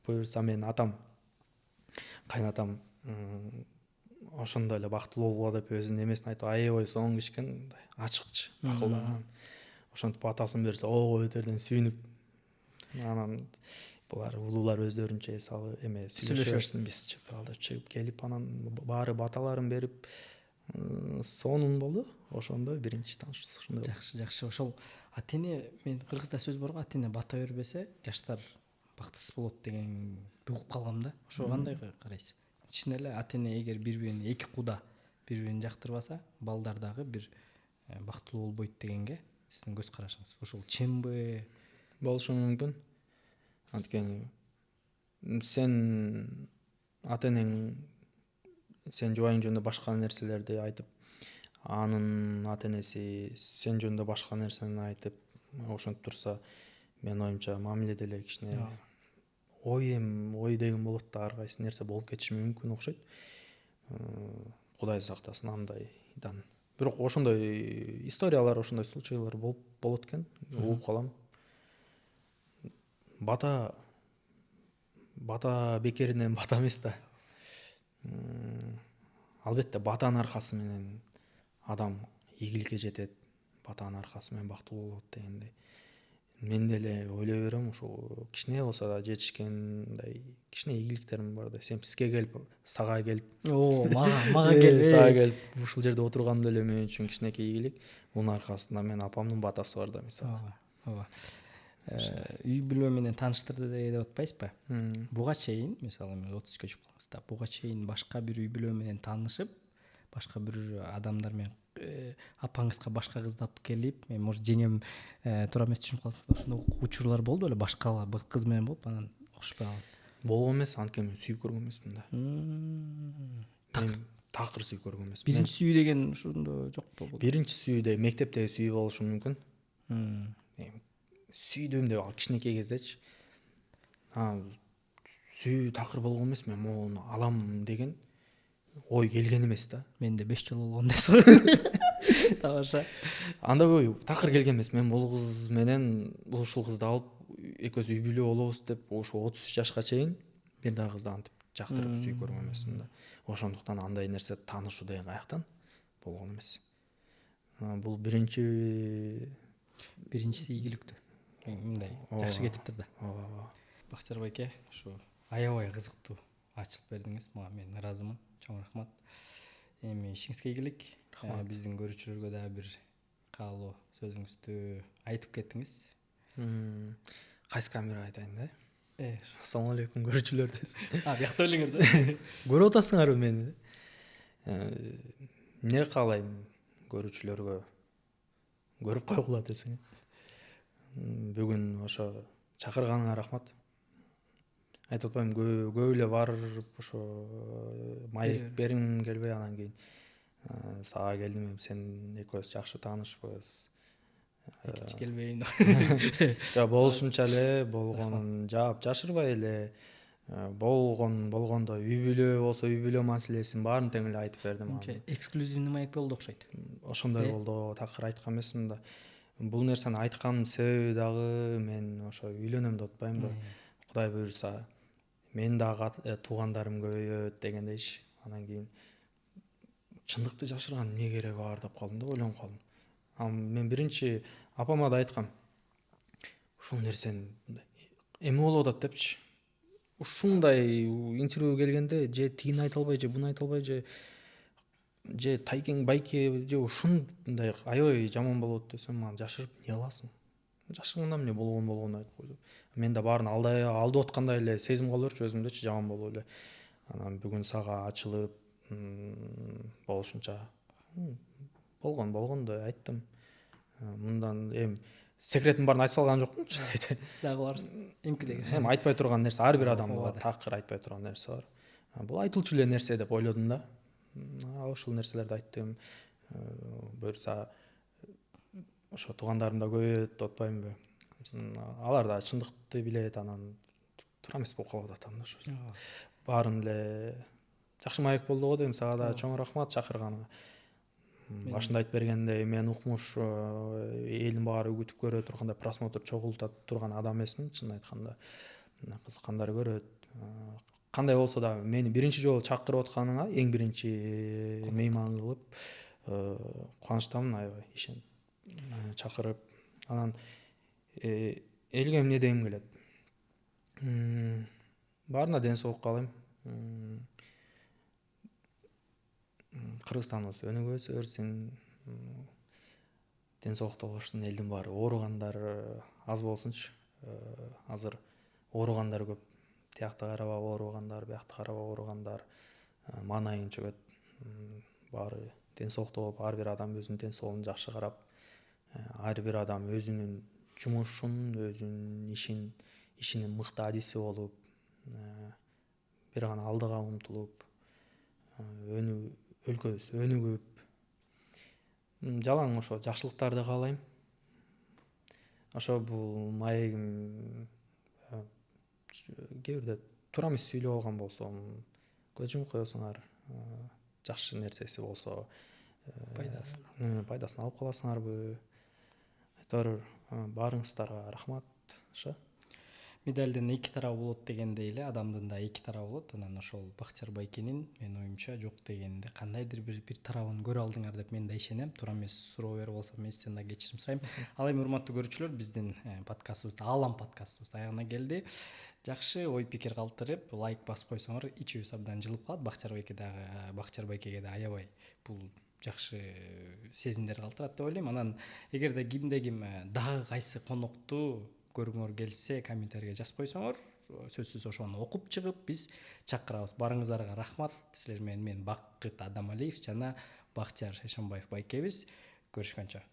Буюрса мен атам, кайнатам ошондой эле бактылуу болгула деп өзүнүн эмесин айтып, аябай сонун киши экен, ачыкчы, акылдаган. Ошентип атасын берсе, ого өтерден сүйүнүп. Анан булар улуулар өздөрүнчө эс алып сүйлөшөрсүн, биз чыгып келип, анан баары баталарын берип, сонун болду. Ошондой биринчи таанышуу ошондой. Жакшы. Ошол ата эне, мен кыргызда сөз бар го, ата эне бата бербесе, жаштар бактысыз болот деген угуп калгам да. Ошого кандай карайсыз? Чын эле ата эне эгер бири-бирин, эки куда бири-бирин жактырбаса, балдар дагы бир бактылуу болбойт дегенге сиздин көз карашыңыз ошол чынбы? Болушу мүмкүн. Анткени сен ата энең, сен жубайың жөнүндө башка нерселерди айтып, анын ата энеси сен жөнүндө башка нерсени айтып, ошентип турса, менин оюмча мамиледе эле кичине ой деген болот да, ар кайсы нерсе болуп кетиши мүмкүн окшойт. Кудай сактасын андайдан. Бирок ошондой историялар, ошондой случайлар болот экен, угуп калам. Бата бекеринен бата эмес да. Албетте батанын аркасы менен адам ийгиликке жетет, батанын аркасы менен бактылуу болот дегендей. Мен деле ойлой берем, ушул кичине болсо да жетишкендай кичине ийгиликтерим бар да. Сен сизге келип, сага келип, мага келип, сага келип ушул жерде отурган деле мен үчүн кичинекей ийгилик. Мунун аркасында мен апамдын батасы бар да, мисалы. Ооба. Үй бүлө менен тааныштырды деп атпайсызбы? Буга чейин, мисалы мен 30 чыккан кызда, буга чейин башка бир үй бүлө менен таанышып, башка бир адамдар менен апаңызга башка кызды алып келип, мен может жеңем туура эмес түшүнүп калсам, ошондой учурлар болду беле, башка кыз менен болуп, анан окшошпой калган. Болгон эмес, анткени мен сүйүп көргөн эмесмин да. Такыр сүйүп көргөн эмесмин. Биринчи сүйүү деген ушундо жокпу? Биринчи сүйүүдө мектептеги сүйүү болушу мүмкүн. Сүйдүм деп ал кичинекей кездечи. Сүйүү такыр болгон эмес, мен моуну алам деген ой келген эмес да. Менде 5 жыл болгон десем. Тамаша. Анда ой такыр келген эмес. Мен бул кыз менен ушул кызды алып экөөбүз үй бүлө болобуз деп, ошо 33 жашка чейин бир дагы кызды антип жактырып сүйкөргөн эмесмин да. Ошондуктан андай нерсе таанышуу деген каяктан болгон эмес. Бул биринчиси ийгиликтүү мындай жакшы кетиптир да. Бактияр байке, ушу аябай кызыктуу ачылып бердиңиз мага, мен ыраазымын. Чоң рахмат. Эми ишиңизге ийгилик. Биздин көрүүчүлөргө дагы бир каалоо сөзүңүздү айтып кетиңиз. Кайсы камерага айтайын да? Ассалам алейкум көрүүчүлөр десин. Биякта элеңер да. Көрүп атасыңарбы мени? Эмне каалайм көрүүчүлөргө? Көрүп койгула десең. Бүгүн ошо чакырганыңа рахмат. Айтып атпайм, көп эле барып ошо маек бергим келбей, анан кийин сага келдим. Эми сен экөөбүз жакшы таанышпыз. Экинчи келбейм. Болушунча эле болгонун жаап жашырбай эле, болгондо үй бүлө болсо үй бүлө маселесин баарын тең эле айтып бердим. Эксклюзивный маек болду окшойт. Ошондой болду, такыр айткан эмесмин да. Бул нерсени айтканымдын себеби дагы мен ошо үйлөнөм деп атпаймынбы? Кудай буйрса, мен дагы туугандарым көбөйөт дегендейчи. Анан кийин чындыкты жашырган эмне кереги бар деп калдым да, ойлонуп калдым. Мен биринчи апама да айткам. Ушул нерсени эме болуп атат депчи. Ушундай интервью келгенде же тигини айта албай, же буну айта албай, же Тайкең байке же ушундай аябай жаман болот десем, аны жашырып эмне кыласың? Жашырганда эмне болгон айтып койдум. Мен да баарын алдап аткандай эле сезим кала берчү өзүмдөчү, жаман болуп эле. Анан бүгүн сага ачылып, болушунча болгондой айттым. Мындан эми секретин баарын айтып салган жокмун, Дагы бар. Эмкидеги. Эми айтпай турган нерсе, ар бир адамда такыр айтпай турган нерсе бар. Бул айтылчу эле нерсе деп ойлодум да. Ошол нерселерди айттым. Буюрса ошо туугандарым да көбөйөт деп атпаймынбы? Алар да чындыкты билет, анан туура эмес болуп калып атам да ошо. Баарын эле жакшы маек болду го дейм. Сага да чоң рахмат чакырганыңа. Башында айтып бергендей, мен укмуш элдин баары күтүп көрө тургандай, просмотр чогулта турган адам эмесмин, чынын айтканда. Кызыккандар көрөт. Кандай болсо да мени биринчи жолу чакырып атканыңа эң биринчи мейман кылып кубанычтамын аябай. Чакырып, анан элге эмне дегим келет? Баарына ден соолук каалайм. Кыргызстаныбыз өнүгө берсин. Ден соолукта болушун, элдин баары ооругандар аз болсунчу. Азыр ооругандар көп. Тиякта карабап ооругандар, биякта карабап ооругандар маанайын чөгөт. Баары ден соолукта болуп, ар бир адам өзүнүн ден соолугуна жакшы карап, ар бир адам өзүнүн жумушун, өзүнүн ишинин мыкты адиси болуп, бир гана алдыга умтулуп, өлкөбүз өнүгүп, жалаң ошо жакшылыктарды каалайм. Ошо бул маегим кээ бирде туура эмес сүйлөп алган болсом, көз жумуп коесуңар. Жакшы нерсеси болсо пайдасын алып каласыңарбы? Айтор баарыңыздарга рахмат. Медалдын эки тарабы болот дегендей эле, адамдын да эки тарабы болот. Анан ошол Бактияр байкенин менин оюмча жок дегенде кандайдыр бир тарабын көрө алдыңар деп мен да ишенем. Туура эмес суроо берип алсам мен сизден да кечирим сурайм. Ал эми урматтуу көрүүчүлөр, биздин подкастыбыз, Аалам подкастыбыз аягына келди. Жакшы ой пикир калтырып, лайк басып койсоңор, ичибиз абдан жылып калат. Бактияр байкеге да аябай бул жакшы сезимдер калтырат деп ойлойм. Анан эгерде кимде ким дагы кайсы конокту көргүңөр келсе, комментарийге жазып койсоңор, сөзсүз ошону окуп чыгып биз чакырабыз. Барыңыздарга рахмат. Силер менен мен Бакыт Адамалиев жана Бактияр Эшенбаев байкебиз. Көрүшкөнчө.